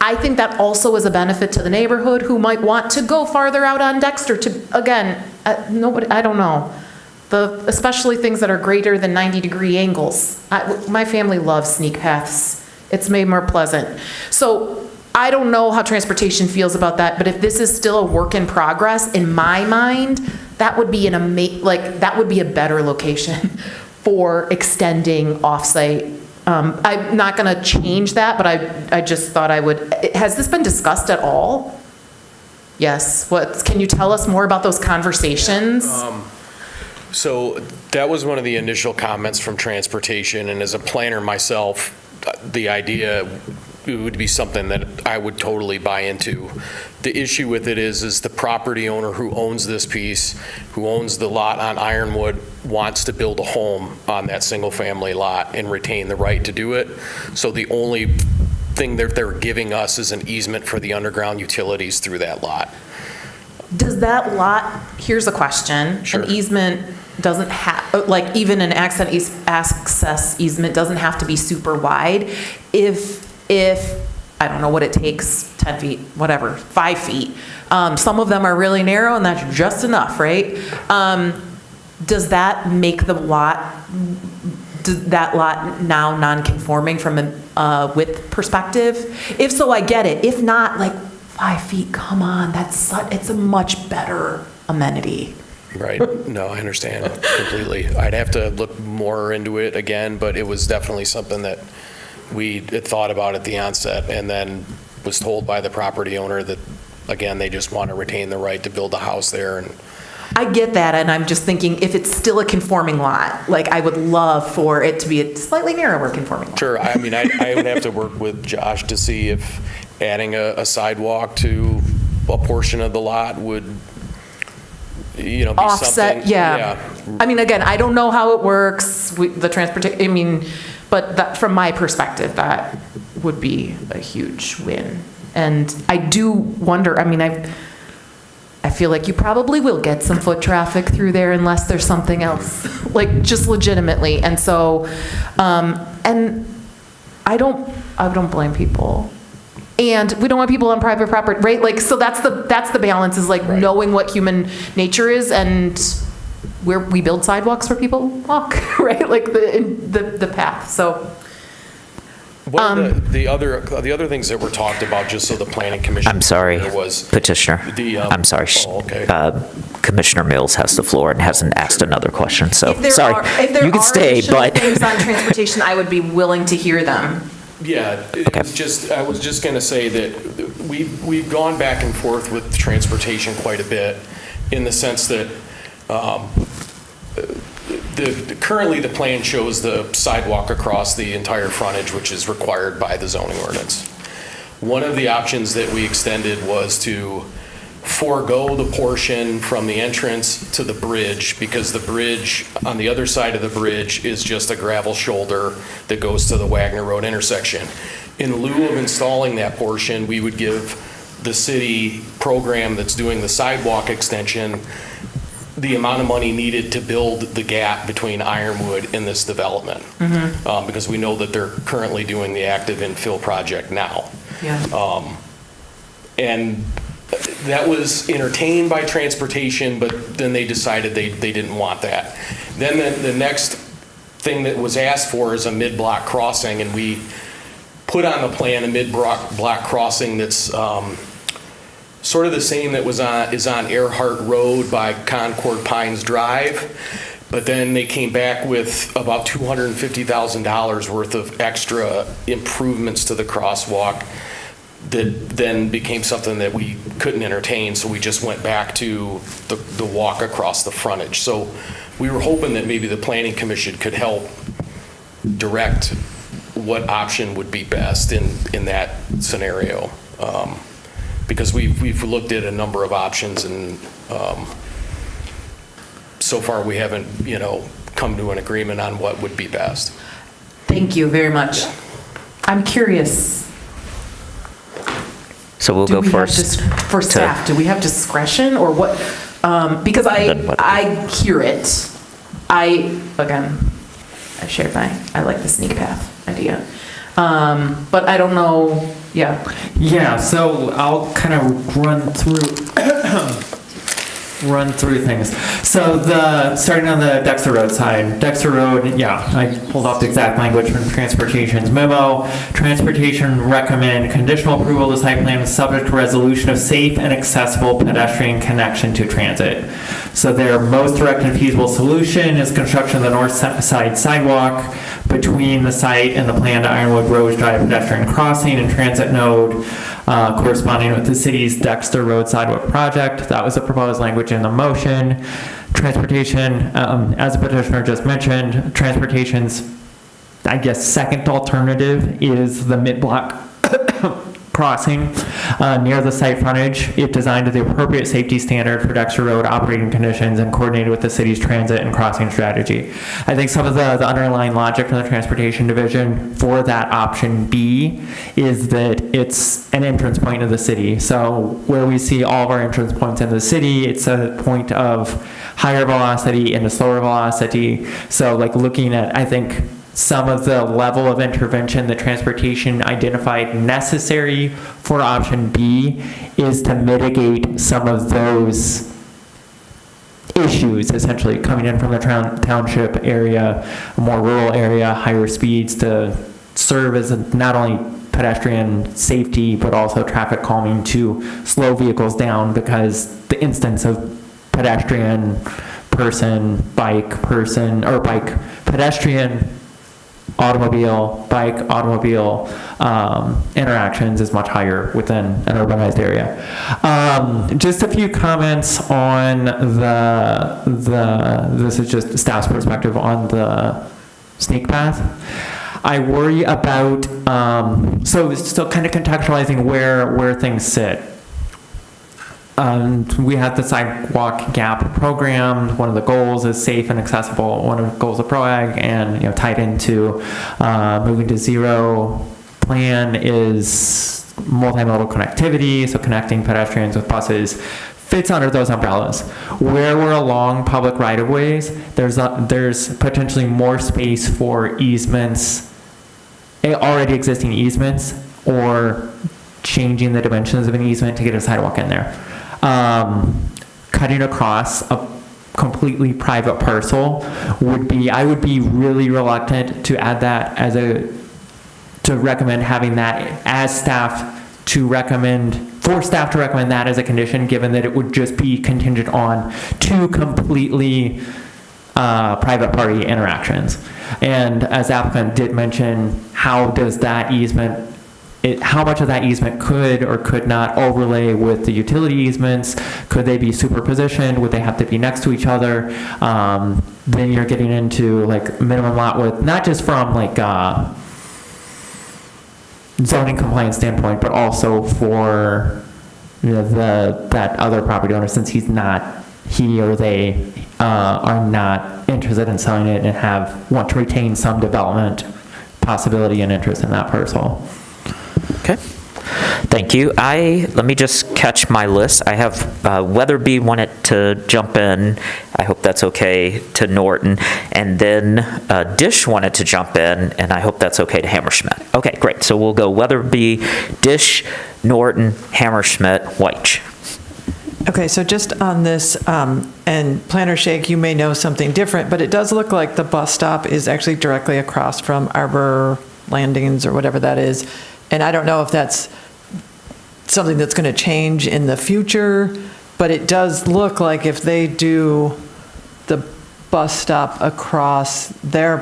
I think that also is a benefit to the neighborhood who might want to go farther out on Dexter to, again, nobody, I don't know. Especially things that are greater than 90-degree angles. My family loves sneak paths. It's made more pleasant. So I don't know how transportation feels about that, but if this is still a work in progress, in my mind, that would be that would be a better location for extending offsite. I'm not going to change that, but I just thought I would. Has this been discussed at all? Yes. Can you tell us more about those conversations? So that was one of the initial comments from transportation, and as a planner myself, the idea would be something that I would totally buy into. The issue with it is the property owner who owns this piece, who owns the lot on Ironwood, wants to build a home on that single-family lot and retain the right to do it. So the only thing that they're giving us is an easement for the underground utilities through that lot. Does that lot, here's a question, Sure. An easement doesn't have, like even an access easement doesn't have to be super wide. If I don't know what it takes, 10 feet, whatever, 5 feet. Some of them are really narrow and that's just enough, right? Does that make the lot, now non-conforming from a width perspective? If so, I get it. If not, like 5 feet, come on, it's a much better amenity. Right. No, I understand completely. I'd have to look more into it again, but it was definitely something that we had thought about at the onset and then was told by the property owner that, again, they just want to retain the right to build a house there. And I get that, and I'm just thinking if it's still a conforming lot, like I would love for it to be a slightly narrower conforming lot. Sure. I mean, I would have to work with Josh to see if adding a sidewalk to a portion of the lot would, be offset, something. yeah. I mean, again, I don't know how it works, the transportation, I mean, but that, from my perspective, that would be a huge win. And I do wonder, I mean, I feel like you probably will get some foot traffic through there unless there's something else, like just legitimately. And so, and I don't blame people. And we don't want people on private property, right? Like, so that's the balance, is like knowing what human nature is, and where we build sidewalks where people walk, right? Like the path. So. One of the other things that were talked about, just so the planning commission. I'm sorry, was petitioner. I'm sorry. Okay. Commissioner Mills has the floor and hasn't asked another question, so If there sorry. If there You can are stay, additional but things on transportation, I would be willing to hear them. Yeah, I was just going to say that we've gone back and forth with transportation quite a bit, in the sense that currently the plan shows the sidewalk across the entire frontage, which is required by the zoning ordinance. One of the options that we extended was to forego the portion from the entrance to the bridge, because the bridge, on the other side of the bridge, is just a gravel shoulder that goes to the Wagner Road intersection. In lieu of installing that portion, we would give the city program that's doing the sidewalk extension the amount of money needed to build the gap between Ironwood and this development. Because we know that they're currently doing the active infill project now. Yeah. And that was entertained by transportation, but then they decided they didn't want that. Then the next thing that was asked for is a mid-block crossing, and we put on the plan a mid-block crossing that's sort of the same that is on Earhart Road by Concord Pines Drive. But then they came back with about $250,000 worth of extra improvements to the crosswalk that then became something that we couldn't entertain, so we just went back to the walk across the frontage. So we were hoping that maybe the Planning Commission could help direct what option would be best in that scenario. Because we've looked at a number of options, and so far we haven't, come to an agreement on what would be best. Thank you very much. I'm curious. So we'll go first. For staff, do we have discretion or what? Because I hear it. I shared I like the sneak path idea. But I don't know, Yeah, so I'll kind of run through things. So starting on the Dexter Road side, Dexter Road, I pulled off the exact language from Transportation's memo. Transportation recommend conditional approval of the site plan subject to resolution of safe and accessible pedestrian connection to transit. So their most direct and feasible solution is construction of the north side sidewalk between the site and the planned Ironwood Rose Drive pedestrian crossing and transit node corresponding with the city's Dexter Road sidewalk project. That was the proposed language in the motion. Transportation, as the petitioner just mentioned, Transportation's, second alternative is the mid-block crossing near the site frontage. If designed to the appropriate safety standard for Dexter Road operating conditions and coordinated with the city's transit and crossing strategy. I think some of the underlying logic from the Transportation Division for that option B is that it's an entrance point of the city. So where we see all of our entrance points in the city, it's a point of higher velocity and a slower velocity. So looking at, I think, some of the level of intervention that Transportation identified necessary for option B is to mitigate some of those issues, essentially coming in from the township area, a more rural area, higher speeds to serve as not only pedestrian safety but also traffic calming to slow vehicles down, because the instance of pedestrian pedestrian automobile, bike, automobile interactions is much higher within an urbanized area. Just a few comments on this is just staff's perspective on the sneak path. I worry about, so it's still kind of contextualizing where things sit. We have the sidewalk gap program. One of the goals is safe and accessible. One of the goals of PROAG and tied into moving to zero plan is multimodal connectivity. So connecting pedestrians with buses fits under those umbrellas. Where we're along public right-of-ways, there's potentially more space for easements, already existing easements, or changing the dimensions of an easement to get a sidewalk in there. Cutting across a completely private parcel I would be really reluctant to add that to recommend having that as staff to recommend that as a condition, given that it would just be contingent on two completely private party interactions. And as the applicant did mention, how much of that easement could or could not overlay with the utility easements? Could they be superpositioned? Would they have to be next to each other? Then you're getting into minimum lot width, not just from zoning compliance standpoint, but also for that other property owner, since he or they are not interested in selling it and want to retain some development possibility and interest in that parcel. Okay. Thank you. Let me just catch my list. I have Weatherby wanted to jump in. I hope that's okay, to Norton. And then Dish wanted to jump in, and I hope that's okay to Hammerschmidt. Okay, great. So we'll go Weatherby, Dish, Norton, Hammerschmidt, Weich. Okay, so just on this, and Planner Shake, you may know something different, but it does look like the bus stop is actually directly across from Arbor Landings or whatever that is. And I don't know if that's something that's going to change in the future, but it does look like if they do the bus stop across their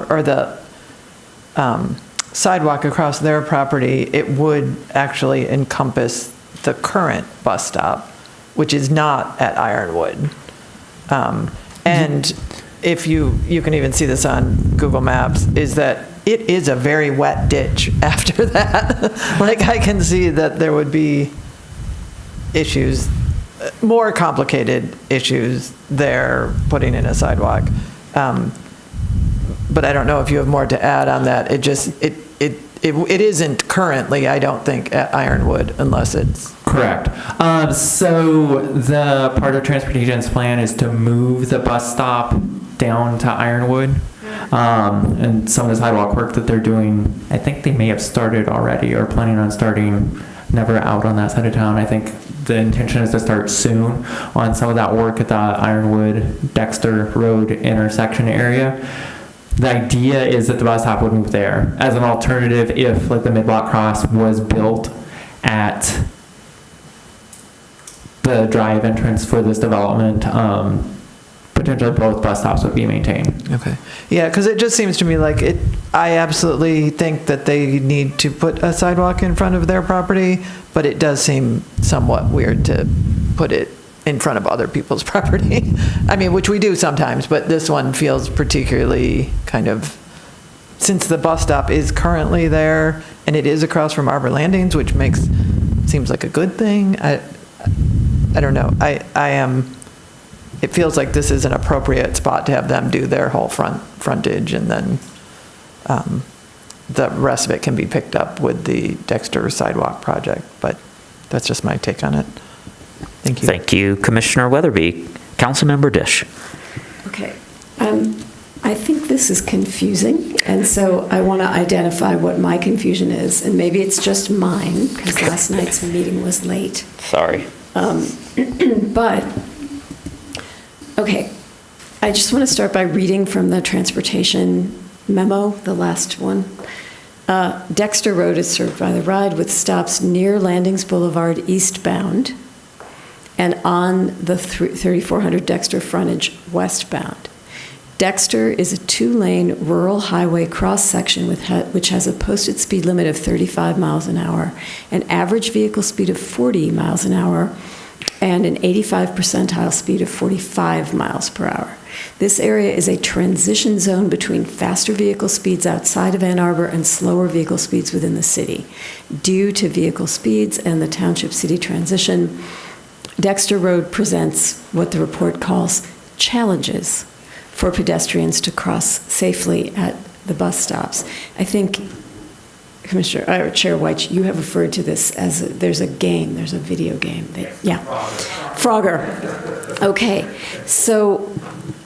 or the sidewalk across their property, it would actually encompass the current bus stop, which is not at Ironwood. And if you can even see this on Google Maps, is that it is a very wet ditch after that. Like, I can see that there would be issues, more complicated issues there, putting in a sidewalk. But I don't know if you have more to add on that. It isn't currently, I don't think, at Ironwood unless it's... Correct. So the part of transportation's plan is to move the bus stop down to Ironwood. And some of the sidewalk work that they're doing, I think they may have started already or planning on starting, never out on that side of town. I think the intention is to start soon on some of that work at the Ironwood-Dexter Road intersection area. The idea is that the bus stop would move there as an alternative if, like, the mid-block cross was built at the drive entrance for this development. Potentially both bus stops would be maintained. Okay. Yeah, because it just seems to me like I absolutely think that they need to put a sidewalk in front of their property, but it does seem somewhat weird to put it in front of other people's property. I mean, which we do sometimes, but this one feels particularly kind of, since the bus stop is currently there and it is across from Arbor Landings, which seems like a good thing. I don't know. It feels like this is an appropriate spot to have them do their whole frontage, and then the rest of it can be picked up with the Dexter sidewalk project. But that's just my take on it. Thank you. Thank you, Commissioner Weatherby. Councilmember Dish. Okay. I think this is confusing, and so I want to identify what my confusion is, and maybe it's just mine, because last night's meeting was late. Sorry. But, okay, I just want to start by reading from the transportation memo, the last one. Dexter Road is served by the ride with stops near Landings Boulevard eastbound and on the 3400 Dexter frontage westbound. Dexter is a 2-lane rural highway cross-section which has a posted speed limit of 35 miles an hour, an average vehicle speed of 40 miles an hour, and an 85 percentile speed of 45 miles per hour. This area is a transition zone between faster vehicle speeds outside of Ann Arbor and slower vehicle speeds within the city. Due to vehicle speeds and the township city transition, Dexter Road presents what the report calls challenges for pedestrians to cross safely at the bus stops. I think, Chair Weich, you have referred to this as there's a video game. Frogger. Okay, so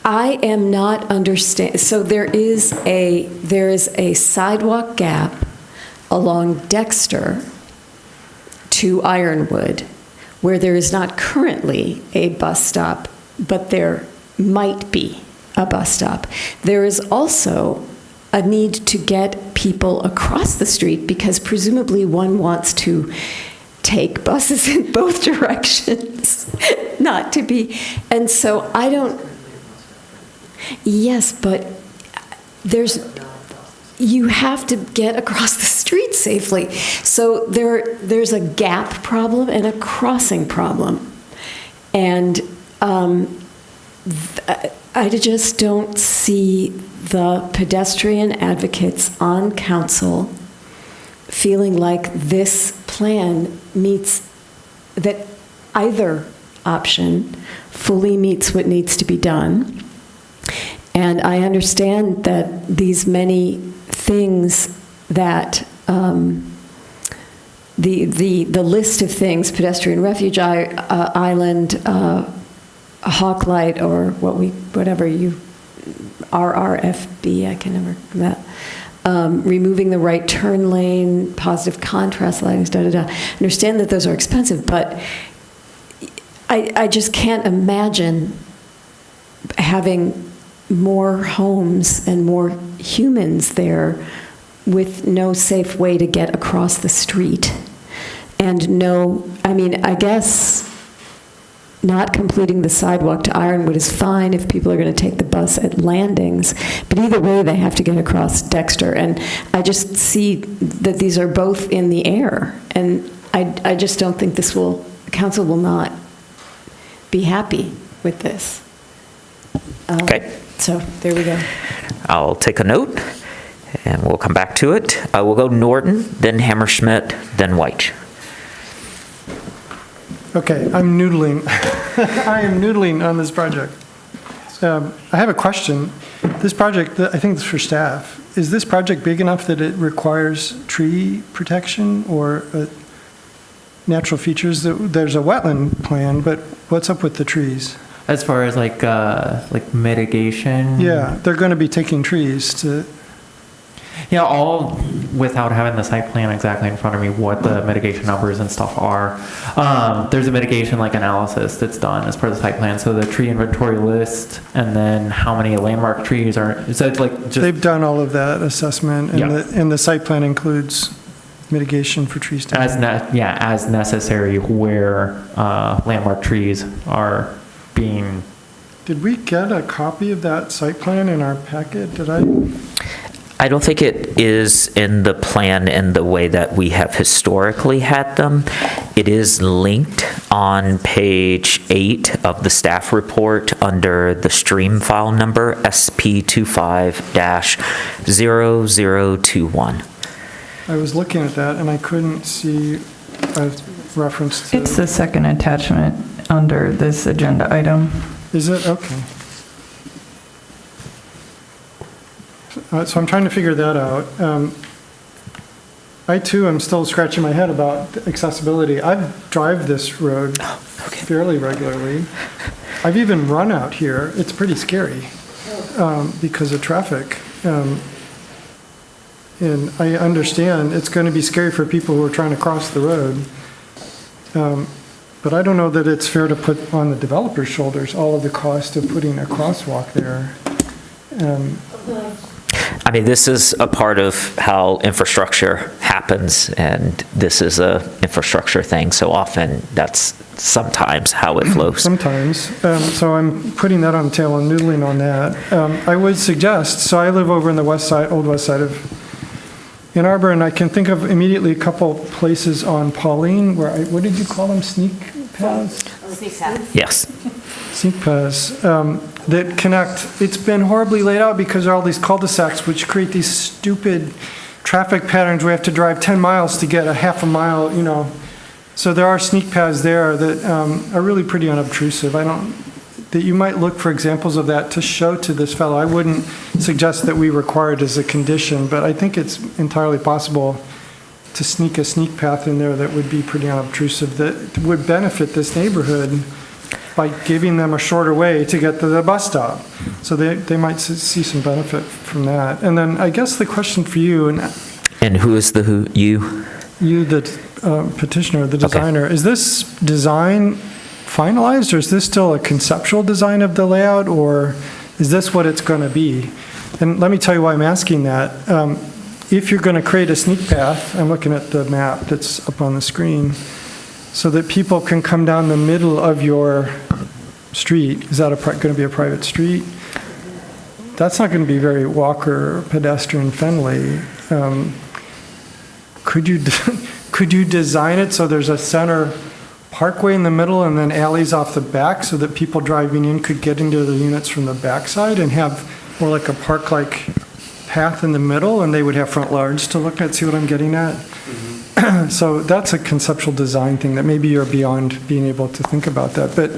I am not understanding. So there is a sidewalk gap along Dexter to Ironwood, where there is not currently a bus stop, but there might be a bus stop. There is also a need to get people across the street because presumably one wants to take buses in both directions, not to be. And so I don't, yes, but you have to get across the street safely. So there's a gap problem and a crossing problem. And I just don't see the pedestrian advocates on council feeling like this plan meets, that either option fully meets what needs to be done. And I understand that these many things that the list of things, pedestrian refuge island, hawk light, or whatever you, RRFB, I can never remember that. Removing the right turn lane, positive contrast lighting, Understand that those are expensive, but I just can't imagine having more homes and more humans there with no safe way to get across the street. And I guess not completing the sidewalk to Ironwood is fine if people are going to take the bus at landings, but either way, they have to get across Dexter. And I just see that these are both in the air, and I just don't think council will not be happy with this. Okay. So there we go. I'll take a note, and we'll come back to it. We'll go Norton, then Hammerschmidt, then White. Okay, I'm noodling. I am noodling on this project. I have a question. This project, I think it's for staff. Is this project big enough that it requires tree protection or natural features? There's a wetland plan, but what's up with the trees? As far as like mitigation? Yeah, they're going to be taking trees to... Yeah, all without having the site plan exactly in front of me, what the mitigation numbers and stuff are. There's a mitigation analysis that's done as part of the site plan. So the tree inventory list, and then how many landmark trees are. So it's just they've done all of that assessment, and the site plan includes mitigation for trees. As necessary where landmark trees are being. Did we get a copy of that site plan in our packet? I don't think it is in the plan in the way that we have historically had them. It is linked on page 8 of the staff report under the stream file number SP25-0021. I was looking at that and I couldn't see a reference to... It's the second attachment under this agenda item. Is it? Okay. So I'm trying to figure that out. I too am still scratching my head about accessibility. I drive this road fairly regularly. I've even run out here. It's pretty scary because of traffic. And I understand it's going to be scary for people who are trying to cross the road. But I don't know that it's fair to put on the developer's shoulders all of the cost of putting a crosswalk there. I mean, this is a part of how infrastructure happens, and this is a infrastructure thing, so often that's sometimes how it flows. Sometimes. So I'm putting that on the table and noodling on that. I would suggest, so I live over in the old west side of Ann Arbor, and I can think of immediately a couple places on Pauline where, what did you call them, sneak paths? Sneak paths. Yes. Sneak paths that connect. It's been horribly laid out because there are all these cul-de-sacs which create these stupid traffic patterns where we have to drive 10 miles to get a half a mile, So there are sneak paths there that are really pretty unobtrusive. That you might look for examples of that to show to this fellow. I wouldn't suggest that we require it as a condition, but I think it's entirely possible to sneak a sneak path in there that would be pretty unobtrusive, that would benefit this neighborhood by giving them a shorter way to get to the bus stop. So they might see some benefit from that. And then I guess the question for you, and who is the who? You? You, the petitioner, the designer. Okay. Is this design finalized, or is this still a conceptual design of the layout, or is this what it's going to be? And let me tell you why I'm asking that. If you're going to create a sneak path, I'm looking at the map that's up on the screen, so that people can come down the middle of your street. Is that going to be a private street? That's not going to be very walker, pedestrian friendly. Could you design it so there's a center parkway in the middle and then alleys off the back so that people driving in could get into the units from the backside and have more like a park-like path in the middle, and they would have front yards to look at? See what I'm getting at? Mm-hmm. So that's a conceptual design thing that maybe you're beyond being able to think about that. But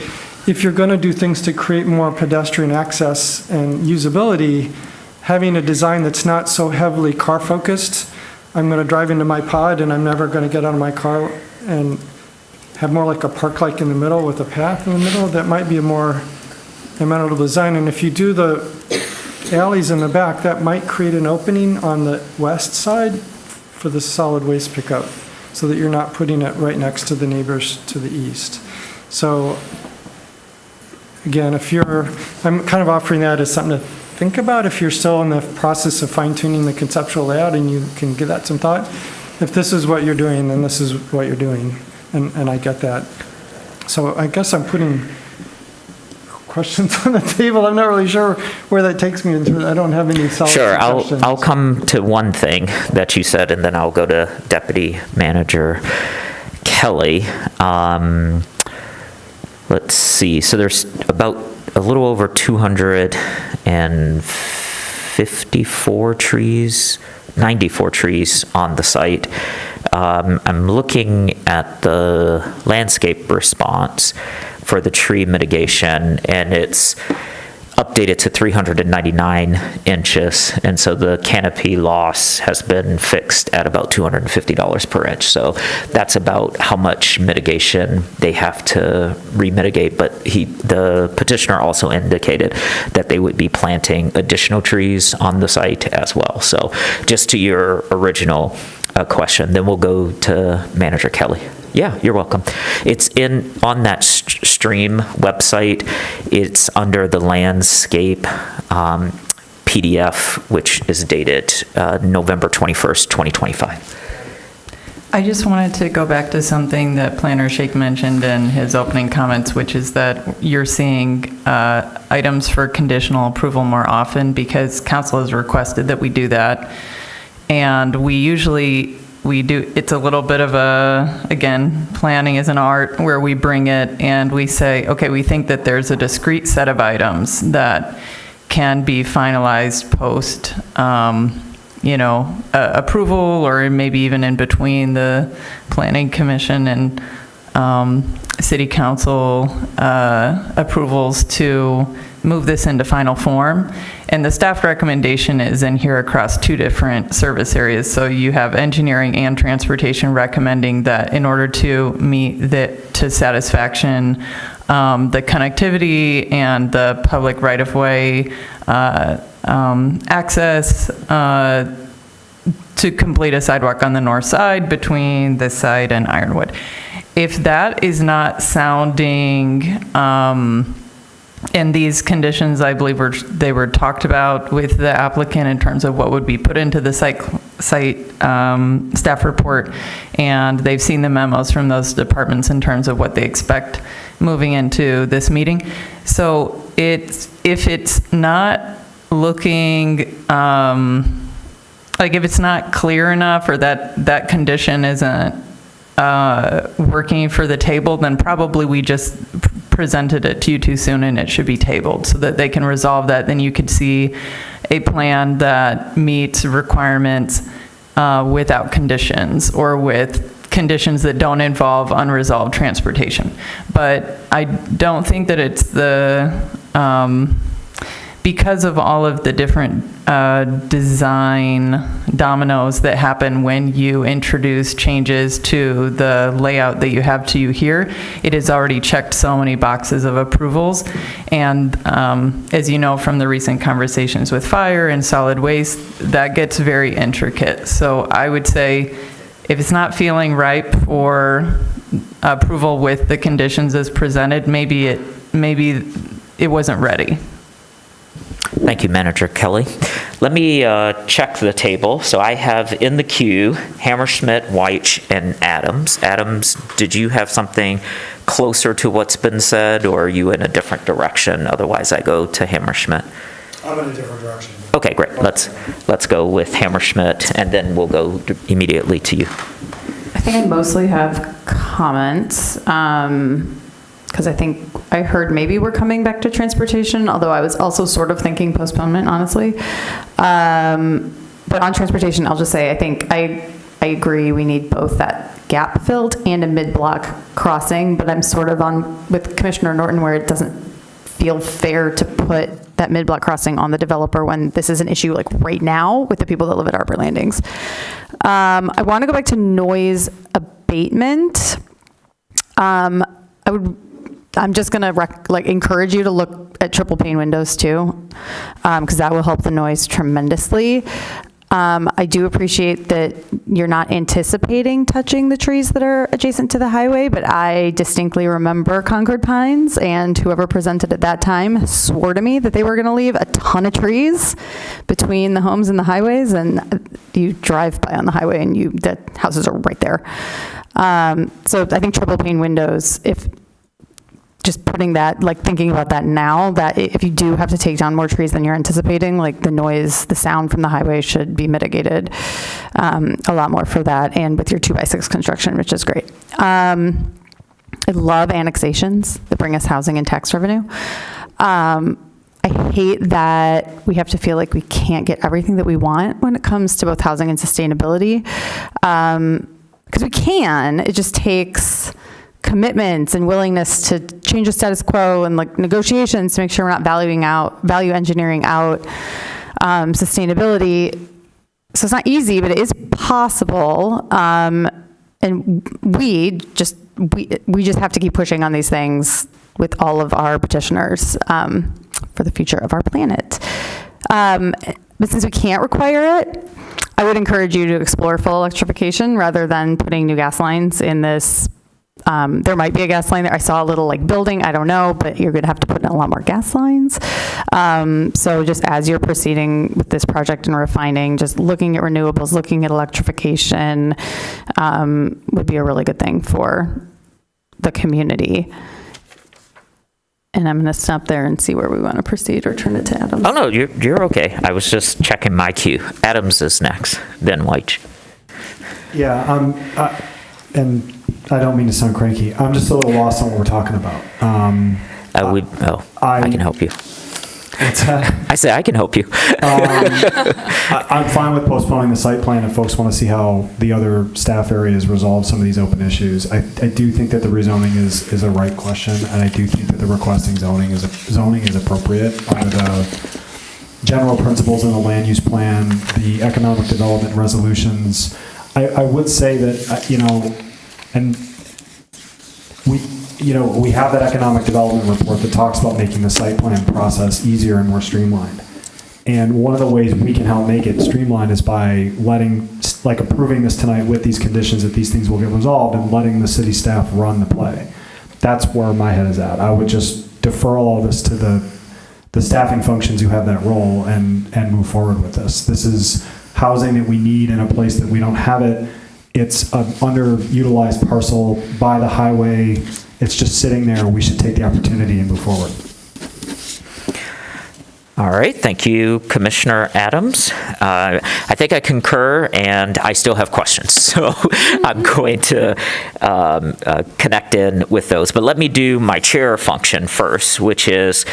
if you're going to do things to create more pedestrian access and usability, having a design that's not so heavily car-focused, I'm going to drive into my pod and I'm never going to get out of my car and have more like a park-like in the middle with a path in the middle, that might be a more amenable design. And if you do the alleys in the back, that might create an opening on the west side for the solid waste pickup, so that you're not putting it right next to the neighbors to the east. So again, I'm kind of offering that as something to think about if you're still in the process of fine-tuning the conceptual layout and you can give that some thought. If this is what you're doing, then this is what you're doing, and I get that. So I guess I'm putting questions on the table. I'm not really sure where that takes me. I don't have any solid suggestions. I'll come to one thing that you said, and then I'll go to Deputy Manager Kelly. Let's see. So there's about a little over 254 trees, 94 trees on the site. I'm looking at the landscape response for the tree mitigation, and it's updated to 399 inches, and so the canopy loss has been fixed at about $250 per inch. So that's about how much mitigation they have to re-mitigate, but the petitioner also indicated that they would be planting additional trees on the site as well. So just to your original question, then we'll go to Manager Kelly. Yeah, you're welcome. It's on that stream website. It's under the landscape PDF, which is dated November 21st, 2025. I just wanted to go back to something that Planner Shake mentioned in his opening comments, which is that you're seeing items for conditional approval more often because council has requested that we do that. And we do, it's a little bit of again, planning is an art where we bring it and we say, okay, we think that there's a discrete set of items that can be finalized post, approval, or maybe even in between the Planning Commission and City Council approvals to move this into final form. And the staff recommendation is in here across two different service areas. So you have engineering and transportation recommending that in order to meet to satisfaction, the connectivity and the public right-of-way access to complete a sidewalk on the north side between this side and Ironwood. If that is not sounding, and these conditions, I believe, they were talked about with the applicant in terms of what would be put into the site staff report, and they've seen the memos from those departments in terms of what they expect moving into this meeting. So if it's not looking if it's not clear enough, or that condition isn't working for the table, then probably we just presented it to you too soon and it should be tabled so that they can resolve that. Then you could see a plan that meets requirements without conditions, or with conditions that don't involve unresolved transportation. But I don't think that it's because of all of the different design dominoes that happen when you introduce changes to the layout that you have to here, it has already checked so many boxes of approvals. And as you know from the recent conversations with fire and solid waste, that gets very intricate. So I would say if it's not feeling ripe for approval with the conditions as presented, maybe it wasn't ready. Thank you, Manager Kelly. Let me check the table. So I have in the queue Hammerschmidt, Weich, and Adams. Adams, did you have something closer to what's been said, or are you in a different direction? Otherwise, I go to Hammerschmidt. I'm in a different direction. Okay, great. Let's go with Hammerschmidt, and then we'll go immediately to you. I think I mostly have comments. Because I think I heard maybe we're coming back to transportation, although I was also sort of thinking postponement, honestly. But on transportation, I'll just say I think I agree we need both that gap filled and a mid-block crossing, but I'm sort of on with Commissioner Norton where it doesn't feel fair to put that mid-block crossing on the developer when this is an issue like right now with the people that live at Arbor Landings. I want to go back to noise abatement. I'm just going to encourage you to look at triple pane windows too, because that will help the noise tremendously. I do appreciate that you're not anticipating touching the trees that are adjacent to the highway, but I distinctly remember Concord Pines, and whoever presented at that time swore to me that they were going to leave a ton of trees between the homes and the highways, and you drive by on the highway and the houses are right there. So I think triple pane windows, if just putting that, thinking about that now, that if you do have to take down more trees than you're anticipating, the noise, the sound from the highway should be mitigated a lot more for that, and with your 2x6 construction, which is great. I love annexations that bring us housing and tax revenue. I hate that we have to feel like we can't get everything that we want when it comes to both housing and sustainability, because we can. It just takes commitments and willingness to change the status quo and negotiations to make sure we're not value engineering out sustainability. So it's not easy, but it is possible. And we just have to keep pushing on these things with all of our petitioners for the future of our planet. But since we can't require it, I would encourage you to explore full electrification rather than putting new gas lines in this. There might be a gas line there. I saw a little building, I don't know, but you're going to have to put in a lot more gas lines. So just as you're proceeding with this project and refining, just looking at renewables, looking at electrification would be a really good thing for the community. And I'm going to stop there and see where we want to proceed, or turn it to Adam. Oh, no, you're okay. I was just checking my queue. Adams is next, then White. Yeah, and I don't mean to sound cranky. I'm just a little lost on what we're talking about. I can help you. I say I can help you. I'm fine with postponing the site plan if folks want to see how the other staff areas resolve some of these open issues. I do think that the rezoning is a right question, and I do think that the requesting zoning is appropriate under the general principles in the land use plan, the economic development resolutions. I would say that, and we have that economic development report that talks about making the site plan process easier and more streamlined. And one of the ways we can help make it streamlined is by approving this tonight with these conditions that these things will get resolved, and letting the city staff run the play. That's where my head is at. I would just defer all this to the staffing functions who have that role and move forward with this. This is housing that we need in a place that we don't have it. It's an underutilized parcel by the highway. It's just sitting there. We should take the opportunity and move forward. All right, thank you, Commissioner Adams. I think I concur, and I still have questions, so I'm going to connect in with those. But let me do my chair function first, which is,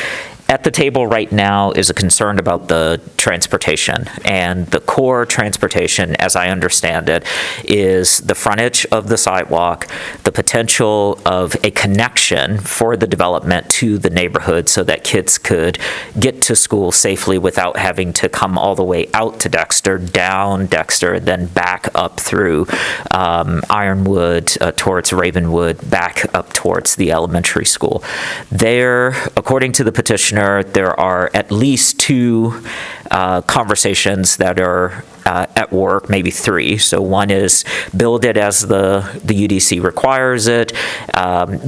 at the table right now is a concern about the transportation, and the core transportation, as I understand it, is the frontage of the sidewalk, the potential of a connection for the development to the neighborhood so that kids could get to school safely without having to come all the way out to Dexter, down Dexter, then back up through Ironwood towards Ravenwood, back up towards the elementary school. There, according to the petitioner, there are at least two conversations that are at work, maybe three. So one is build it as the UDC requires it,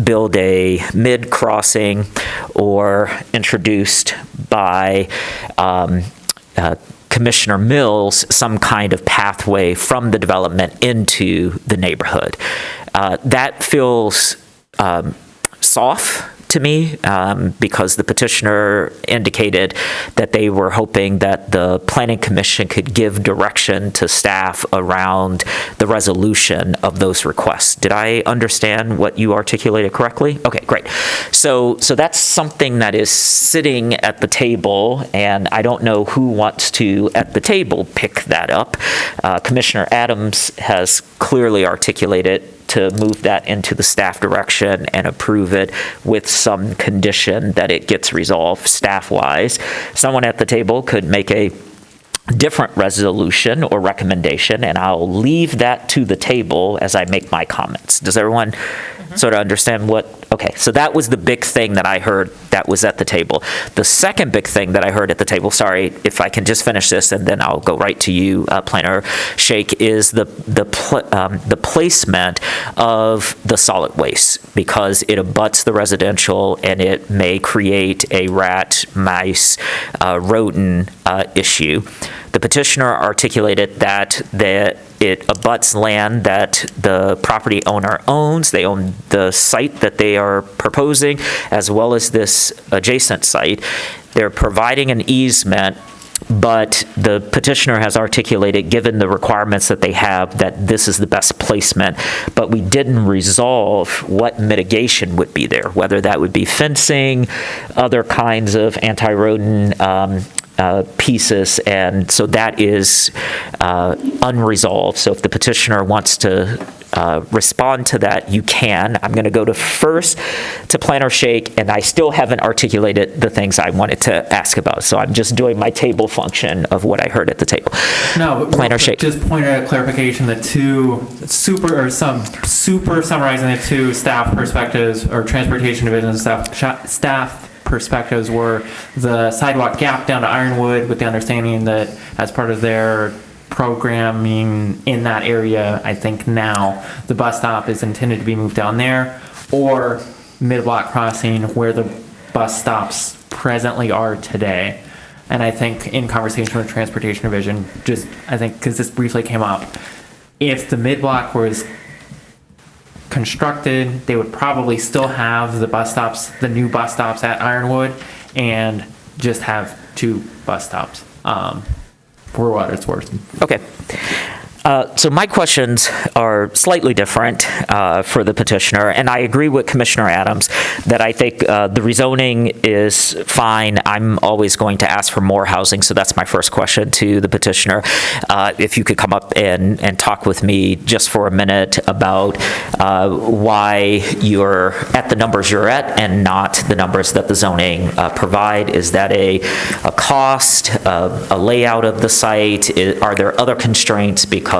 build a mid-crossing, or introduced by Commissioner Mills some kind of pathway from the development into the neighborhood. That feels soft to me, because the petitioner indicated that they were hoping that the Planning Commission could give direction to staff around the resolution of those requests. Did I understand what you articulated correctly? Okay, great. So that's something that is sitting at the table, and I don't know who wants to, at the table, pick that up. Commissioner Adams has clearly articulated to move that into the staff direction and approve it with some condition that it gets resolved staff-wise. Someone at the table could make a different resolution or recommendation, and I'll leave that to the table as I make my comments. Does everyone sort of understand what? Okay, so that was the big thing that I heard that was at the table. The second big thing that I heard at the table, sorry, if I can just finish this and then I'll go right to you, Planner Shake, is the placement of the solid waste, because it abuts the residential and it may create a rat, mice, rodent issue. The petitioner articulated that it abuts land that the property owner owns. They own the site that they are proposing, as well as this adjacent site. They're providing an easement, but the petitioner has articulated, given the requirements that they have, that this is the best placement. But we didn't resolve what mitigation would be there, whether that would be fencing, other kinds of anti-rodent pieces, and so that is unresolved. So if the petitioner wants to respond to that, you can. I'm going to go first to Planner Shake, and I still haven't articulated the things I wanted to ask about. So I'm just doing my table function of what I heard at the table. No, but Planner Shake. Just point out clarification, the two super summarizing the two staff perspectives, or transportation division staff perspectives, were the sidewalk gap down to Ironwood, with the understanding that as part of their programming in that area, I think now the bus stop is intended to be moved down there, or mid-block crossing where the bus stops presently are today. And I think in conversation with Transportation Division, because this briefly came up, if the mid-block was constructed, they would probably still have the new bus stops at Ironwood, and just have two bus stops, for what it's worth. Okay. So my questions are slightly different for the petitioner, and I agree with Commissioner Adams that I think the rezoning is fine. I'm always going to ask for more housing, so that's my first question to the petitioner. If you could come up and talk with me just for a minute about why you're at the numbers you're at and not the numbers that the zoning provide. Is that a cost, a layout of the site? Are there other constraints? Because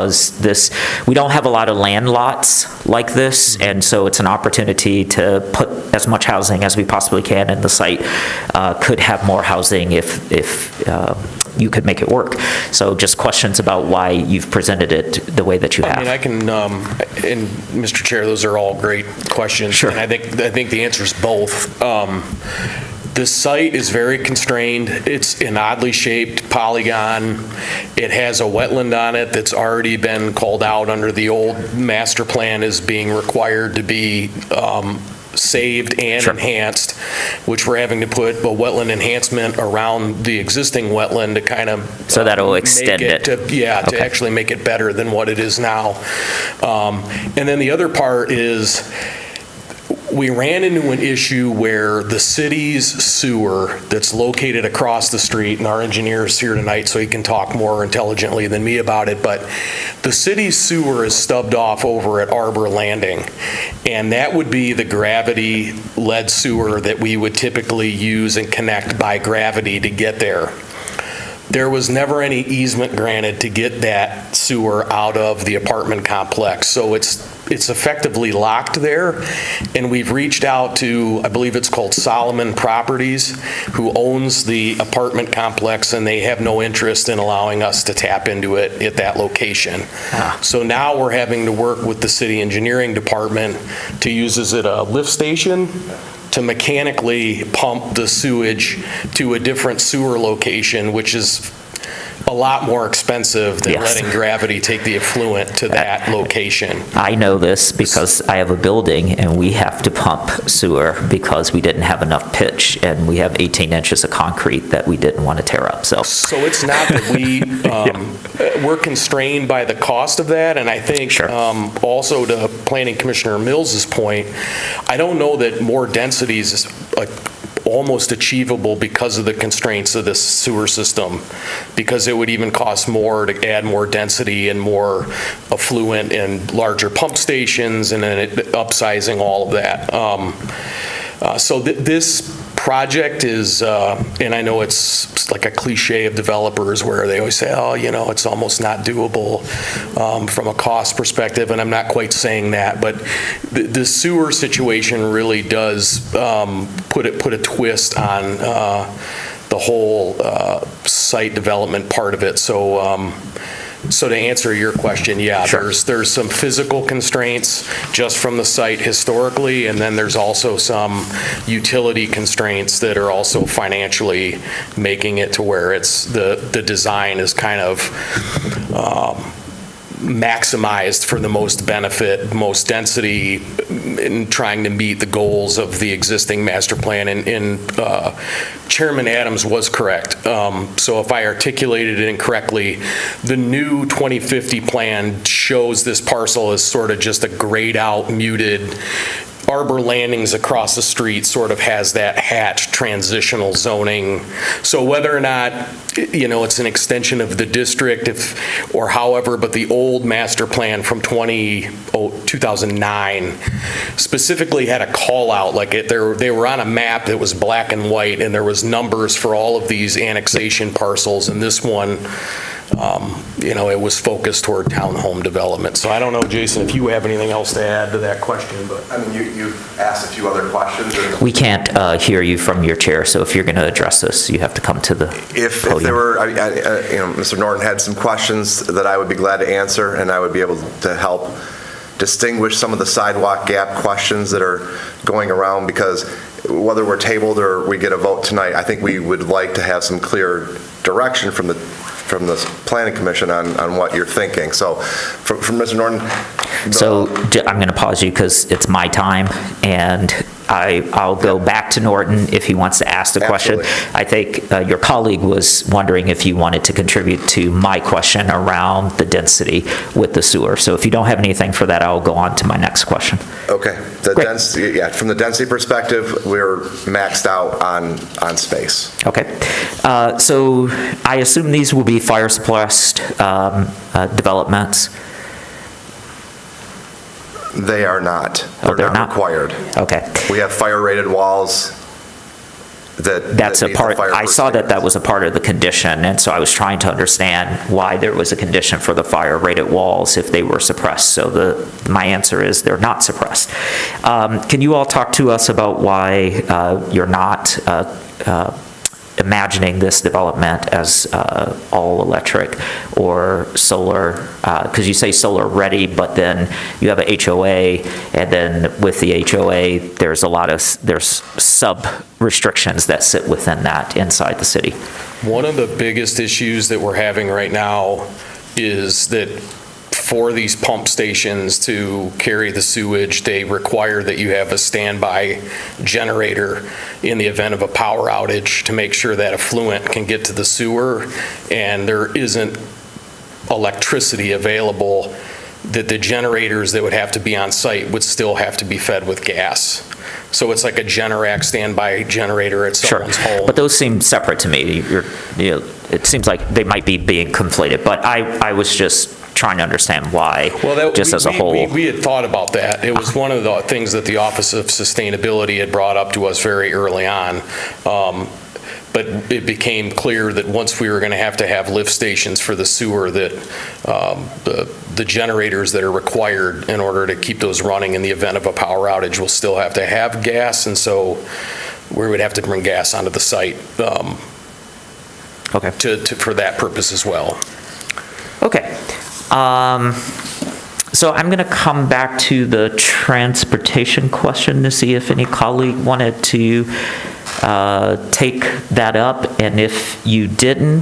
we don't have a lot of land lots like this, and so it's an opportunity to put as much housing as we possibly can, and the site could have more housing if you could make it work. So just questions about why you've presented it the way that you have. I mean, I can, and Mr. Chair, those are all great questions. Sure. And I think the answer is both. The site is very constrained. It's an oddly shaped polygon. It has a wetland on it that's already been called out under the old master plan as being required to be saved and enhanced, which we're having to put a wetland enhancement around the existing wetland to kind of so that'll extend it. To actually make it better than what it is now. And then the other part is, we ran into an issue where the city's sewer that's located across the street, and our engineer's here tonight so he can talk more intelligently than me about it, but the city's sewer is stubbed off over at Arbor Landing, and that would be the gravity lead sewer that we would typically use and connect by gravity to get there. There was never any easement granted to get that sewer out of the apartment complex, so it's effectively locked there, and we've reached out to, I believe it's called Solomon Properties, who owns the apartment complex, and they have no interest in allowing us to tap into it at that location. So now we're having to work with the city engineering department to use, is it a lift station? To mechanically pump the sewage to a different sewer location, which is a lot more expensive than letting gravity take the effluent to that location. I know this because I have a building and we have to pump sewer because we didn't have enough pitch, and we have 18 inches of concrete that we didn't want to tear up. So it's not that we're constrained by the cost of that, and I think also to Planning Commissioner Mills's point, I don't know that more density is almost achievable because of the constraints of this sewer system, because it would even cost more to add more density and more effluent and larger pump stations, and then upsizing all of that. So this project is, and I know it's like a cliche of developers where they always say, oh, it's almost not doable from a cost perspective, and I'm not quite saying that, but the sewer situation really does put a twist on the whole site development part of it. So to answer your question, yeah, Sure. there's some physical constraints just from the site historically, and then there's also some utility constraints that are also financially making it to where it's the design is kind of maximized for the most benefit, most density, in trying to meet the goals of the existing master plan. And Chairman Adams was correct. So if I articulated it incorrectly, the new 2050 plan shows this parcel as sort of just a grayed out, muted. Arbor Landings across the street sort of has that hatched transitional zoning. So whether or not, it's an extension of the district or however, but the old master plan from 2009 specifically had a call out, like they were on a map that was black and white, and there was numbers for all of these annexation parcels, and this one, it was focused toward townhome development. So I don't know, Jason, if you have anything else to add to that question, but. I mean, you've asked a few other questions. We can't hear you from your chair, so if you're going to address this, you have to come to the If podium. there were, Mr. Norton had some questions that I would be glad to answer, and I would be able to help distinguish some of the sidewalk gap questions that are going around, because whether we're tabled or we get a vote tonight, I think we would like to have some clear direction from the Planning Commission on what you're thinking. So, from Mr. Norton. So I'm going to pause you because it's my time, and I'll go back to Norton if he wants to ask the question. I think your colleague was wondering if you wanted to contribute to my question around the density with the sewer. So if you don't have anything for that, I'll go on to my next question. Okay. From the density perspective, we're maxed out on space. Okay. So I assume these will be fire suppressed developments. They are not. They're not required. Okay. We have fire-rated walls That's a part, I saw that was a part of the condition, and so I was trying to understand why there was a condition for the fire-rated walls if they were suppressed. So my answer is they're not suppressed. Can you all talk to us about why you're not imagining this development as all electric or solar, because you say solar ready, but then you have a HOA, and then with the HOA, there's sub restrictions that sit within that inside the city. One of the biggest issues that we're having right now is that for these pump stations to carry the sewage, they require that you have a standby generator in the event of a power outage to make sure that effluent can get to the sewer, and there isn't electricity available, that the generators that would have to be on site would still have to be fed with gas. So it's like a Generac standby generator at someone's home. But those seem separate to me. It seems like they might be being conflated, but I was just trying to understand why, as a whole. We had thought about that. It was one of the things that the Office of Sustainability had brought up to us very early on. But it became clear that once we were going to have lift stations for the sewer, that the generators that are required in order to keep those running in the event of a power outage will still have to have gas, and so we would have to bring gas onto the site for that purpose as well. Okay. So I'm going to come back to the transportation question to see if any colleague wanted to take that up, and if you didn't,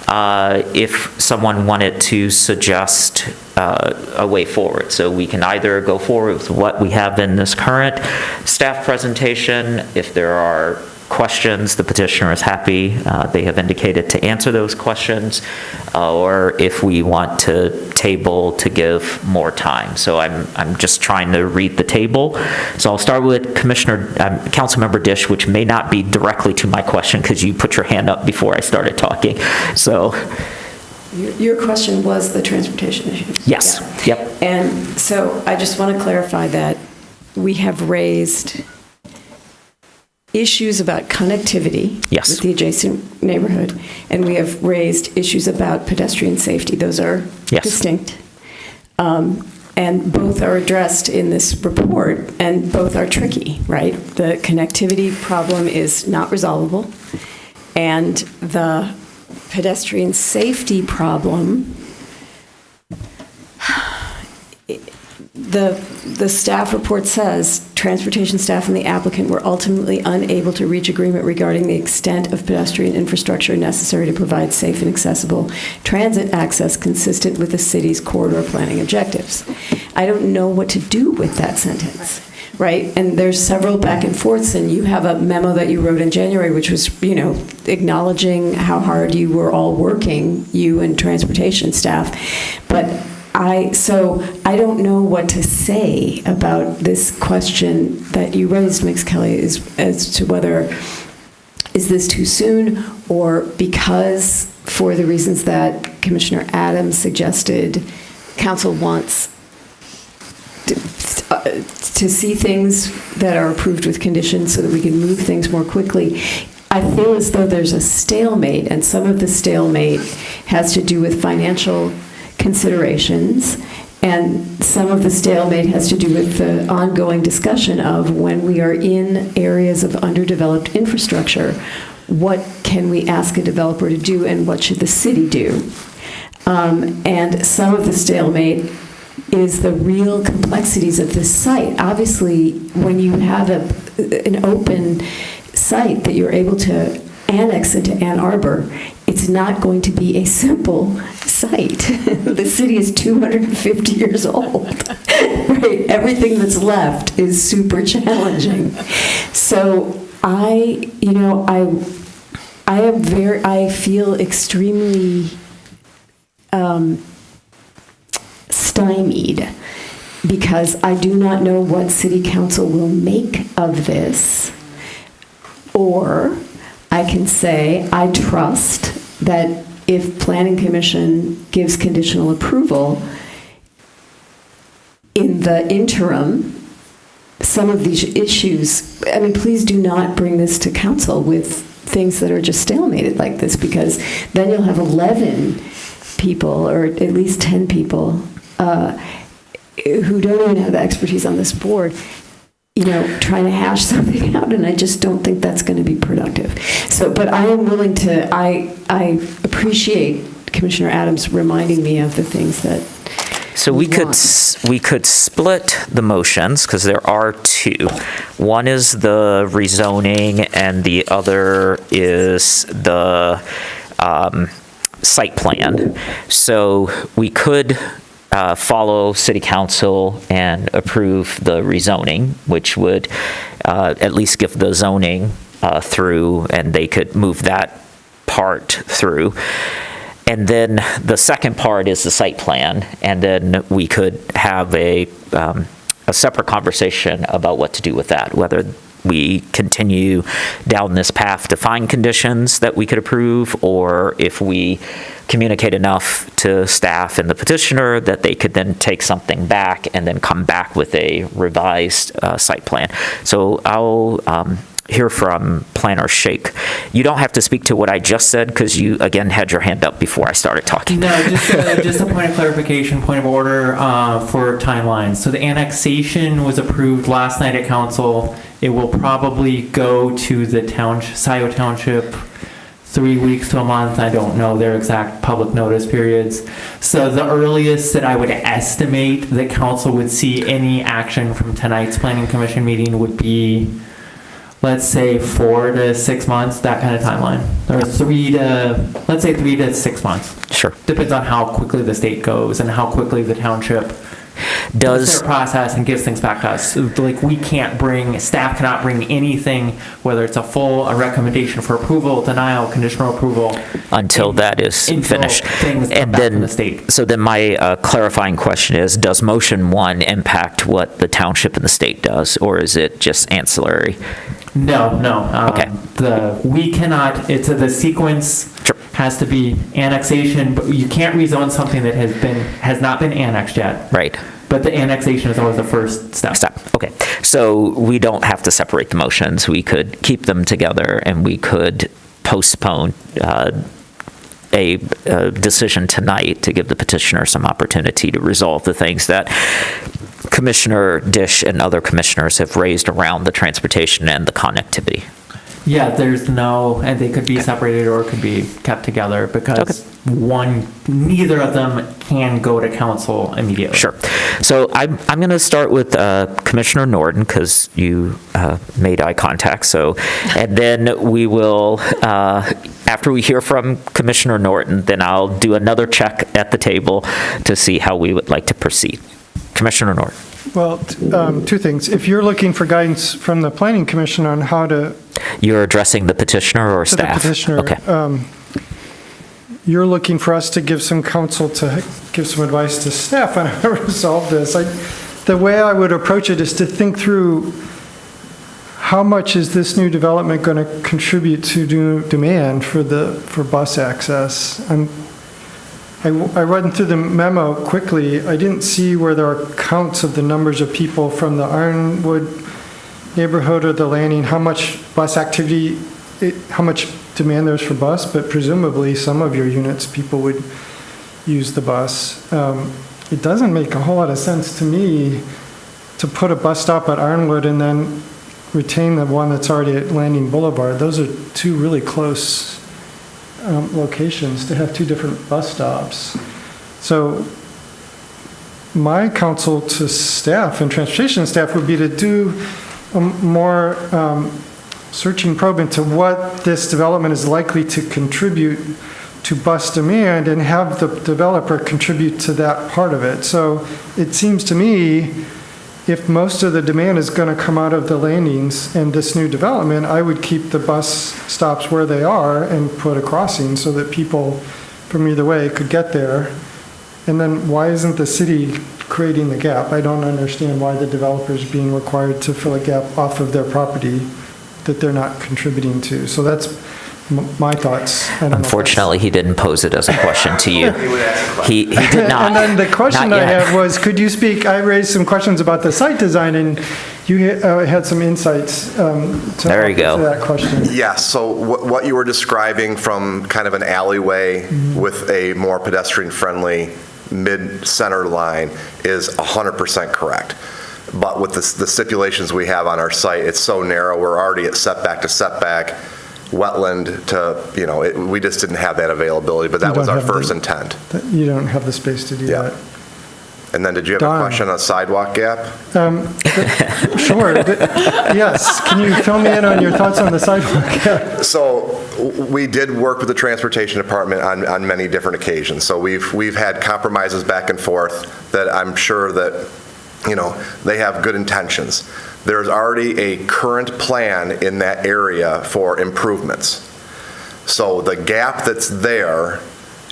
if someone wanted to suggest a way forward. So we can either go forward with what we have in this current staff presentation. If there are questions, the petitioner is happy. They have indicated to answer those questions, or if we want to table to give more time. So I'm just trying to read the table. So I'll start with Councilmember Dish, which may not be directly to my question because you put your hand up before I started talking. So your question was the transportation issues. Yes. Yeah. Yep. And so I just want to clarify that we have raised issues about connectivity Yes. with the adjacent neighborhood, and we have raised issues about pedestrian safety. Those are Yes. distinct. And both are addressed in this report, and both are tricky, right? The connectivity problem is not resolvable, and the pedestrian safety problem, the staff report says, transportation staff and the applicant were ultimately unable to reach agreement regarding the extent of pedestrian infrastructure necessary to provide safe and accessible transit access consistent with the city's corridor planning objectives. I don't know what to do with that sentence, right? And there's several back and forths, and you have a memo that you wrote in January, which was, acknowledging how hard you were all working, you and transportation staff. But I don't know what to say about this question that you raised, Ms. Kelly, as to whether is this too soon, or because, for the reasons that Commissioner Adams suggested, council wants to see things that are approved with conditions so that we can move things more quickly. I feel as though there's a stalemate, and some of the stalemate has to do with financial considerations, and some of the stalemate has to do with the ongoing discussion of when we are in areas of underdeveloped infrastructure, what can we ask a developer to do and what should the city do? And some of the stalemate is the real complexities of this site. Obviously, when you have an open site that you're able to annex into Ann Arbor, it's not going to be a simple site. The city is 250 years old, right? Everything that's left is super challenging. So I feel extremely stymied because I do not know what city council will make of this, or I can say I trust that if Planning Commission gives conditional approval, in the interim, some of these issues, please do not bring this to council with things that are just stalemated like this, because then you'll have 11 people, or at least 10 people, who don't even have the expertise on this board, trying to hash something out, and I just don't think that's going to be productive. So, but I am willing to, I appreciate Commissioner Adams reminding me of the things that So we could split the motions, because there are two. One is the rezoning, and the other is the site plan. So we could follow City Council and approve the rezoning, which would at least give the zoning through, and they could move that part through. And then the second part is the site plan, and then we could have a separate conversation about what to do with that, whether we continue down this path to find conditions that we could approve, or if we communicate enough to staff and the petitioner that they could then take something back and then come back with a revised site plan. So I'll hear from Planner Shake. You don't have to speak to what I just said, because you, again, had your hand up before I started talking. No, just a point of clarification, point of order for timelines. So the annexation was approved last night at council. It will probably go to the Scioto Township 3 weeks to a month. I don't know their exact public notice periods. So the earliest that I would estimate that council would see any action from tonight's Planning Commission meeting would be, let's say, 4 to 6 months, that kind of timeline. Or 3 to 6 months. Sure. Depends on how quickly the state goes and how quickly the township does their process and gives things back to us. Like, staff cannot bring anything, whether it's a recommendation for approval, denial, conditional approval, until that is finished. Things come back from the state. So then my clarifying question is, does motion 1 impact what the township and the state does, or is it just ancillary? No. Okay. We cannot, the sequence has to be annexation, but you can't rezone something that has not been annexed yet. Right. But the annexation is always the first step. Okay, so we don't have to separate the motions. We could keep them together, and we could postpone a decision tonight to give the petitioner some opportunity to resolve the things that Commissioner Dish and other commissioners have raised around the transportation and the connectivity. Yeah, and they could be separated or could be kept together because neither of them can go to council immediately. Sure. So I'm going to start with Commissioner Norton because you made eye contact. So, and then we will, after we hear from Commissioner Norton, then I'll do another check at the table to see how we would like to proceed. Commissioner Norton. Well, two things. If you're looking for guidance from the Planning Commission on how to... You're addressing the petitioner or staff? The petitioner. Okay. You're looking for us to give some counsel, to give some advice to staff on how to resolve this. The way I would approach it is to think through how much is this new development going to contribute to new demand for bus access. I read through the memo quickly. I didn't see where there are counts of the numbers of people from the Ironwood neighborhood or the landing, how much bus activity, how much demand there's for bus, but presumably some of your units, people would use the bus. It doesn't make a whole lot of sense to me to put a bus stop at Ironwood and then retain the one that's already at Landing Boulevard. Those are two really close locations to have two different bus stops. So my counsel to staff and transportation staff would be to do a more searching probe into what this development is likely to contribute to bus demand and have the developer contribute to that part of it. So it seems to me if most of the demand is going to come out of the landings and this new development, I would keep the bus stops where they are and put a crossing so that people from either way could get there. And then why isn't the city creating the gap? I don't understand why the developer is being required to fill a gap off of their property that they're not contributing to. So that's my thoughts. Unfortunately, he didn't pose it as a question to you. He did not. And then the question I had was, could you speak, I raised some questions about the site design, and you had some insights to that question. Yeah, so what you were describing from kind of an alleyway with a more pedestrian-friendly mid-center line is 100% correct. But with the stipulations we have on our site, it's so narrow, we're already at setback to setback, wetland to, we just didn't have that availability, but that was our first intent. You don't have the space to do that. And then did you have a question on sidewalk gap? Sure. Yes. Can you fill me in on your thoughts on the sidewalk gap? So we did work with the transportation department on many different occasions. So we've had compromises back and forth that I'm sure that, they have good intentions. There's already a current plan in that area for improvements. So the gap that's there,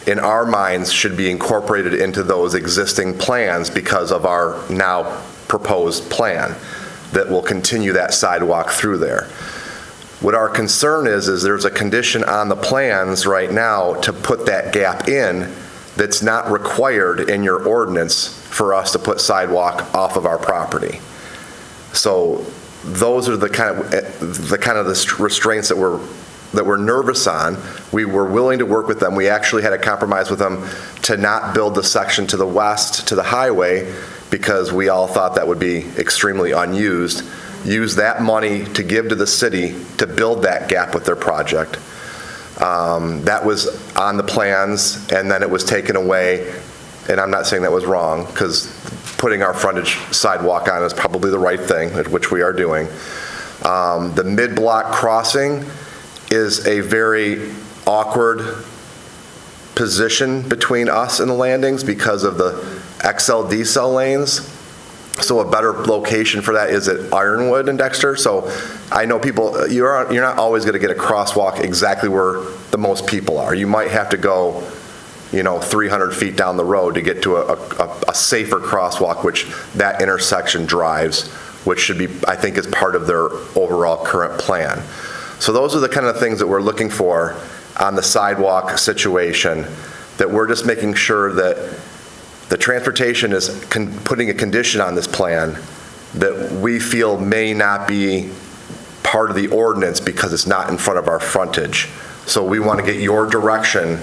in our minds, should be incorporated into those existing plans because of our now proposed plan that will continue that sidewalk through there. What our concern is there's a condition on the plans right now to put that gap in that's not required in your ordinance for us to put sidewalk off of our property. So those are the kind of the restraints that we're nervous on. We were willing to work with them. We actually had a compromise with them to not build the section to the west to the highway because we all thought that would be extremely unused. Use that money to give to the city to build that gap with their project. That was on the plans, and then it was taken away. And I'm not saying that was wrong, because putting our frontage sidewalk on is probably the right thing, which we are doing. The mid-block crossing is a very awkward position between us and the landings because of the XL decel lanes. So a better location for that is at Ironwood and Dexter. So I know people, you're not always going to get a crosswalk exactly where the most people are. You might have to go 300 feet down the road to get to a safer crosswalk, which that intersection drives, which should be, I think, is part of their overall current plan. So those are the kind of things that we're looking for on the sidewalk situation, that we're just making sure that The transportation is putting a condition on this plan that we feel may not be part of the ordinance because it's not in front of our frontage. So we want to get your direction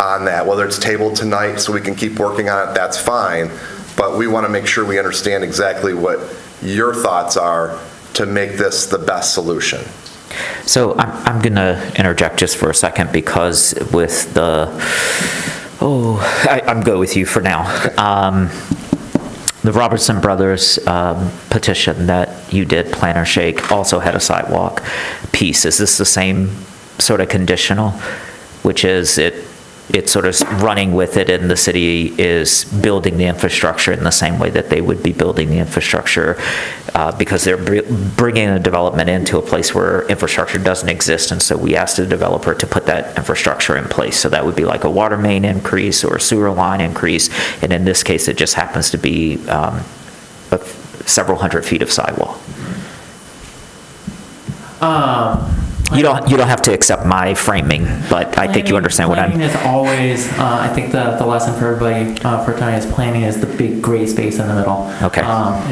on that, whether it's tabled tonight so we can keep working on it, that's fine. But we want to make sure we understand exactly what your thoughts are to make this the best solution. So I'm going to interject just for a second because with I'm good with you for now. The Robertson Brothers petition that you did, Planner Shake, also had a sidewalk piece. Is this the same sort of conditional, which is it's sort of running with it and the city is building the infrastructure in the same way that they would be building the infrastructure because they're bringing a development into a place where infrastructure doesn't exist, and so we asked the developer to put that infrastructure in place. So that would be like a water main increase or a sewer line increase, and in this case it just happens to be several hundred feet of sidewalk. You don't have to accept my framing, but I think you understand what I'm. Planning is always, I think the lesson for everybody for tonight is planning is the big gray space in the middle. Okay.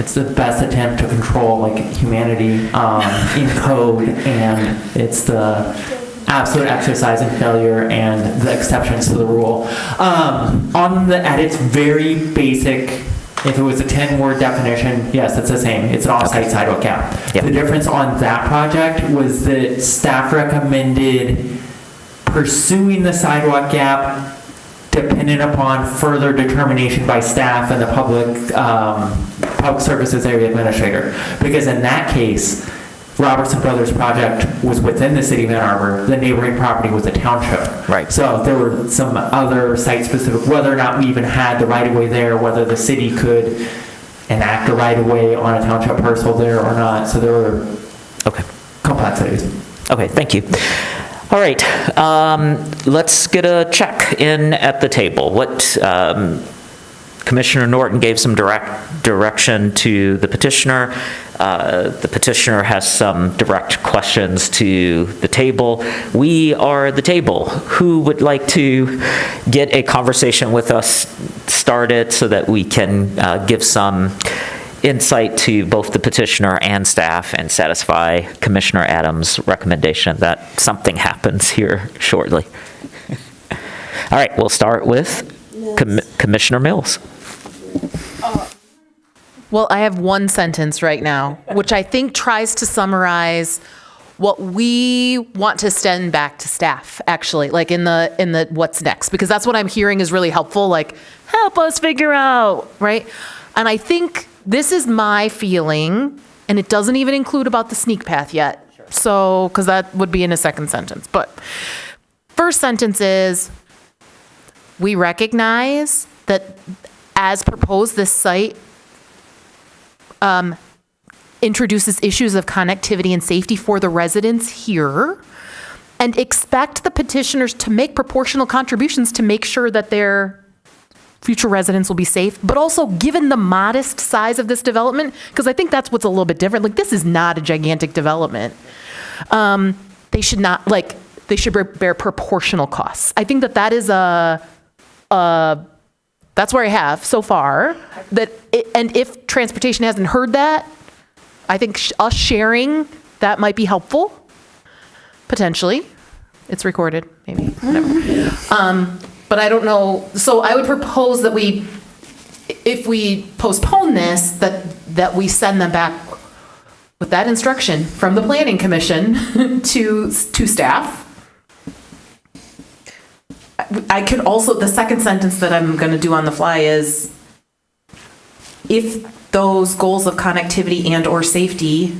It's the best attempt to control like humanity in code, and it's the absolute exercise in failure and the exceptions to the rule. At its very basic. If it was a 10-word definition, yes, it's the same. It's an off-site sidewalk gap. Yep. The difference on that project was that staff recommended pursuing the sidewalk gap dependent upon further determination by staff and the public services area administrator. Because in that case, Robertson Brothers project was within the city of Ann Arbor. The neighboring property was a township. Right. So there were some other site-specific, whether or not we even had the right-of-way there, whether the city could enact a right-of-way on a township parcel there or not. So there were complexities. Okay, thank you. All right, let's get a check in at the table. What Commissioner Norton gave some direction to the petitioner. The petitioner has some direct questions to the table. We are the table. Who would like to get a conversation with us started so that we can give some insight to both the petitioner and staff and satisfy Commissioner Adams' recommendation that something happens here shortly? All right, we'll start with Commissioner Mills. Well, I have one sentence right now, which I think tries to summarize what we want to send back to staff, actually, like in the what's next, because that's what I'm hearing is really helpful, like, help us figure out, right? And I think this is my feeling, and it doesn't even include about the sneak path yet. Sure. So, because that would be in a second sentence. But first sentence is, we recognize that as proposed, this site introduces issues of connectivity and safety for the residents here, and expect the petitioners to make proportional contributions to make sure that their future residents will be safe, but also given the modest size of this development, because I think that's what's a little bit different. Like, this is not a gigantic development. They should not, like, they should bear proportional costs. I think that is that's where I have so far. And if transportation hasn't heard that, I think us sharing that might be helpful, potentially. It's recorded, maybe, whatever. But I don't know. So I would propose that if we postpone this, that we send them back with that instruction from the Planning Commission to staff. I could also, the second sentence that I'm going to do on the fly is, if those goals of connectivity and or safety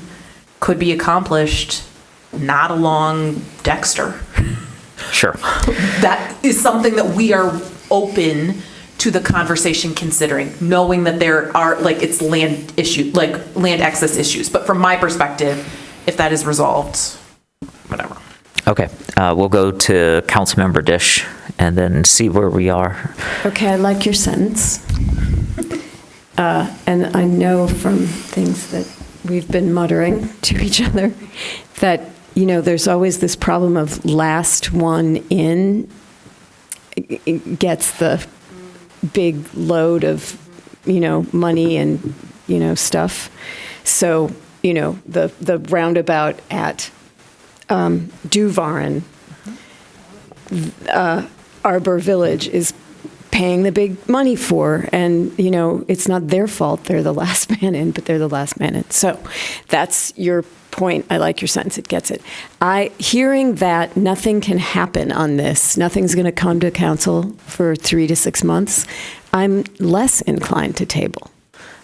could be accomplished not along Dexter. Sure. That is something that we are open to the conversation considering, knowing that there are, like, it's land issue, like land access issues. But from my perspective, if that is resolved, whatever. Okay, we'll go to Councilmember Dish and then see where we are. Okay, I like your sentence. And I know from things that we've been muttering to each other that, there's always this problem of last one in gets the big load of, money and, stuff. So, the roundabout at Duvaren, Arbor Village is paying the big money for, and, it's not their fault. They're the last man in, but they're the last man in. So that's your point. I like your sentence. It gets it. Hearing that nothing can happen on this, nothing's going to come to council for 3 to 6 months, I'm less inclined to table.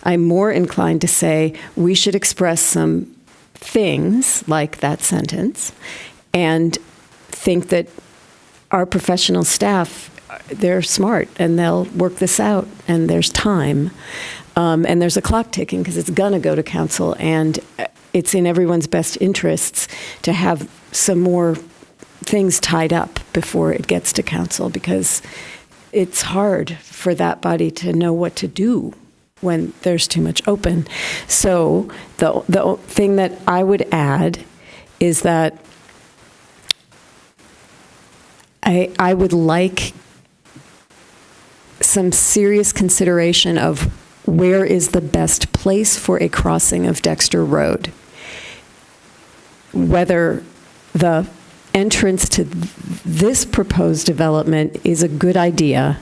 I'm more inclined to say we should express some things like that sentence and think that our professional staff, they're smart and they'll work this out, and there's time. And there's a clock ticking because it's going to go to council, and it's in everyone's best interests to have some more things tied up before it gets to council, because it's hard for that body to know what to do when there's too much open. So the thing that I would add is that I would like some serious consideration of where is the best place for a crossing of Dexter Road. Whether the entrance to this proposed development is a good idea,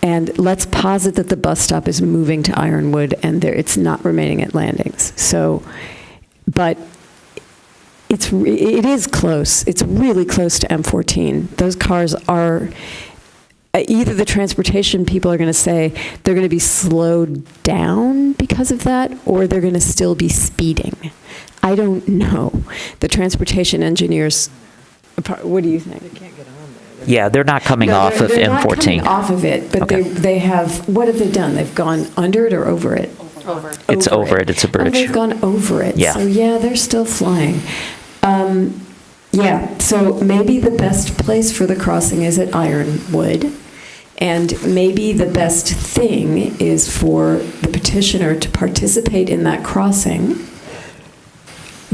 and let's posit that the bus stop is moving to Ironwood and it's not remaining at Landings. So, but it is close. It's really close to M14. Those cars are, either the transportation people are going to say they're going to be slowed down because of that, or they're going to still be speeding. I don't know. The transportation engineers, what do you think? They can't get on there. Yeah, they're not coming off of they're M14. Not coming off of it, but Okay. they have, what have they done? They've gone under it or over it? Over. It's over it. It's a Oh, bridge. they've gone over it. Yeah. So yeah, they're still flying. Yeah, so maybe the best place for the crossing is at Ironwood. And maybe the best thing is for the petitioner to participate in that crossing,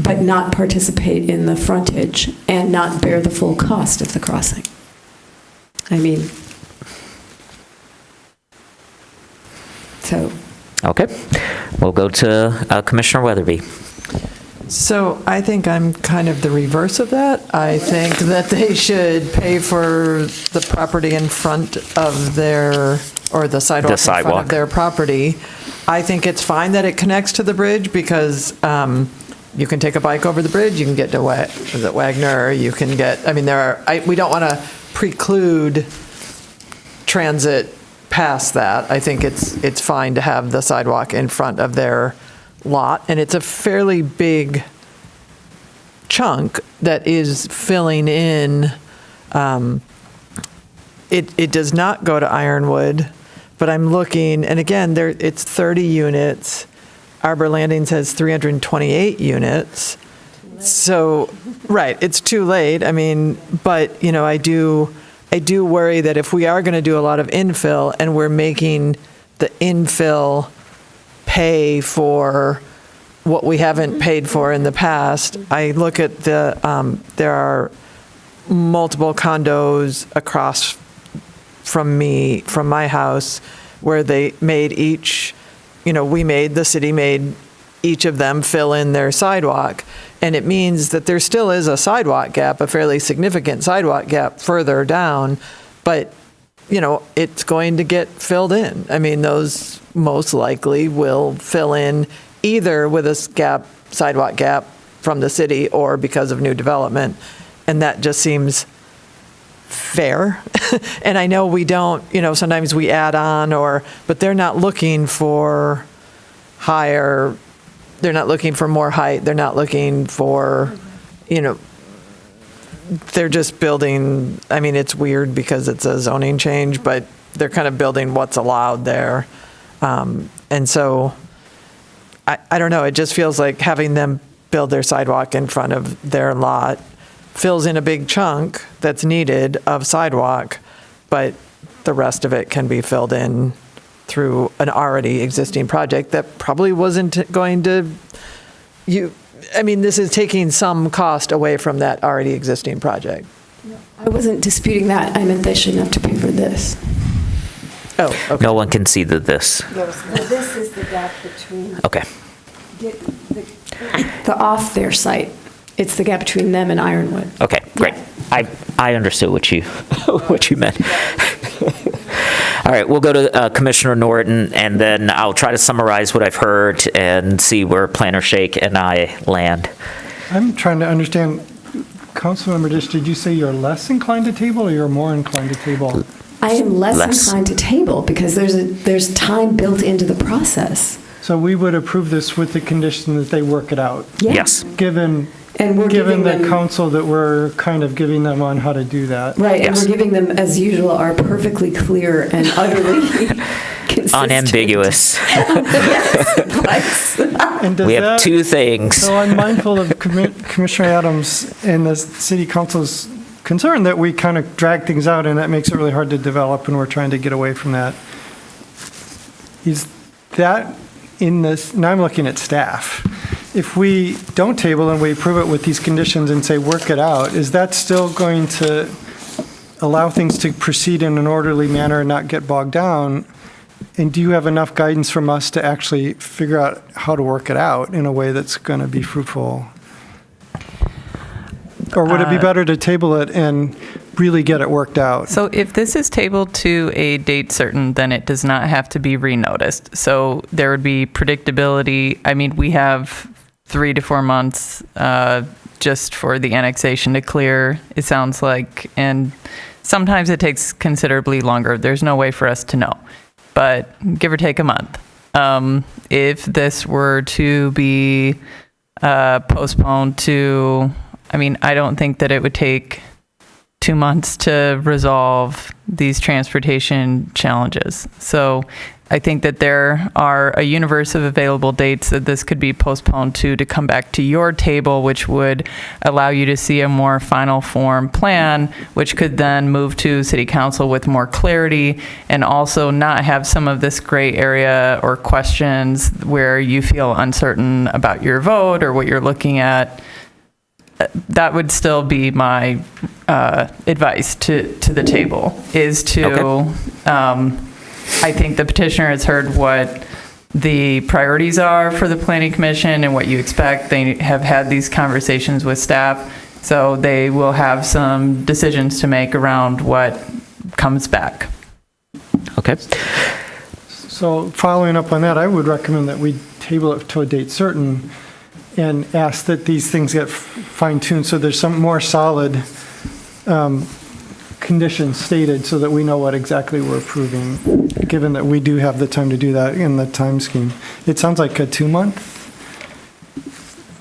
but not participate in the frontage and not bear the full cost of the crossing. I mean, so. Okay. We'll go to Commissioner Weatherby. So I think I'm kind of the reverse of that. I think that they should pay for the property in front of their, or the sidewalk in front of their property. I think it's fine that it connects to the bridge, because you can take a bike over the bridge, you can get to Wagner, you can get, I mean, we don't want to preclude transit past that. I think it's fine to have the sidewalk in front of their lot, and it's a fairly big chunk that is filling in. It does not go to Ironwood, but I'm looking, and again, it's 30 units. Arbor Landings has 328 units. So, right, it's too late. I mean, but, I do worry that if we are going to do a lot of infill and we're making the infill pay for what we haven't paid for in the past, I look at there are multiple condos across from my house, where they made each, the city made each of them fill in their sidewalk. And it means that there still is a sidewalk gap, a fairly significant sidewalk gap further down, but, it's going to get filled in. I mean, those most likely will fill in either with a sidewalk gap from the city or because of new development. And that just seems fair. And I know we don't, sometimes we add on but they're not looking for higher, they're not looking for more height. They're not looking for, they're just building, I mean, it's weird because it's a zoning change, but they're kind of building what's allowed there. And so, I don't know, it just feels like having them build their sidewalk in front of their lot fills in a big chunk that's needed of sidewalk, but the rest of it can be filled in through an already existing project that probably wasn't going to, this is taking some cost away from that already existing project. I wasn't disputing that. I meant they shouldn't have to pay for this. Oh, okay. No one can see this. This is the gap between Okay. the off their site. It's the gap between them and Ironwood. Okay, great. I understood what you what you meant. All right, we'll go to Commissioner Norton, and then I'll try to summarize what I've heard and see where Planner Shake and I land. I'm trying to understand, Councilmember Dish, did you say you're less inclined to table or you're more inclined to table? I am less inclined to table because there's time built into the process. So we would approve this with the condition that they work it out? Yes. Given we're given giving the them- counsel that we're kind of giving them on how to do that. Right, and we're giving them, as usual, our perfectly clear and utterly consistent. Unambiguous. Yes, And does We have that- two things. So I'm mindful of Commissioner Adams and the city council's concern that we kind of drag things out, and that makes it really hard to develop, and we're trying to get away from that. Is that in this, now I'm looking at staff. If we don't table and we approve it with these conditions and say, work it out, is that still going to allow things to proceed in an orderly manner and not get bogged down? And do you have enough guidance from us to actually figure out how to work it out in a way that's going to be fruitful? Or would it be better to table it and really get it worked out? So if this is tabled to a date certain, then it does not have to be renoticed. So there would be predictability. I mean, we have 3 to 4 months just for the annexation to clear, it sounds like. And sometimes it takes considerably longer. There's no way for us to know, but give or take a month. If this were to be postponed to, I mean, I don't think that it would take 2 months to resolve these transportation challenges. So I think that there are a universe of available dates that this could be postponed to come back to your table, which would allow you to see a more final form plan, which could then move to City Council with more clarity and also not have some of this gray area or questions where you feel uncertain about your vote or what you're looking at. That would still be my advice to the table, is to, I think the petitioner has heard what the priorities are for the Planning Commission and what you expect. They have had these conversations with staff, so they will have some decisions to make around what comes back. Okay. So following up on that, I would recommend that we table it to a date certain and ask that these things get fine-tuned so there's some more solid conditions stated so that we know what exactly we're approving, given that we do have the time to do that in the time scheme. It sounds like a 2-month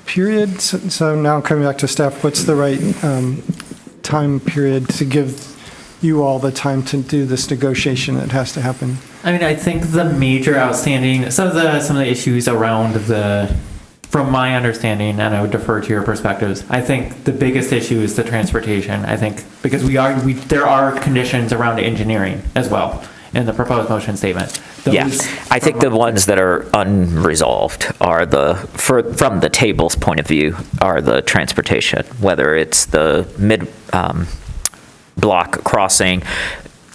period. So now coming back to staff, what's the right time period to give you all the time to do this negotiation that has to happen? I mean, I think the major outstanding, some of the issues around from my understanding, and I would defer to your perspectives, I think the biggest issue is the transportation. I think because there are conditions around engineering as well in the proposed motion statement. Yes, I think the ones that are unresolved are from the table's point of view, are the transportation, whether it's the mid-block crossing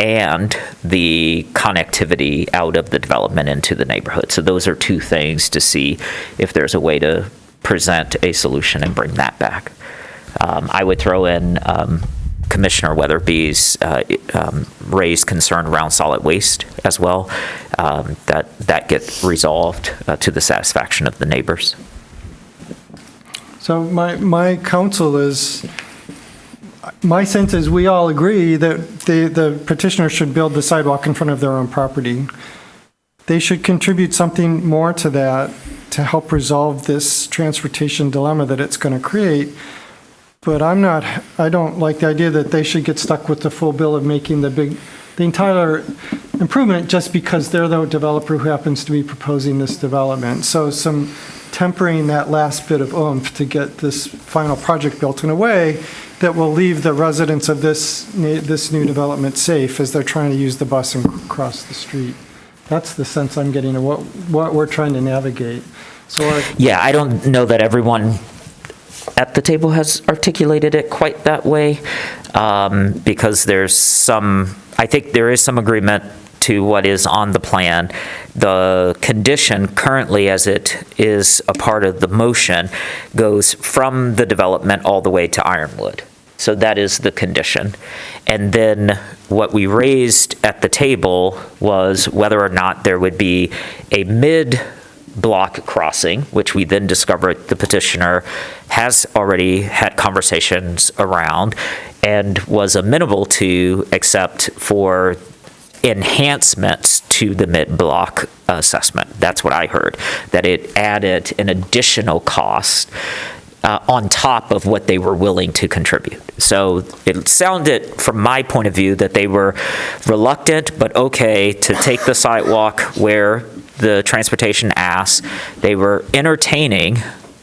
and the connectivity out of the development into the neighborhood. So those are two things to see if there's a way to present a solution and bring that back. I would throw in Commissioner Weatherby's raised concern around solid waste as well, that get resolved to the satisfaction of the neighbors. So my counsel is, my sense is we all agree that the petitioner should build the sidewalk in front of their own property. They should contribute something more to that to help resolve this transportation dilemma that it's going to create. But I don't like the idea that they should get stuck with the full bill of making the entire improvement just because they're the developer who happens to be proposing this development. So some tempering that last bit of oomph to get this final project built in a way that will leave the residents of this new development safe as they're trying to use the bus and cross the street. That's the sense I'm getting of what we're trying to navigate. So yeah, I don't know that everyone at the table has articulated it quite that way, because I think there is some agreement to what is on the plan. The condition currently, as it is a part of the motion, goes from the development all the way to Ironwood. So that is the condition. And then what we raised at the table was whether or not there would be a mid-block crossing, which we then discovered the petitioner has already had conversations around and was amenable to, except for enhancements to the mid-block assessment. That's what I heard, that it added an additional cost on top of what they were willing to contribute. So it sounded, from my point of view, that they were reluctant but okay to take the sidewalk where the transportation asked. They were entertaining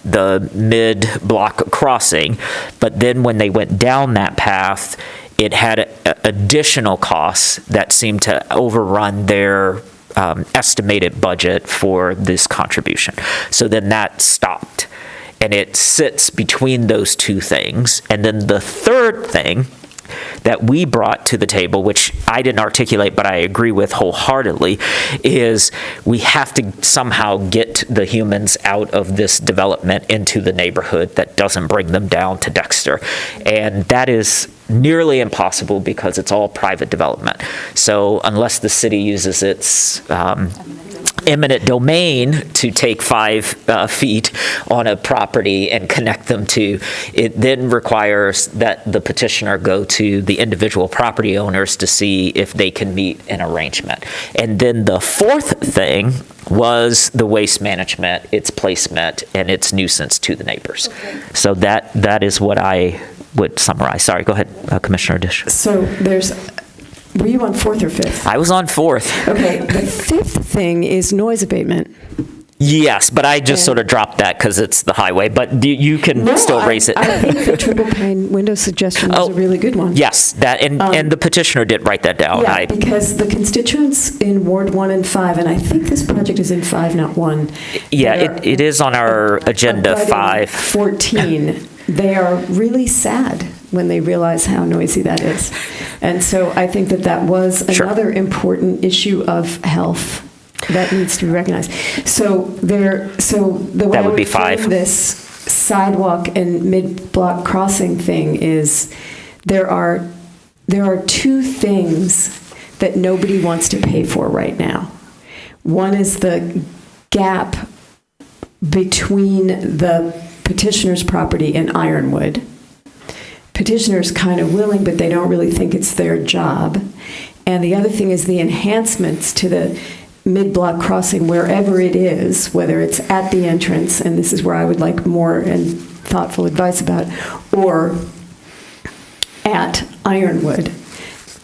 the mid-block crossing, but then when they went down that path, it had additional costs that seemed to overrun their estimated budget for this contribution. So then that stopped. And it sits between those two things. And then the third thing that we brought to the table, which I didn't articulate, but I agree with wholeheartedly, is we have to somehow get the humans out of this development into the neighborhood that doesn't bring them down to Dexter. And that is nearly impossible because it's all private development. So unless the city uses its eminent domain to take 5 feet on a property and connect them to, it then requires that the petitioner go to the individual property owners to see if they can meet an arrangement. And then the fourth thing was the waste management, its placement, and its nuisance to the neighbors. Okay. So that is what I would summarize. Sorry, go ahead, Commissioner Dish. So were you on 4th or 5th? I was on 4th. Okay, the 5th thing is noise abatement. Yes, but I just sort of dropped that because it's the highway, but you can still raise it. I think the triple pane window suggestion was a really good one. Yes, that and the petitioner did write that down. Yeah, because the constituents in Ward 1 and 5, and I think this project is in 5, not 1. Yeah, it is on our agenda 5. 14. They are really sad when they realize how noisy that is. And so I think that was another important issue of health that needs to be recognized. So the way I would frame this sidewalk and mid-block crossing thing is there are 2 things that nobody wants to pay for right now. One is the gap between the petitioner's property and Ironwood. Petitioner's kind of willing, but they don't really think it's their job. And the other thing is the enhancements to the mid-block crossing, wherever it is, whether it's at the entrance, and this is where I would like more and thoughtful advice about, or at Ironwood.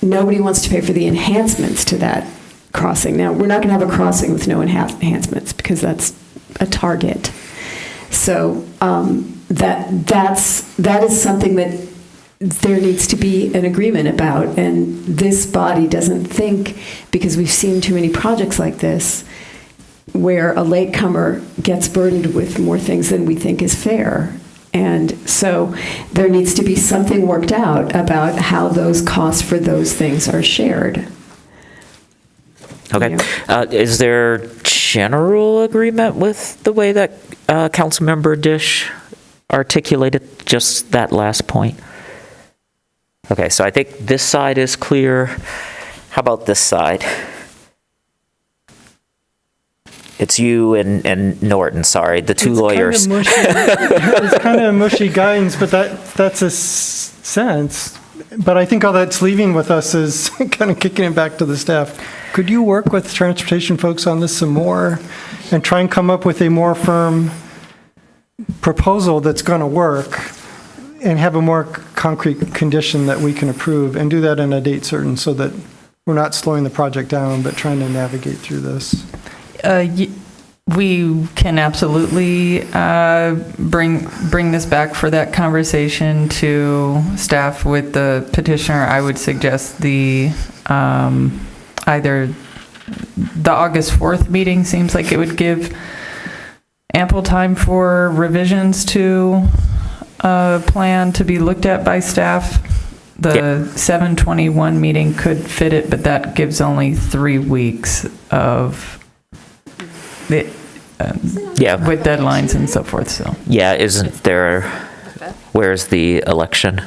Nobody wants to pay for the enhancements to that crossing. Now, we're not going to have a crossing with no enhancements because that's a target. So that is something that there needs to be an agreement about, and this body doesn't think, because we've seen too many projects like this, where a latecomer gets burdened with more things than we think is fair. And so there needs to be something worked out about how those costs for those things are shared. Okay. Is there general agreement with the way that Councilmember Dish articulated just that last point? Okay, so I think this side is clear. How about this side? It's you and Norton, sorry, the two lawyers. It's kind of mushy guidance, but that's a sense. But I think all that's leaving with us is kind of kicking it back to the staff. Could you work with transportation folks on this some more and try and come up with a more firm proposal that's going to work and have a more concrete condition that we can approve, and do that in a date certain so that we're not slowing the project down but trying to navigate through this? We can absolutely bring this back for that conversation to staff with the petitioner. I would suggest the either the August 4th meeting seems like it would give ample time for revisions to a plan to be looked at by staff. The 7/21 meeting could fit it, but that gives only 3 weeks of the, with deadlines and so forth, so. Yeah, isn't there, where's the election?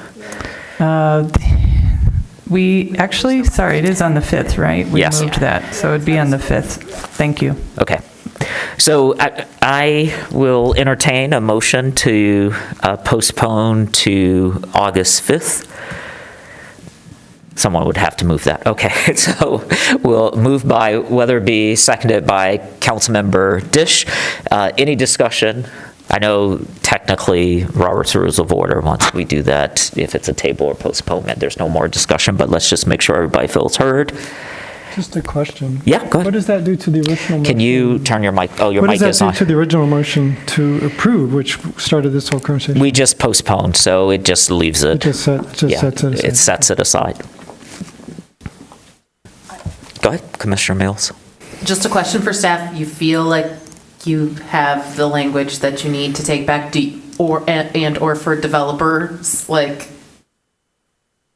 We actually, sorry, it is on the 5th, right? Yes. We moved that, so it'd be on the 5th. Thank you. Okay. So I will entertain a motion to postpone to August 5th. Someone would have to move that. Okay, so we'll move by Weatherby, seconded by Councilmember Dish. Any discussion? I know technically Robert's Rules of Order, once we do that, if it's a table or postponement, there's no more discussion, but let's just make sure everybody feels heard. Just a question. Yeah, go ahead. What does that do to the original motion? Can you turn your mic? Oh, your mic is on. What does that do to the original motion to approve, which started this whole conversation? We just postponed, so it just leaves it. It just sets it aside. It sets it aside. Go ahead, Commissioner Mills. Just a question for staff. You feel like you have the language that you need to take back, or for developers, like,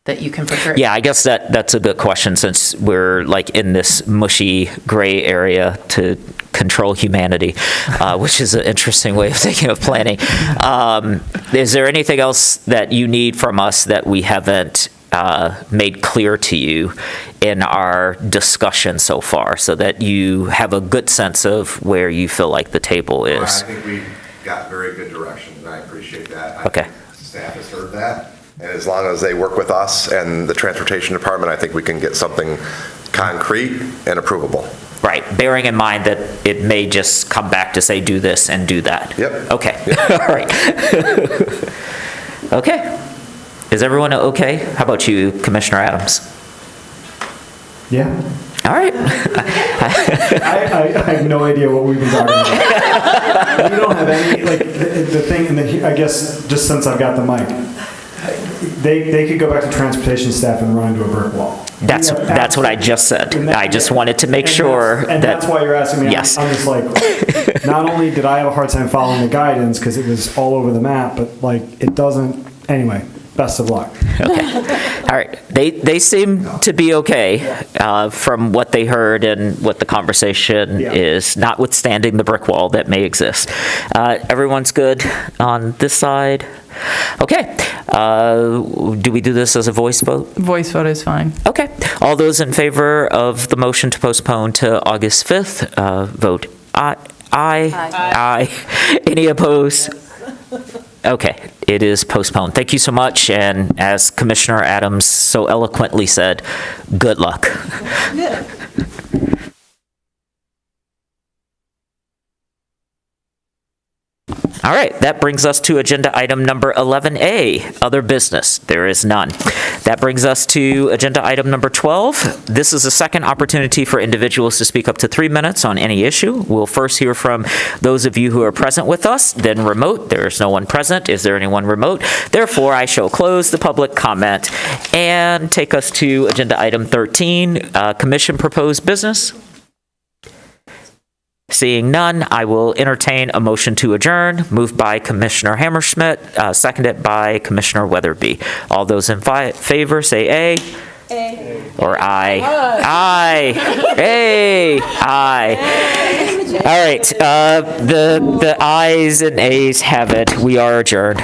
that you can prepare? Yeah, I guess that's a good question, since we're like in this mushy gray area to control humanity, which is an interesting way of thinking of planning. Is there anything else that you need from us that we haven't made clear to you in our discussion so far, so that you have a good sense of where you feel like the table is? I think we got very good direction, and I appreciate that. Okay. I think staff has heard that, and as long as they work with us and the Transportation Department, I think we can get something concrete and approvable. Right, bearing in mind that it may just come back to say, do this and do that. Yep. Okay, Yep. all right. Okay. Is everyone okay? How about you, Commissioner Adams? Yeah. All right. I have no idea what we've been talking about. We don't have any, like, the thing, I guess, just since I've got the mic, they could go back to transportation staff and run into a brick wall. That's what I just said. I just wanted to make sure that. And that's why you're asking me. Yes. I'm just like, not only did I have a hard time following the guidance because it was all over the map, but like, it doesn't, anyway. Best of luck. Okay. All right. They seem to be okay from what they heard and what the conversation is, notwithstanding the brick wall that may exist. Everyone's good on this side? Okay. Do we do this as a voice vote? Voice vote is fine. Okay. All those in favor of the motion to postpone to August 5th, vote aye. Aye. Any opposed? Okay, it is postponed. Thank you so much, and as Commissioner Adams so eloquently said, good luck. All right, that brings us to agenda item number 11A, other business. There is none. That brings us to agenda item number 12. This is a second opportunity for individuals to speak up to 3 minutes on any issue. We'll first hear from those of you who are present with us, then remote. There is no one present. Is there anyone remote? Therefore, I shall close the public comment and take us to agenda item 13, commission proposed business. Seeing none, I will entertain a motion to adjourn, moved by Commissioner Hammerschmidt, seconded by Commissioner Weatherby. All those in favor, say A. A. Or aye. Aye. A. Aye. All right, the ayes and A's have it. We are adjourned.